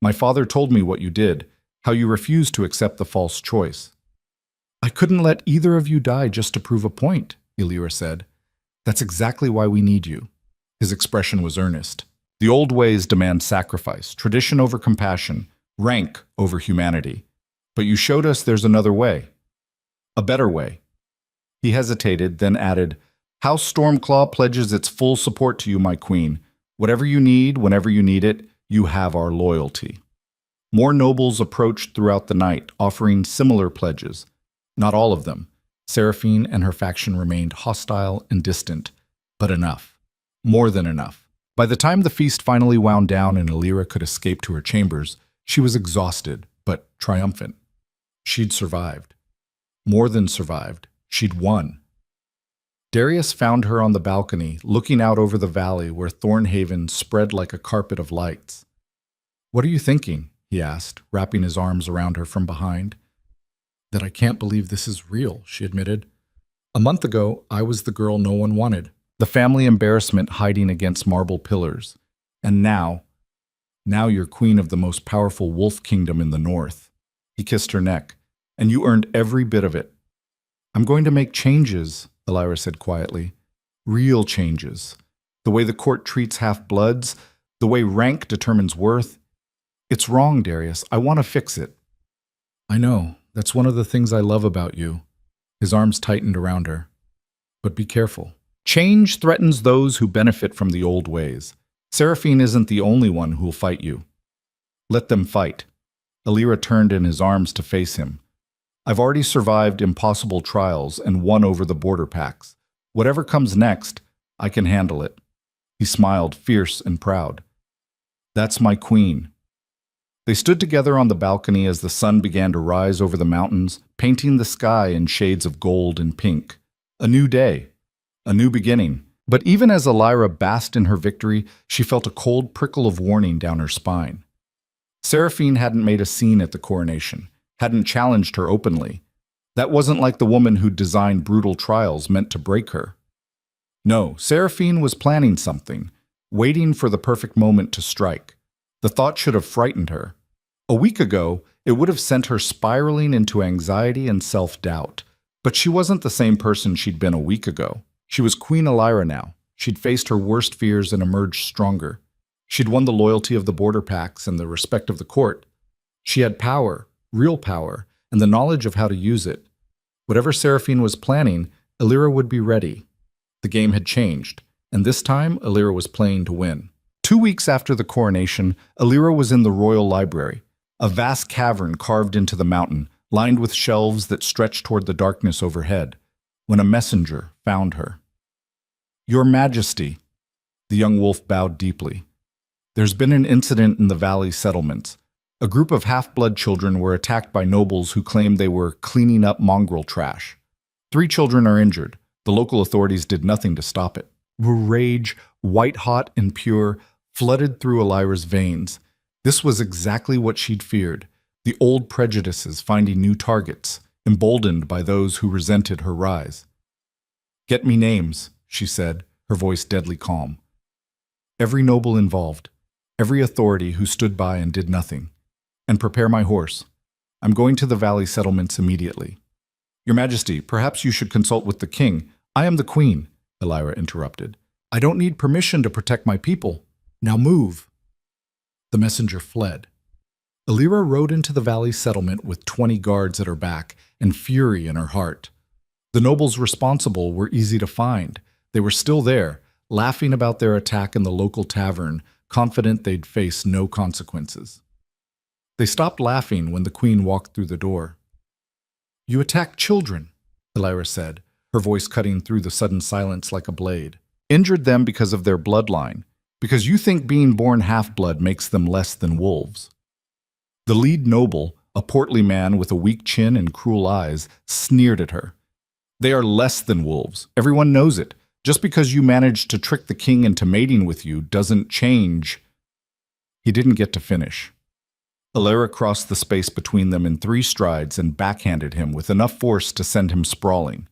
My father told me what you did, how you refused to accept the false choice. I couldn't let either of you die just to prove a point, Illyra said. That's exactly why we need you. His expression was earnest. The old ways demand sacrifice, tradition over compassion, rank over humanity. But you showed us there's another way. A better way. He hesitated, then added, House Stormclaw pledges its full support to you, my queen. Whatever you need, whenever you need it, you have our loyalty. More nobles approached throughout the night, offering similar pledges. Not all of them. Seraphine and her faction remained hostile and distant, but enough. More than enough. By the time the feast finally wound down and Illyra could escape to her chambers, she was exhausted, but triumphant. She'd survived. More than survived. She'd won. Darius found her on the balcony, looking out over the valley where Thornhaven spread like a carpet of lights. What are you thinking? He asked, wrapping his arms around her from behind. That I can't believe this is real, she admitted. A month ago, I was the girl no one wanted. The family embarrassment hiding against marble pillars. And now you're queen of the most powerful wolf kingdom in the north. He kissed her neck. and you earned every bit of it. I'm going to make changes, Elira said quietly. Real changes. The way the court treats half-bloods, the way rank determines worth. It's wrong, Darius. I want to fix it. I know. That's one of the things I love about you. His arms tightened around her. But be careful. Change threatens those who benefit from the old ways. Seraphine isn't the only one who'll fight you. Let them fight. Elira turned in his arms to face him. I've already survived impossible trials and won over the border packs. Whatever comes next, I can handle it. He smiled, fierce and proud. That's my queen. They stood together on the balcony as the sun began to rise over the mountains, painting the sky in shades of gold and pink. A new day. A new beginning. But even as Elira basked in her victory, she felt a cold prickle of warning down her spine. Seraphine hadn't made a scene at the coronation, hadn't challenged her openly. That wasn't like the woman who'd designed brutal trials meant to break her. No, Seraphine was planning something, waiting for the perfect moment to strike. The thought should have frightened her. A week ago, it would have sent her spiraling into anxiety and self-doubt. But she wasn't the same person she'd been a week ago. She was Queen Elira now. She'd faced her worst fears and emerged stronger. She'd won the loyalty of the border packs and the respect of the court. She had power, real power, and the knowledge of how to use it. Whatever Seraphine was planning, Elira would be ready. The game had changed, and this time Elira was playing to win. 2 weeks after the coronation, Elira was in the royal library, a vast cavern carved into the mountain, lined with shelves that stretched toward the darkness overhead, when a messenger found her. Your Majesty, the young wolf bowed deeply. There's been an incident in the valley settlements. A group of half-blood children were attacked by nobles who claimed they were cleaning up mongrel trash. 3 children are injured. The local authorities did nothing to stop it. Rage, white-hot and pure, flooded through Elira's veins. This was exactly what she'd feared. The old prejudices finding new targets, emboldened by those who resented her rise. Get me names, she said, her voice deadly calm. Every noble involved, every authority who stood by and did nothing. And prepare my horse. I'm going to the valley settlements immediately. Your Majesty, perhaps you should consult with the king. I am the queen, Elira interrupted. I don't need permission to protect my people. Now move. The messenger fled. Elira rode into the valley settlement with 20 guards at her back and fury in her heart. The nobles responsible were easy to find. They were still there, laughing about their attack in the local tavern, confident they'd face no consequences. They stopped laughing when the queen walked through the door. You attacked children, Elira said, her voice cutting through the sudden silence like a blade. Injured them because of their bloodline, because you think being born half-blood makes them less than wolves. The lead noble, a portly man with a weak chin and cruel eyes, sneered at her. They are less than wolves. Everyone knows it. Just because you managed to trick the king into mating with you doesn't change. He didn't get to finish. Elira crossed the space between them in 3 strides and backhanded him with enough force to send him sprawling.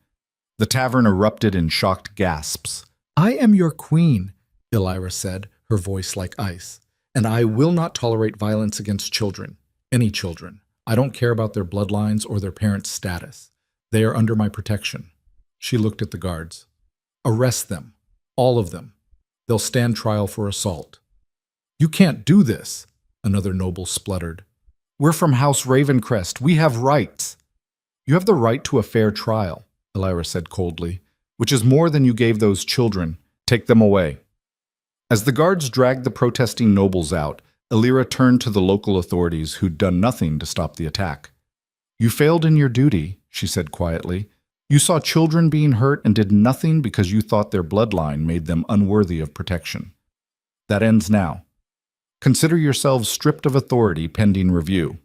The tavern erupted in shocked gasps. I am your queen, Elira said, her voice like ice, and I will not tolerate violence against children, any children. I don't care about their bloodlines or their parents' status. They are under my protection. She looked at the guards. Arrest them, all of them. They'll stand trial for assault. You can't do this, another noble spluttered. We're from House Ravencrest. We have rights. You have the right to a fair trial, Elira said coldly, which is more than you gave those children. Take them away. As the guards dragged the protesting nobles out, Elira turned to the local authorities who'd done nothing to stop the attack. You failed in your duty, she said quietly. You saw children being hurt and did nothing because you thought their bloodline made them unworthy of protection. That ends now. Consider yourselves stripped of authority pending review.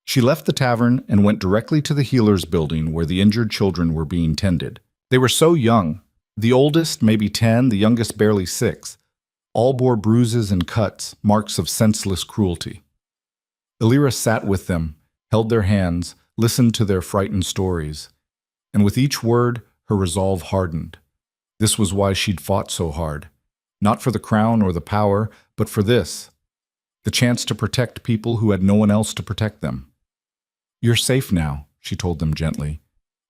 She left the tavern and went directly to the healer's building where the injured children were being tended. They were so young. The oldest, maybe 10, the youngest barely 6. All bore bruises and cuts, marks of senseless cruelty. Elira sat with them, held their hands, listened to their frightened stories. And with each word, her resolve hardened. This was why she'd fought so hard. Not for the crown or the power, but for this. The chance to protect people who had no one else to protect them. You're safe now, she told them gently.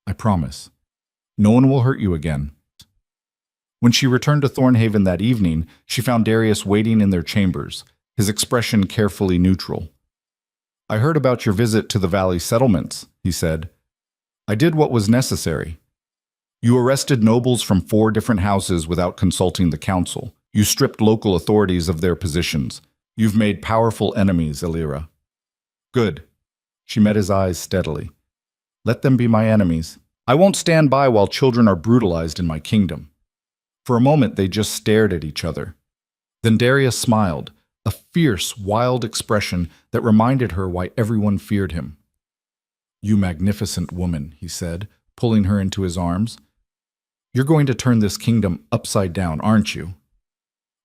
I promise. No one will hurt you again. When she returned to Thornhaven that evening, she found Darius waiting in their chambers, his expression carefully neutral. I heard about your visit to the Valley settlements, he said. I did what was necessary. You arrested nobles from 4 different houses without consulting the council. You stripped local authorities of their positions. You've made powerful enemies, Elira. Good. She met his eyes steadily. Let them be my enemies. I won't stand by while children are brutalized in my kingdom. For a moment, they just stared at each other. Then Darius smiled, a fierce, wild expression that reminded her why everyone feared him. You magnificent woman, he said, pulling her into his arms. You're going to turn this kingdom upside down, aren't you?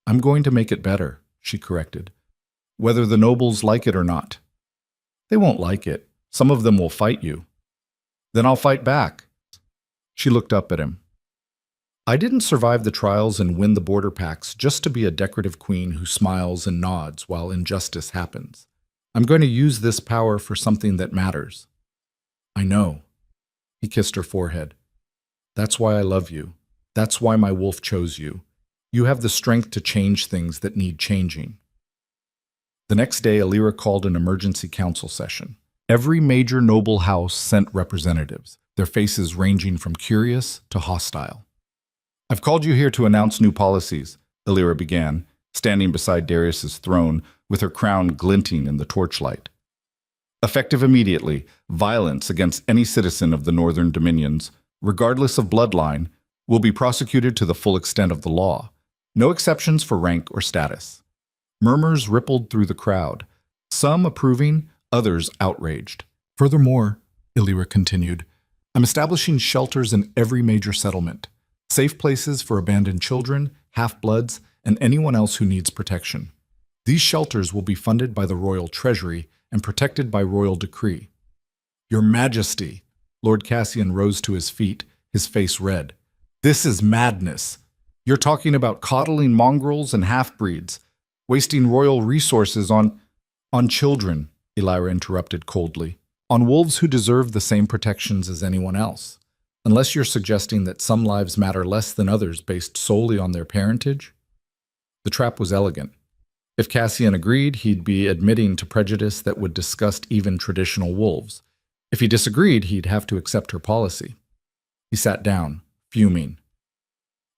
I'm going to make it better, she corrected. Whether the nobles like it or not. They won't like it. Some of them will fight you. Then I'll fight back. She looked up at him. I didn't survive the trials and win the border pacts just to be a decorative queen who smiles and nods while injustice happens. I'm going to use this power for something that matters. I know. He kissed her forehead. That's why I love you. That's why my wolf chose you. You have the strength to change things that need changing. The next day, Elira called an emergency council session. Every major noble house sent representatives, their faces ranging from curious to hostile. I've called you here to announce new policies, Elira began, standing beside Darius's throne with her crown glinting in the torchlight. Effective immediately, violence against any citizen of the Northern Dominions, regardless of bloodline, will be prosecuted to the full extent of the law. No exceptions for rank or status. Murmurs rippled through the crowd, some approving, others outraged. Furthermore, Elira continued, I'm establishing shelters in every major settlement, safe places for abandoned children, half-bloods, and anyone else who needs protection. These shelters will be funded by the royal treasury and protected by royal decree. Your Majesty, Lord Cassian rose to his feet, his face red. This is madness. You're talking about coddling mongrels and half-breeds, wasting royal resources on children, Elira interrupted coldly, on wolves who deserve the same protections as anyone else. Unless you're suggesting that some lives matter less than others based solely on their parentage? The trap was elegant. If Cassian agreed, he'd be admitting to prejudice that would disgust even traditional wolves. If he disagreed, he'd have to accept her policy. He sat down, fuming.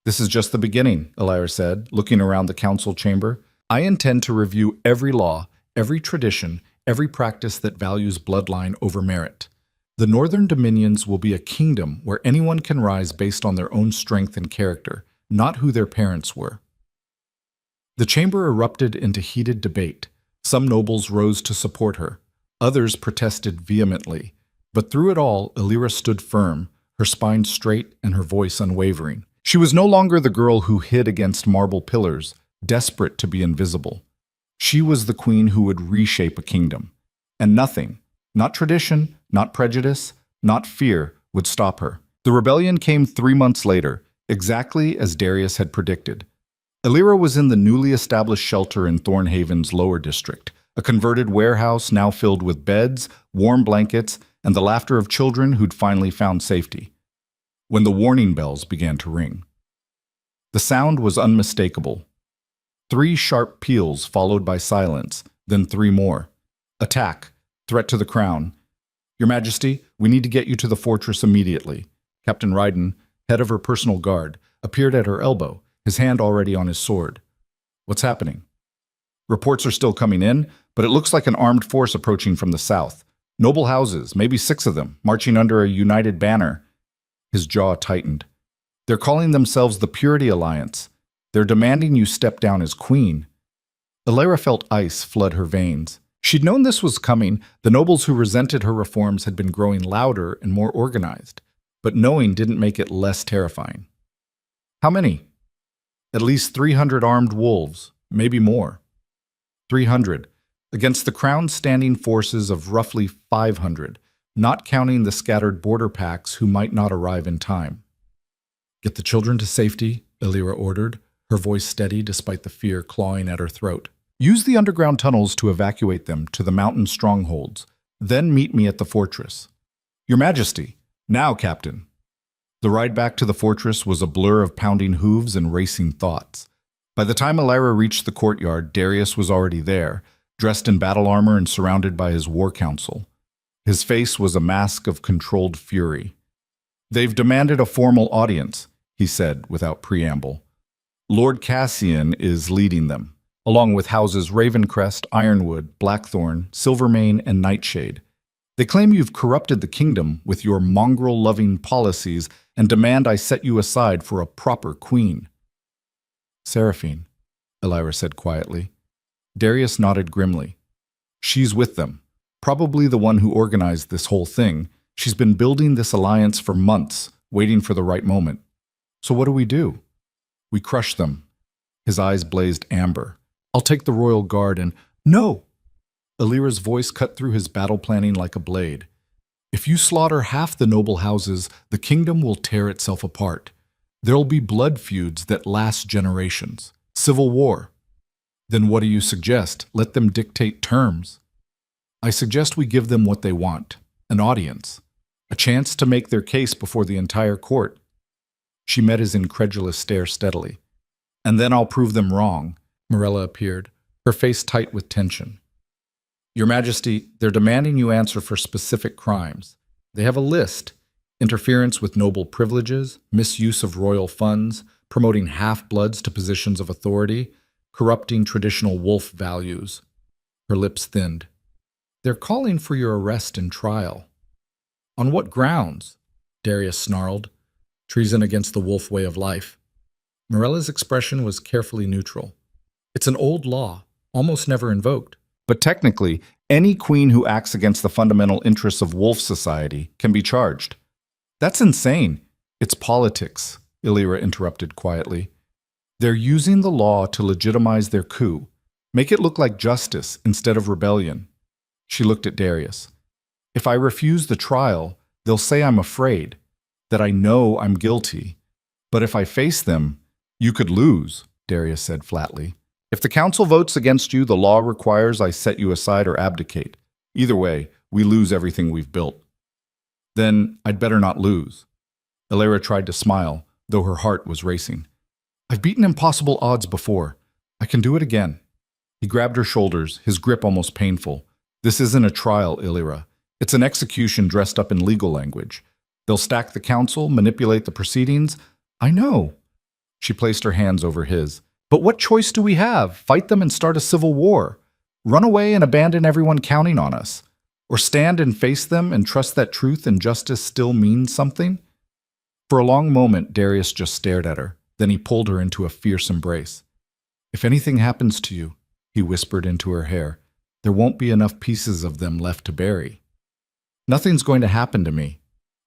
This is just the beginning, Elira said, looking around the council chamber. I intend to review every law, every tradition, every practice that values bloodline over merit. The Northern Dominions will be a kingdom where anyone can rise based on their own strength and character, not who their parents were. The chamber erupted into heated debate. Some nobles rose to support her. Others protested vehemently. But through it all, Elira stood firm, her spine straight and her voice unwavering. She was no longer the girl who hid against marble pillars, desperate to be invisible. She was the queen who would reshape a kingdom. And nothing, not tradition, not prejudice, not fear, would stop her. The rebellion came 3 months later, exactly as Darius had predicted. Elira was in the newly established shelter in Thornhaven's lower district, a converted warehouse now filled with beds, warm blankets, and the laughter of children who'd finally found safety. When the warning bells began to ring. The sound was unmistakable. 3 sharp peals followed by silence, then 3 more. Attack. Threat to the crown. Your Majesty, we need to get you to the fortress immediately. Captain Ryden, head of her personal guard, appeared at her elbow, his hand already on his sword. What's happening? Reports are still coming in, but it looks like an armed force approaching from the south. Noble houses, maybe 6 of them, marching under a united banner. His jaw tightened. They're calling themselves the Purity Alliance. They're demanding you step down as queen. Elira felt ice flood her veins. She'd known this was coming. The nobles who resented her reforms had been growing louder and more organized. But knowing didn't make it less terrifying. How many? At least 300 armed wolves, maybe more. 300, against the crown's standing forces of roughly 500, not counting the scattered border packs who might not arrive in time. Get the children to safety, Elira ordered, her voice steady despite the fear clawing at her throat. Use the underground tunnels to evacuate them to the mountain strongholds, then meet me at the fortress. Your Majesty. Now, Captain. The ride back to the fortress was a blur of pounding hooves and racing thoughts. By the time Elira reached the courtyard, Darius was already there, dressed in battle armor and surrounded by his war council. His face was a mask of controlled fury. "They've demanded a formal audience," he said without preamble. "Lord Cassian is leading them, along with houses Ravencrest, Ironwood, Blackthorn, Silvermane, and Nightshade. They claim you've corrupted the kingdom with your mongrel-loving policies and demand I set you aside for a proper queen." "Seraphine," Elira said quietly. Darius nodded grimly. "She's with them. Probably the one who organized this whole thing. She's been building this alliance for months, waiting for the right moment. So what do? We crush them." His eyes blazed amber. "I'll take the royal guard and—" "No!" Elira's voice cut through his battle planning like a blade. "If you slaughter half the noble houses, the kingdom will tear itself apart. There'll be blood feuds that last generations. Civil war. Then what do you suggest? Let them dictate terms?" "I suggest we give them what they want. An audience. A chance to make their case before the entire court." She met his incredulous stare steadily. "And then I'll prove them wrong." Morella appeared, her face tight with tension. "Your Majesty, they're demanding you answer for specific crimes. They have a list: interference with noble privileges, misuse of royal funds, promoting half-bloods to positions of authority, corrupting traditional wolf values." Her lips thinned. "They're calling for your arrest and trial." "On what grounds?" Darius snarled. "Treason against the wolf way of life." Morella's expression was carefully neutral. "It's an old law, almost never invoked. But technically, any queen who acts against the fundamental interests of wolf society can be charged." "That's insane." "It's politics," Elira interrupted quietly. "They're using the law to legitimize their coup. Make it look like justice instead of rebellion." She looked at Darius. "If I refuse the trial, they'll say I'm afraid, that I know I'm guilty. But if I face them, you could lose," Darius said flatly. "If the council votes against you, the law requires I set you aside or abdicate. Either way, we lose everything we've built." "Then I'd better not lose." Elira tried to smile, though her heart was racing. "I've beaten impossible odds before. I can do it again." He grabbed her shoulders, his grip almost painful. "This isn't a trial, Elira. It's an execution dressed up in legal language. They'll stack the council, manipulate the proceedings." "I know." She placed her hands over his. "But what choice do we have? Fight them and start a civil war? Run away and abandon everyone counting on us? Or stand and face them and trust that truth and justice still means something?" For a long moment, Darius just stared at her. Then he pulled her into a fierce embrace. "If anything happens to you," he whispered into her hair, "there won't be enough pieces of them left to bury." "Nothing's going to happen to me."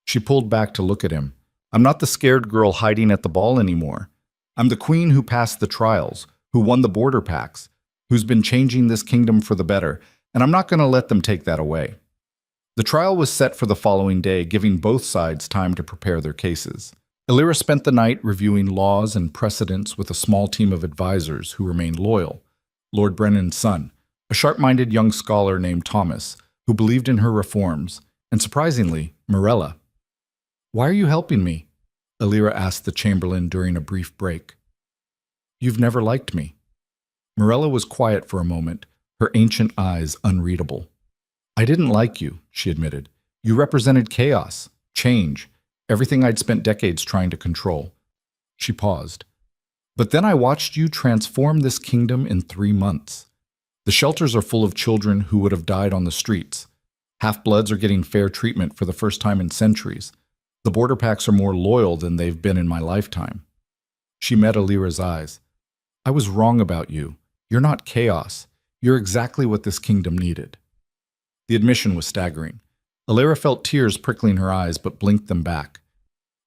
She pulled back to look at him. "I'm not the scared girl hiding at the ball anymore. I'm the queen who passed the trials, who won the border pacts, who's been changing this kingdom for the better, and I'm not going to let them take that away." The trial was set for the following day, giving both sides time to prepare their cases. Elira spent the night reviewing laws and precedents with a small team of advisors who remained loyal. Lord Brennan's son, a sharp-minded young scholar named Thomas, who believed in her reforms, and surprisingly, Morella. "Why are you helping me?" Elira asked the chamberlain during a brief break. "You've never liked me." Morella was quiet for a moment, her ancient eyes unreadable. "I didn't like you," she admitted. "You represented chaos, change, everything I'd spent decades trying to control." She paused. "But then I watched you transform this kingdom in 3 months. The shelters are full of children who would have died on the streets. Half-bloods are getting fair treatment for the first time in centuries. The border packs are more loyal than they've been in my lifetime." She met Elira's eyes. "I was wrong about you. You're not chaos. You're exactly what this kingdom needed." The admission was staggering. Elira felt tears prickling her eyes, but blinked them back.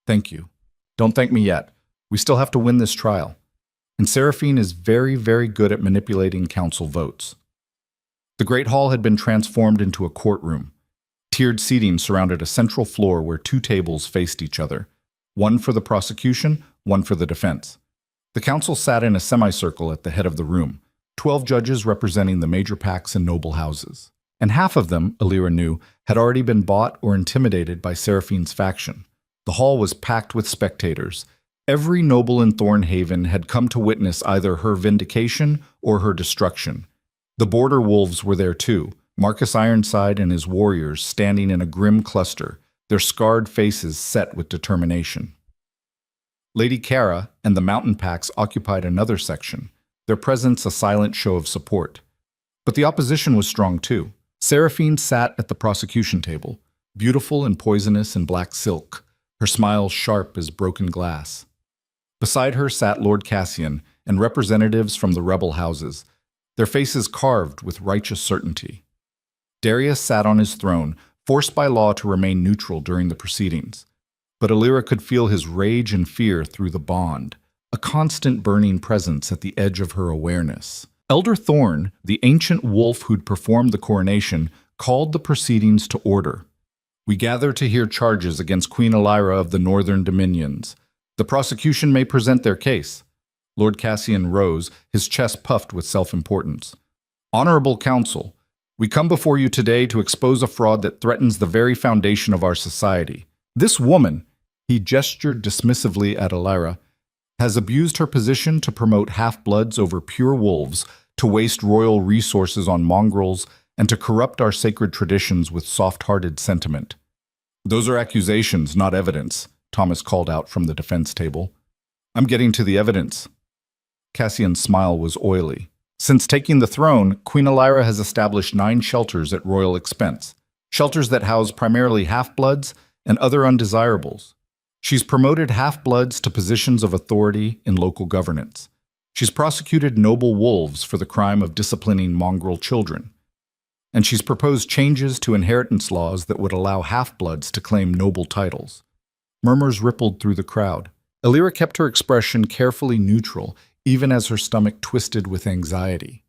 "Thank you. Don't thank me yet. We still have to win this trial. And Seraphine is very, very good at manipulating council votes." The Great Hall had been transformed into a courtroom. Tiered seating surrounded a central floor where 2 tables faced each other, one for the prosecution, one for the defense. The council sat in a semicircle at the head of the room, 12 judges representing the major packs and noble houses. and half of them, Illyra knew, had already been bought or intimidated by Seraphine's faction. The hall was packed with spectators. Every noble in Thornhaven had come to witness either her vindication or her destruction. The border wolves were there too, Marcus Ironside and his warriors standing in a grim cluster, their scarred faces set with determination. Lady Cara and the mountain packs occupied another section, their presence a silent show of support. But the opposition was strong too. Seraphine sat at the prosecution table, beautiful and poisonous in black silk, her smile sharp as broken glass. Beside her sat Lord Cassian and representatives from the rebel houses, their faces carved with righteous certainty. Darius sat on his throne, forced by law to remain neutral during the proceedings. But Illyra could feel his rage and fear through the bond, a constant burning presence at the edge of her awareness. Elder Thorn, the ancient wolf who'd performed the coronation, called the proceedings to order. We gather to hear charges against Queen Illyra of the Northern Dominions. The prosecution may present their case. Lord Cassian rose, his chest puffed with self-importance. Honorable Council, we come before you today to expose a fraud that threatens the very foundation of our society. This woman, he gestured dismissively at Illyra, has abused her position to promote half-bloods over pure wolves, to waste royal resources on mongrels, and to corrupt our sacred traditions with soft-hearted sentiment. Those are accusations, not evidence, Thomas called out from the defense table. I'm getting to the evidence. Cassian's smile was oily. Since taking the throne, Queen Illyra has established 9 shelters at royal expense, shelters that house primarily half-bloods and other undesirables. She's promoted half-bloods to positions of authority in local governance. She's prosecuted noble wolves for the crime of disciplining mongrel children. And she's proposed changes to inheritance laws that would allow half-bloods to claim noble titles. Murmurs rippled through the crowd. Illyra kept her expression carefully neutral, even as her stomach twisted with anxiety.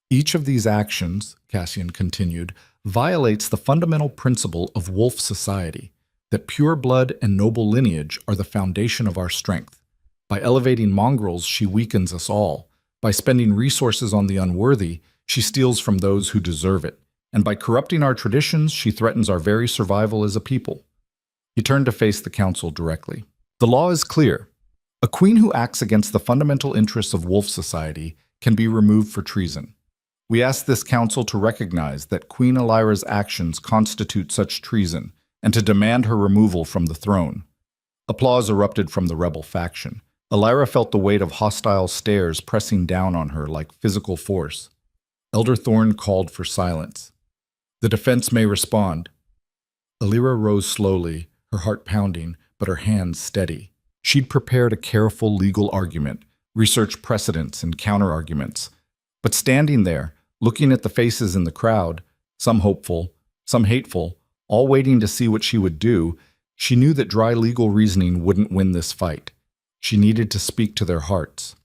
Each of these actions, Cassian continued, violates the fundamental principle of wolf society, that pure blood and noble lineage are the foundation of our strength. By elevating mongrels, she weakens us all. By spending resources on the unworthy, she steals from those who deserve it. And by corrupting our traditions, she threatens our very survival as a people. He turned to face the council directly. The law is clear. A queen who acts against the fundamental interests of wolf society can be removed for treason. We ask this council to recognize that Queen Illyra's actions constitute such treason and to demand her removal from the throne. Applause erupted from the rebel faction. Illyra felt the weight of hostile stares pressing down on her like physical force. Elder Thorn called for silence. The defense may respond. Illyra rose slowly, her heart pounding, but her hands steady. She'd prepared a careful legal argument, researched precedents and counter-arguments. But standing there, looking at the faces in the crowd, some hopeful, some hateful, all waiting to see what she would do, she knew that dry legal reasoning wouldn't win this fight. She needed to speak to their hearts.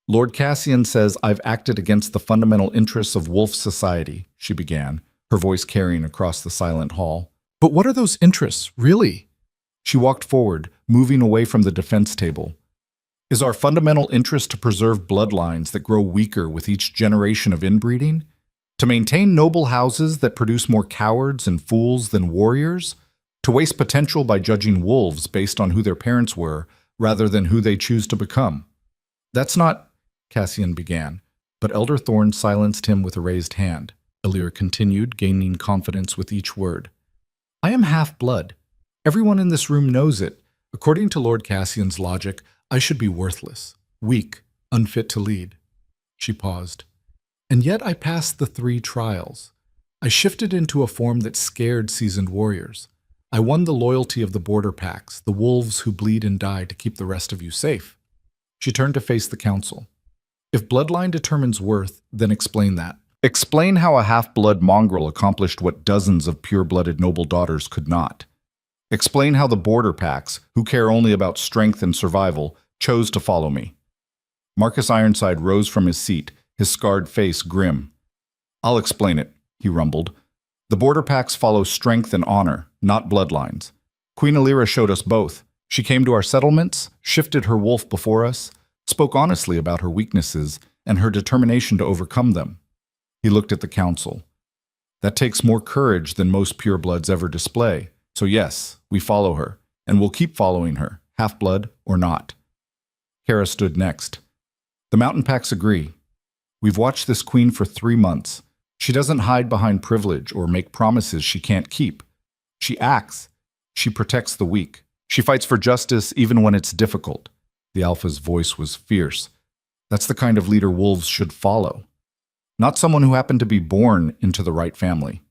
Lord Cassian says I've acted against the fundamental interests of wolf society, she began, her voice carrying across the silent hall. But what are those interests, really? She walked forward, moving away from the defense table. Is our fundamental interest to preserve bloodlines that grow weaker with each generation of inbreeding? To maintain noble houses that produce more cowards and fools than warriors? To waste potential by judging wolves based on who their parents were, rather than who they choose to become? That's not, Cassian began, but Elder Thorn silenced him with a raised hand. Illyra continued, gaining confidence with each word. I am half-blood. Everyone in this room knows it. According to Lord Cassian's logic, I should be worthless, weak, unfit to lead. She paused. And yet I passed the 3 trials. I shifted into a form that scared seasoned warriors. I won the loyalty of the border packs, the wolves who bleed and die to keep the rest of you safe. She turned to face the council. If bloodline determines worth, then explain that. Explain how a half-blood mongrel accomplished what dozens of pure-blooded noble daughters could not. Explain how the border packs, who care only about strength and survival, chose to follow me. Marcus Ironside rose from his seat, his scarred face grim. I'll explain it, he rumbled. The border packs follow strength and honor, not bloodlines. Queen Illyra showed us both. She came to our settlements, shifted her wolf before us, spoke honestly about her weaknesses and her determination to overcome them. He looked at the council. That takes more courage than most purebloods ever display. So yes, we follow her, and we'll keep following her, half-blood or not. Kara stood next. The mountain packs agree. We've watched this queen for 3 months. She doesn't hide behind privilege or make promises she can't keep. She acts. She protects the weak. She fights for justice even when it's difficult. The alpha's voice was fierce. That's the kind of leader wolves should follow. Not someone who happened to be born into the right family.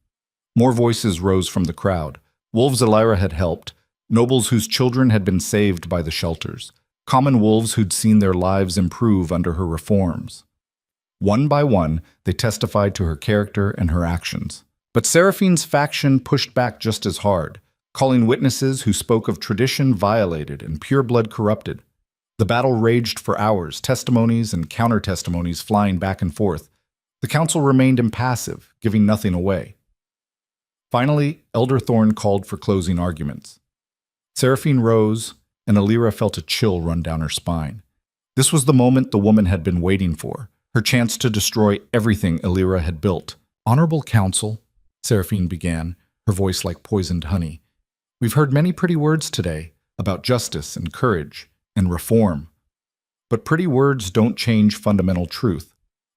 More voices rose from the crowd. Wolves Elira had helped, nobles whose children had been saved by the shelters, common wolves who'd seen their lives improve under her reforms. One by one, they testified to her character and her actions. But Seraphine's faction pushed back just as hard, calling witnesses who spoke of tradition violated and pure blood corrupted. The battle raged for hours, testimonies and counter-testimonies flying back and forth. The council remained impassive, giving nothing away. Finally, Elder Thorn called for closing arguments. Seraphine rose, and Elira felt a chill run down her spine. This was the moment the woman had been waiting for, her chance to destroy everything Elira had built. "Honorable Council," Seraphine began, her voice like poisoned honey. "We've heard many pretty words today about justice and courage and reform. But pretty words don't change fundamental truth.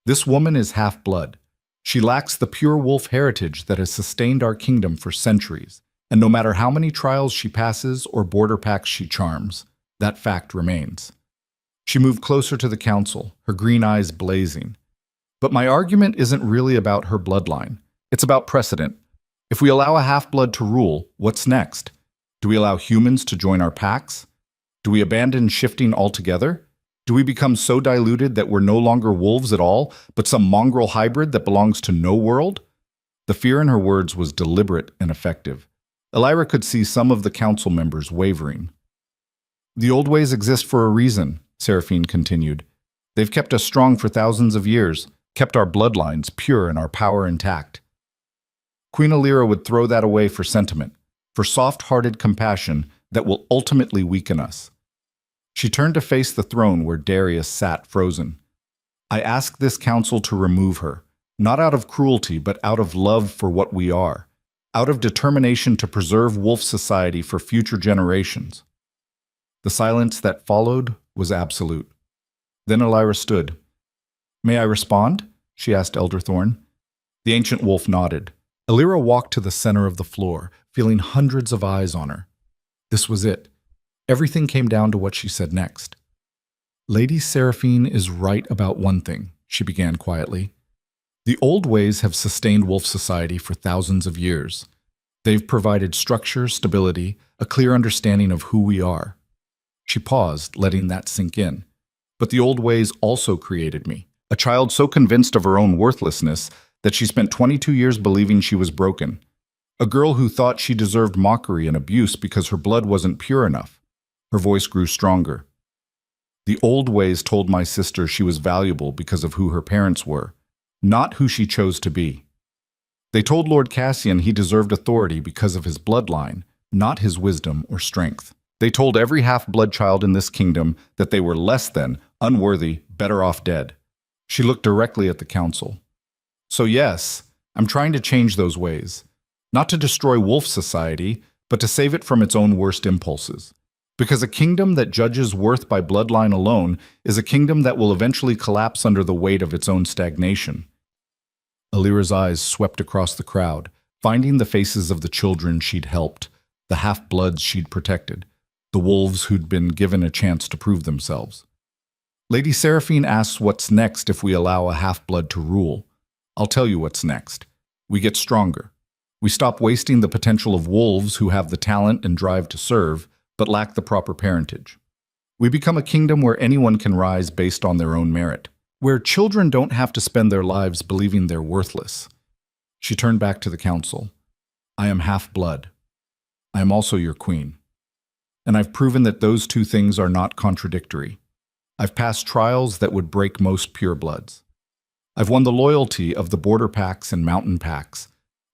This woman is half-blood. She lacks the pure wolf heritage that has sustained our kingdom for centuries, and no matter how many trials she passes or border packs she charms, that fact remains." She moved closer to the council, her green eyes blazing. "But my argument isn't really about her bloodline. It's about precedent. If we allow a half-blood to rule, what's next? Do we allow humans to join our packs? Do we abandon shifting altogether? Do we become so diluted that we're no longer wolves at all, but some mongrel hybrid that belongs to no world?" The fear in her words was deliberate and effective. Elira could see some of the council members wavering. "The old ways exist for a reason," Seraphine continued. "They've kept us strong for thousands of years, kept our bloodlines pure and our power intact. Queen Elira would throw that away for sentiment, for soft-hearted compassion that will ultimately weaken us." She turned to face the throne where Darius sat frozen. "I ask this council to remove her, not out of cruelty, but out of love for what we are, out of determination to preserve wolf society for future generations." The silence that followed was absolute. Then Elira stood. "May I respond?" she asked Elder Thorn. The ancient wolf nodded. Elira walked to the center of the floor, feeling hundreds of eyes on her. This was it. Everything came down to what she said next. "Lady Seraphine is right about one thing," she began quietly. "The old ways have sustained wolf society for thousands of years. They've provided structure, stability, a clear understanding of who we are." She paused, letting that sink in. "But the old ways also created me, a child so convinced of her own worthlessness that she spent 22 years believing she was broken. A girl who thought she deserved mockery and abuse because her blood wasn't pure enough." Her voice grew stronger. "The old ways told my sister she was valuable because of who her parents were, not who she chose to be. They told Lord Cassian he deserved authority because of his bloodline, not his wisdom or strength. They told every half-blood child in this kingdom that they were less than, unworthy, better off dead." She looked directly at the council. "So yes, I'm trying to change those ways. Not to destroy wolf society, but to save it from its own worst impulses. Because a kingdom that judges worth by bloodline alone is a kingdom that will eventually collapse under the weight of its own stagnation." Elira's eyes swept across the crowd, finding the faces of the children she'd helped, the half-bloods she'd protected, the wolves who'd been given a chance to prove themselves. "Lady Seraphine asks what's next if we allow a half-blood to rule. I'll tell you what's next. We get stronger. We stop wasting the potential of wolves who have the talent and drive to serve, but lack the proper parentage. We become a kingdom where anyone can rise based on their own merit, where children don't have to spend their lives believing they're worthless." She turned back to the council. "I am half-blood. I am also your queen. And I've proven that those two things are not contradictory. I've passed trials that would break most purebloods. I've won the loyalty of the border packs and mountain packs.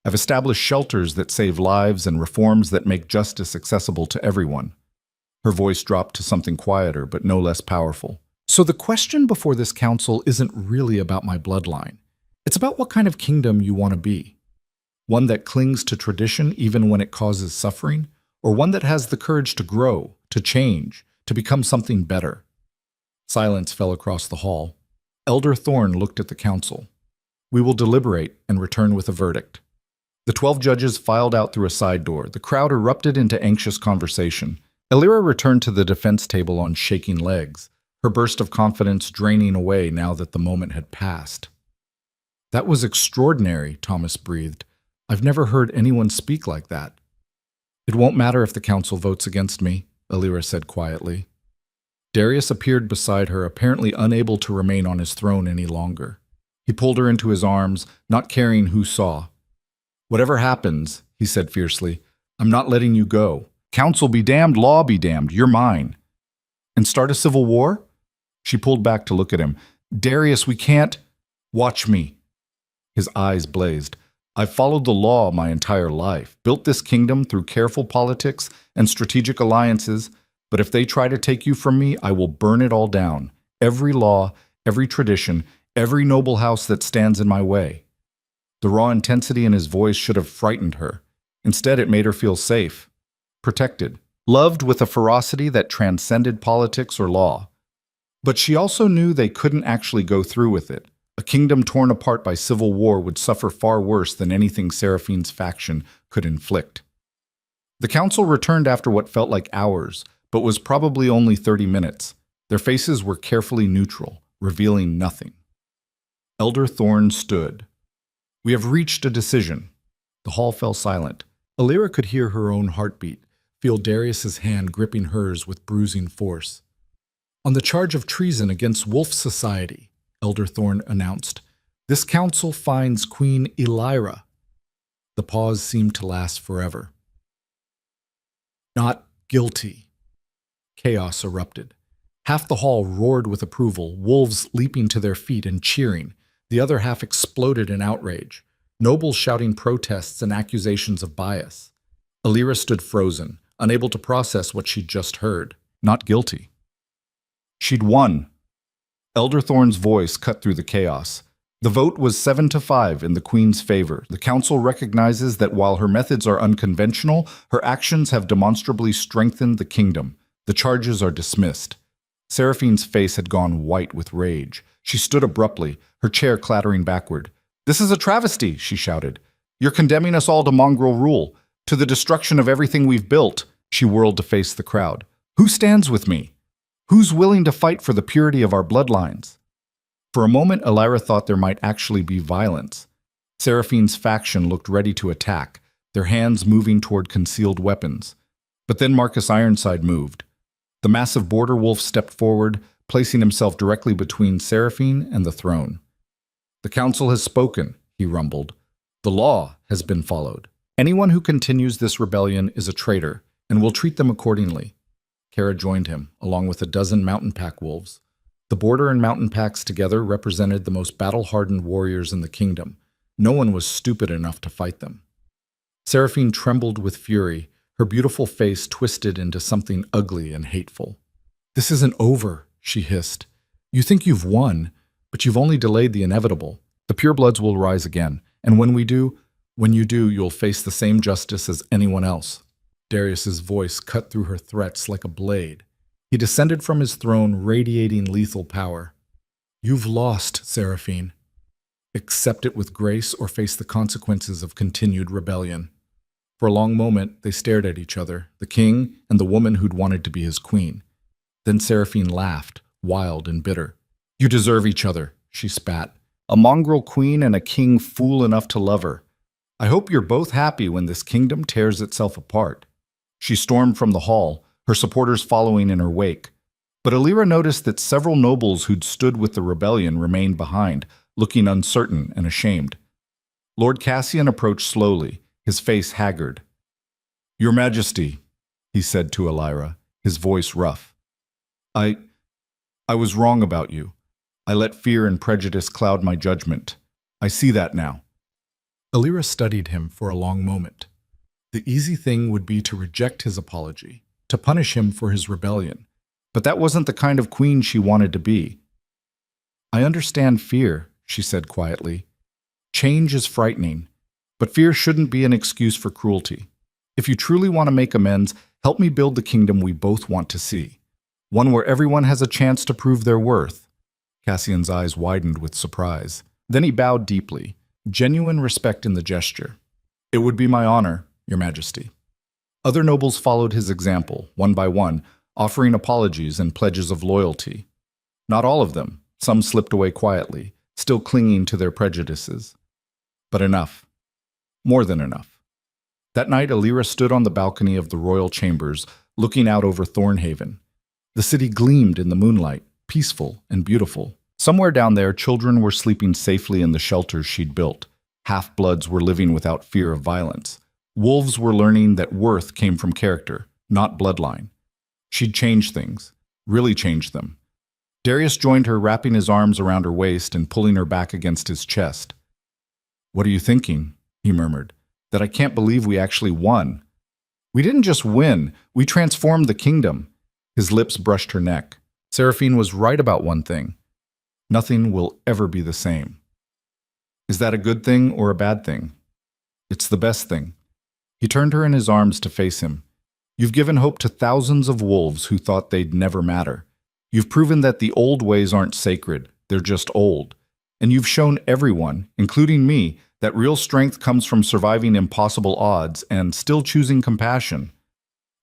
I've established shelters that save lives and reforms that make justice accessible to everyone." Her voice dropped to something quieter, but no less powerful. "So the question before this council isn't really about my bloodline. It's about what kind of kingdom you want to be. One that clings to tradition even when it causes suffering, or one that has the courage to grow, to change, to become something better? Silence fell across the hall. Elder Thorne looked at the council. We will deliberate and return with a verdict. The 12 judges filed out through a side door. The crowd erupted into anxious conversation. Elira returned to the defense table on shaking legs, her burst of confidence draining away now that the moment had passed. That was extraordinary, Thomas breathed. I've never heard anyone speak like that. It won't matter if the council votes against me, Elira said quietly. Darius appeared beside her, apparently unable to remain on his throne any longer. He pulled her into his arms, not caring who saw. Whatever happens, he said fiercely, I'm not letting you go. Council be damned, law be damned, you're mine. And start a civil war? She pulled back to look at him. Darius, we can't. Watch me. His eyes blazed. I've followed the law my entire life, built this kingdom through careful politics and strategic alliances, but if they try to take you from me, I will burn it all down. Every law, every tradition, every noble house that stands in my way. The raw intensity in his voice should have frightened her. Instead, it made her feel safe, protected, loved with a ferocity that transcended politics or law. But she also knew they couldn't actually go through with it. A kingdom torn apart by civil war would suffer far worse than anything Seraphine's faction could inflict. The council returned after what felt like hours, but was probably only 30 minutes. Their faces were carefully neutral, revealing nothing. Elder Thorne stood. We have reached a decision. The hall fell silent. Elira could hear her own heartbeat, feel Darius's hand gripping hers with bruising force. On the charge of treason against Wolf Society, Elder Thorne announced, this council finds Queen Elira. The pause seemed to last forever. Not guilty. Chaos erupted. Half the hall roared with approval, wolves leaping to their feet and cheering. The other half exploded in outrage, nobles shouting protests and accusations of bias. Elira stood frozen, unable to process what she'd just heard. Not guilty. She'd won. Elder Thorne's voice cut through the chaos. The vote was 7-5 in the Queen's favor. The council recognizes that while her methods are unconventional, her actions have demonstrably strengthened the kingdom. The charges are dismissed. Seraphine's face had gone white with rage. She stood abruptly, her chair clattering backward. This is a travesty, she shouted. You're condemning us all to mongrel rule, to the destruction of everything we've built. She whirled to face the crowd. Who stands with me? Who's willing to fight for the purity of our bloodlines? For a moment, Elira thought there might actually be violence. Seraphine's faction looked ready to attack, their hands moving toward concealed weapons. But then Marcus Ironside moved. The massive border wolf stepped forward, placing himself directly between Seraphine and the throne. The council has spoken, he rumbled. The law has been followed. Anyone who continues this rebellion is a traitor, and we'll treat them accordingly. Kara joined him, along with a dozen mountain pack wolves. The border and mountain packs together represented the most battle-hardened warriors in the kingdom. No one was stupid enough to fight them. Seraphine trembled with fury, her beautiful face twisted into something ugly and hateful. This isn't over, she hissed. You think you've won, but you've only delayed the inevitable. The purebloods will rise again, and when you do, you'll face the same justice as anyone else. Darius's voice cut through her threats like a blade. He descended from his throne, radiating lethal power. You've lost, Seraphine. Accept it with grace or face the consequences of continued rebellion. For a long moment, they stared at each other, the king and the woman who'd wanted to be his queen. Then Seraphine laughed, wild and bitter. You deserve each other, she spat. A mongrel queen and a king fool enough to love her. I hope you're both happy when this kingdom tears itself apart. She stormed from the hall, her supporters following in her wake. But Elira noticed that several nobles who'd stood with the rebellion remained behind, looking uncertain and ashamed. Lord Cassian approached slowly, his face haggard. Your Majesty, he said to Elira, his voice rough. I was wrong about you. I let fear and prejudice cloud my judgment. I see that now. Elira studied him for a long moment. The easy thing would be to reject his apology, to punish him for his rebellion. But that wasn't the kind of queen she wanted to be. I understand fear, she said quietly. Change is frightening, But fear shouldn't be an excuse for cruelty. If you truly want to make amends, help me build the kingdom we both want to see. One where everyone has a chance to prove their worth. Cassian's eyes widened with surprise. Then he bowed deeply, genuine respect in the gesture. It would be my honor, Your Majesty. Other nobles followed his example, one by one, offering apologies and pledges of loyalty. Not all of them. Some slipped away quietly, still clinging to their prejudices. But enough. More than enough. That night, Alira stood on the balcony of the royal chambers, looking out over Thornhaven. The city gleamed in the moonlight, peaceful and beautiful. Somewhere down there, children were sleeping safely in the shelters she'd built. Half-bloods were living without fear of violence. Wolves were learning that worth came from character, not bloodline. She'd changed things, really changed them. Darius joined her, wrapping his arms around her waist and pulling her back against his chest. "What are you thinking?" he murmured. "That I can't believe we actually won. We didn't just win, we transformed the kingdom." His lips brushed her neck. Seraphine was right about one thing. Nothing will ever be the same. Is that a good thing or a bad thing? It's the best thing. He turned her in his arms to face him. You've given hope to thousands of wolves who thought they'd never matter. You've proven that the old ways aren't sacred, they're just old. And you've shown everyone, including me, that real strength comes from surviving impossible odds and still choosing compassion.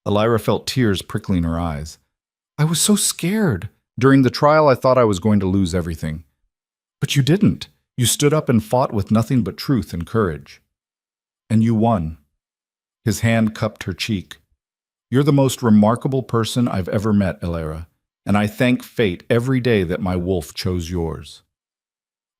Alira felt tears prickling her eyes. I was so scared. During the trial, I thought I was going to lose everything. But you didn't. You stood up and fought with nothing but truth and courage. And you won. His hand cupped her cheek. You're the most remarkable person I've ever met, Alira, and I thank fate every day that my wolf chose yours.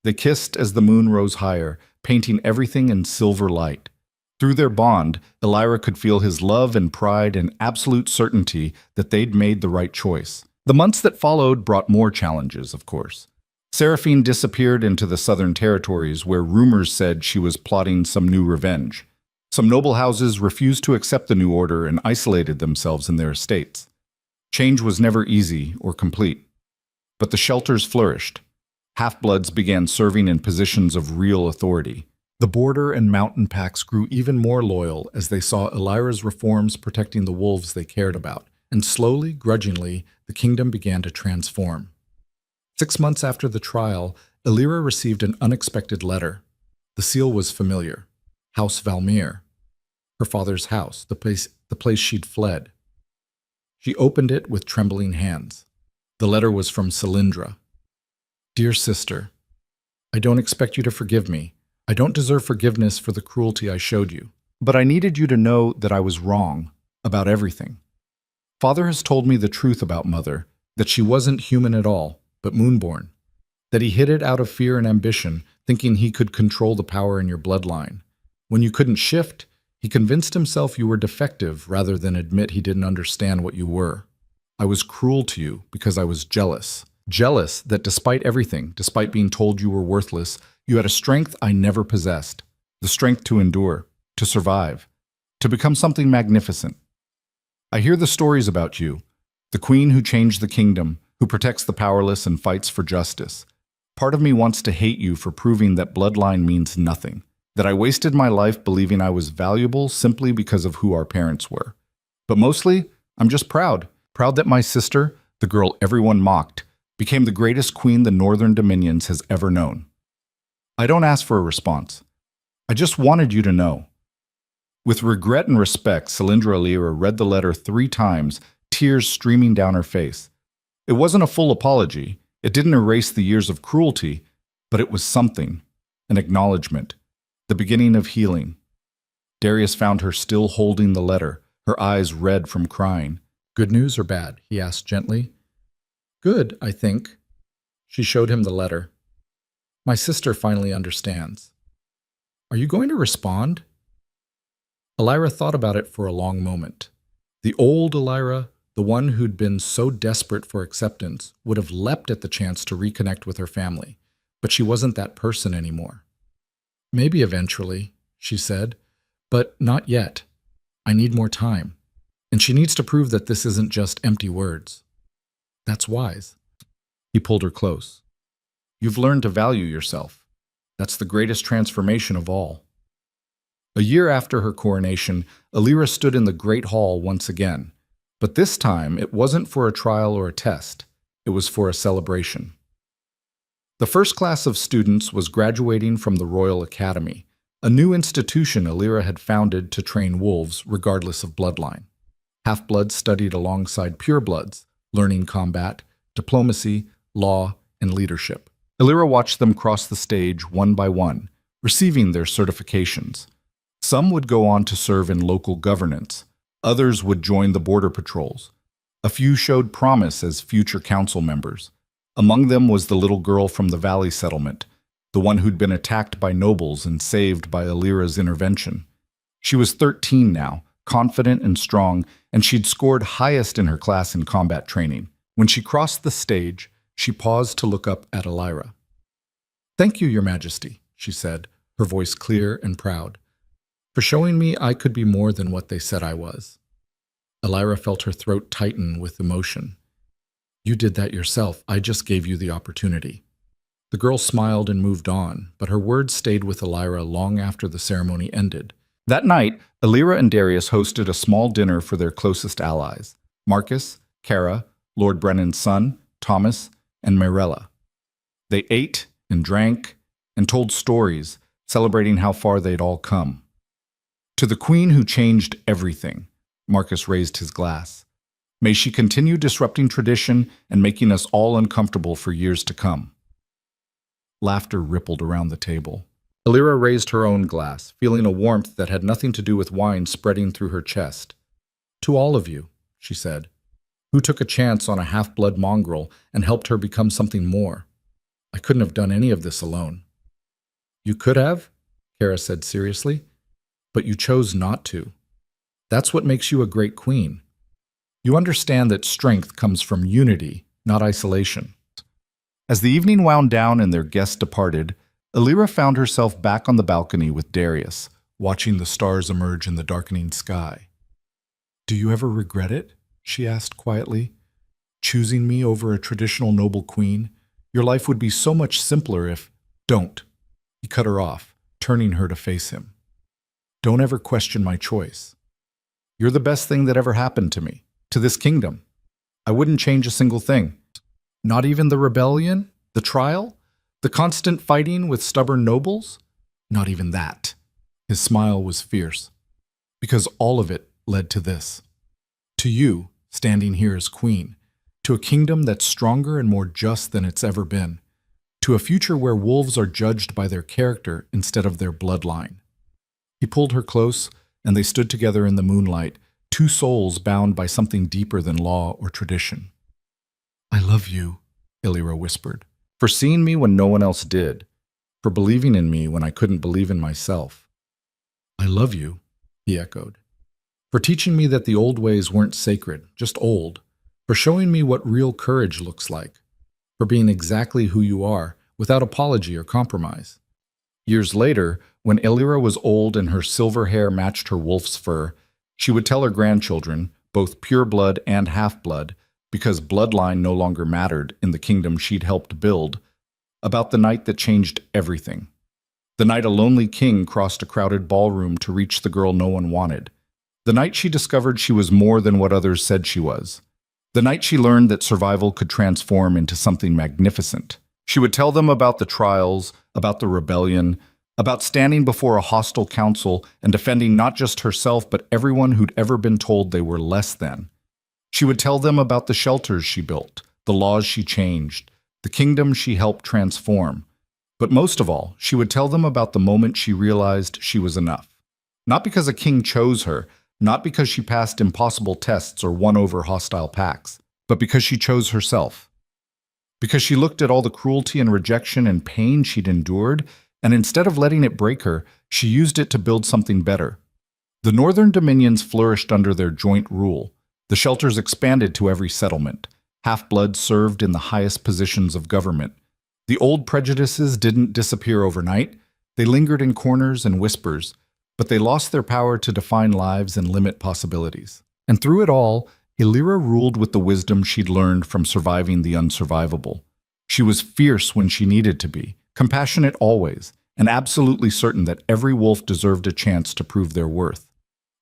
They kissed as the moon rose higher, painting everything in silver light. Through their bond, Alira could feel his love and pride and absolute certainty that they'd made the right choice. The months that followed brought more challenges, of course. Seraphine disappeared into the southern territories where rumors said she was plotting some new revenge. Some noble houses refused to accept the new order and isolated themselves in their estates. Change was never easy or complete. But the shelters flourished. Half-bloods began serving in positions of real authority. The border and mountain packs grew even more loyal as they saw Alira's reforms protecting the wolves they cared about, and slowly, grudgingly, the kingdom began to transform. 6 months after the trial, Alira received an unexpected letter. The seal was familiar. House Valmir. Her father's house, the place she'd fled. She opened it with trembling hands. The letter was from Cylindra. Dear sister, I don't expect you to forgive me. I don't deserve forgiveness for the cruelty I showed you. But I needed you to know that I was wrong about everything. Father has told me the truth about Mother, that she wasn't human at all, but moonborn. That he hid it out of fear and ambition, thinking he could control the power in your bloodline. When you couldn't shift, he convinced himself you were defective rather than admit he didn't understand what you were. I was cruel to you because I was jealous. Jealous that despite everything, despite being told you were worthless, you had a strength I never possessed. The strength to endure, to survive, to become something magnificent. I hear the stories about you, the queen who changed the kingdom, who protects the powerless and fights for justice. Part of me wants to hate you for proving that bloodline means nothing, that I wasted my life believing I was valuable simply because of who our parents were. But mostly, I'm just proud that my sister, the girl everyone mocked, became the greatest queen the Northern Dominions has ever known. I don't ask for a response. I just wanted you to know. With regret and respect, Cylindra Alira read the letter 3 times, tears streaming down her face. It wasn't a full apology. It didn't erase the years of cruelty, but it was something, an acknowledgement, the beginning of healing. Darius found her still holding the letter, her eyes red from crying. Good news or bad? He asked gently. Good, I think. She showed him the letter. My sister finally understands. Are you going to respond? Alira thought about it for a long moment. The old Alira, the one who'd been so desperate for acceptance, would have leapt at the chance to reconnect with her family, but she wasn't that person anymore. Maybe eventually, she said, but not yet. I need more time. And she needs to prove that this isn't just empty words. That's wise. He pulled her close. You've learned to value yourself. That's the greatest transformation of all. A year after her coronation, Elira stood in the Great Hall once again. But this time, it wasn't for a trial or a test. It was for a celebration. The first class of students was graduating from the Royal Academy, a new institution Elira had founded to train wolves regardless of bloodline. Half-bloods studied alongside purebloods, learning combat, diplomacy, law, and leadership. Elira watched them cross the stage one by one, receiving their certifications. Some would go on to serve in local governance. Others would join the border patrols. A few showed promise as future council members. Among them was the little girl from the Valley settlement, the one who'd been attacked by nobles and saved by Elira's intervention. She was 13 now, confident and strong, and she'd scored highest in her class in combat training. When she crossed the stage, she paused to look up at Elira. "Thank you, Your Majesty," she said, her voice clear and proud, "for showing me I could be more than what they said I was." Elira felt her throat tighten with emotion. "You did that yourself. I just gave you the opportunity." The girl smiled and moved on, but her words stayed with Elira long after the ceremony ended. That night, Elira and Darius hosted a small dinner for their closest allies, Marcus, Cara, Lord Brennan's son, Thomas, and Mirella. They ate and drank and told stories, celebrating how far they'd all come. "To the Queen who changed everything," Marcus raised his glass. "May she continue disrupting tradition and making us all uncomfortable for years to come." Laughter rippled around the table. Elira raised her own glass, feeling a warmth that had nothing to do with wine spreading through her chest. "To all of you," she said, "who took a chance on a half-blood mongrel and helped her become something more. I couldn't have done any of this alone." "You could have," Cara said seriously, "but you chose not to. That's what makes you a great queen. You understand that strength comes from unity, not isolation." As the evening wound down and their guests departed, Elira found herself back on the balcony with Darius, watching the stars emerge in the darkening sky. "Do you ever regret it?" she asked quietly. "Choosing me over a traditional noble queen? Your life would be so much simpler if—" "Don't," he cut her off, turning her to face him. "Don't ever question my choice. You're the best thing that ever happened to me, to this kingdom. I wouldn't change a single thing. Not even the rebellion, the trial, the constant fighting with stubborn nobles? Not even that." His smile was fierce. "Because all of it led to this. To you, standing here as queen. To a kingdom that's stronger and more just than it's ever been. To a future where wolves are judged by their character instead of their bloodline." He pulled her close, and they stood together in the moonlight, two souls bound by something deeper than law or tradition. "I love you," Elira whispered, "for seeing me when no one else did, for believing in me when I couldn't believe in myself." "I love you," he echoed, "for teaching me that the old ways weren't sacred, just old, for showing me what real courage looks like, for being exactly who you are, without apology or compromise." Years later, when Elira was old and her silver hair matched her wolf's fur, she would tell her grandchildren, both pure blood and half-blood, because bloodline no longer mattered in the kingdom she'd helped build, about the night that changed everything. The night a lonely king crossed a crowded ballroom to reach the girl no one wanted. The night she discovered she was more than what others said she was. The night she learned that survival could transform into something magnificent. She would tell them about the trials, about the rebellion, about standing before a hostile council and defending not just herself but everyone who'd ever been told they were less than. She would tell them about the shelters she built, the laws she changed, the kingdom she helped transform. But most of all, she would tell them about the moment she realized she was enough. Not because a king chose her, not because she passed impossible tests or won over hostile packs, but because she chose herself. Because she looked at all the cruelty and rejection and pain she'd endured, and instead of letting it break her, she used it to build something better. The northern dominions flourished under their joint rule. The shelters expanded to every settlement. Half-bloods served in the highest positions of government. The old prejudices didn't disappear overnight. They lingered in corners and whispers, but they lost their power to define lives and limit possibilities. And through it all, Elira ruled with the wisdom she'd learned from surviving the unsurvivable. She was fierce when she needed to be, compassionate always, and absolutely certain that every wolf deserved a chance to prove their worth.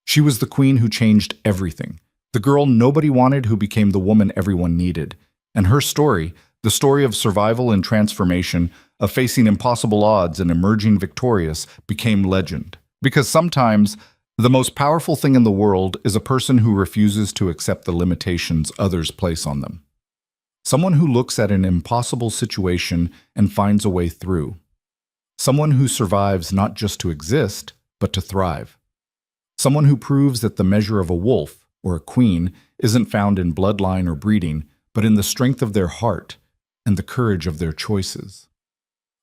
She was the queen who changed everything, the girl nobody wanted who became the woman everyone needed. And her story, the story of survival and transformation, of facing impossible odds and emerging victorious, became legend. Because sometimes, the most powerful thing in the world is a person who refuses to accept the limitations others place on them. Someone who looks at an impossible situation and finds a way through. Someone who survives not just to exist, but to thrive. Someone who proves that the measure of a wolf, or a queen, isn't found in bloodline or breeding, but in the strength of their heart and the courage of their choices.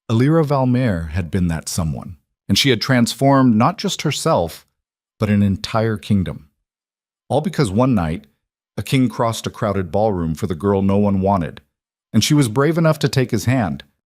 Elira Valmer had been that someone, and she had transformed not just herself, but an entire kingdom. All because one night, a king crossed a crowded ballroom for the girl no one wanted, and she was brave enough to take his hand,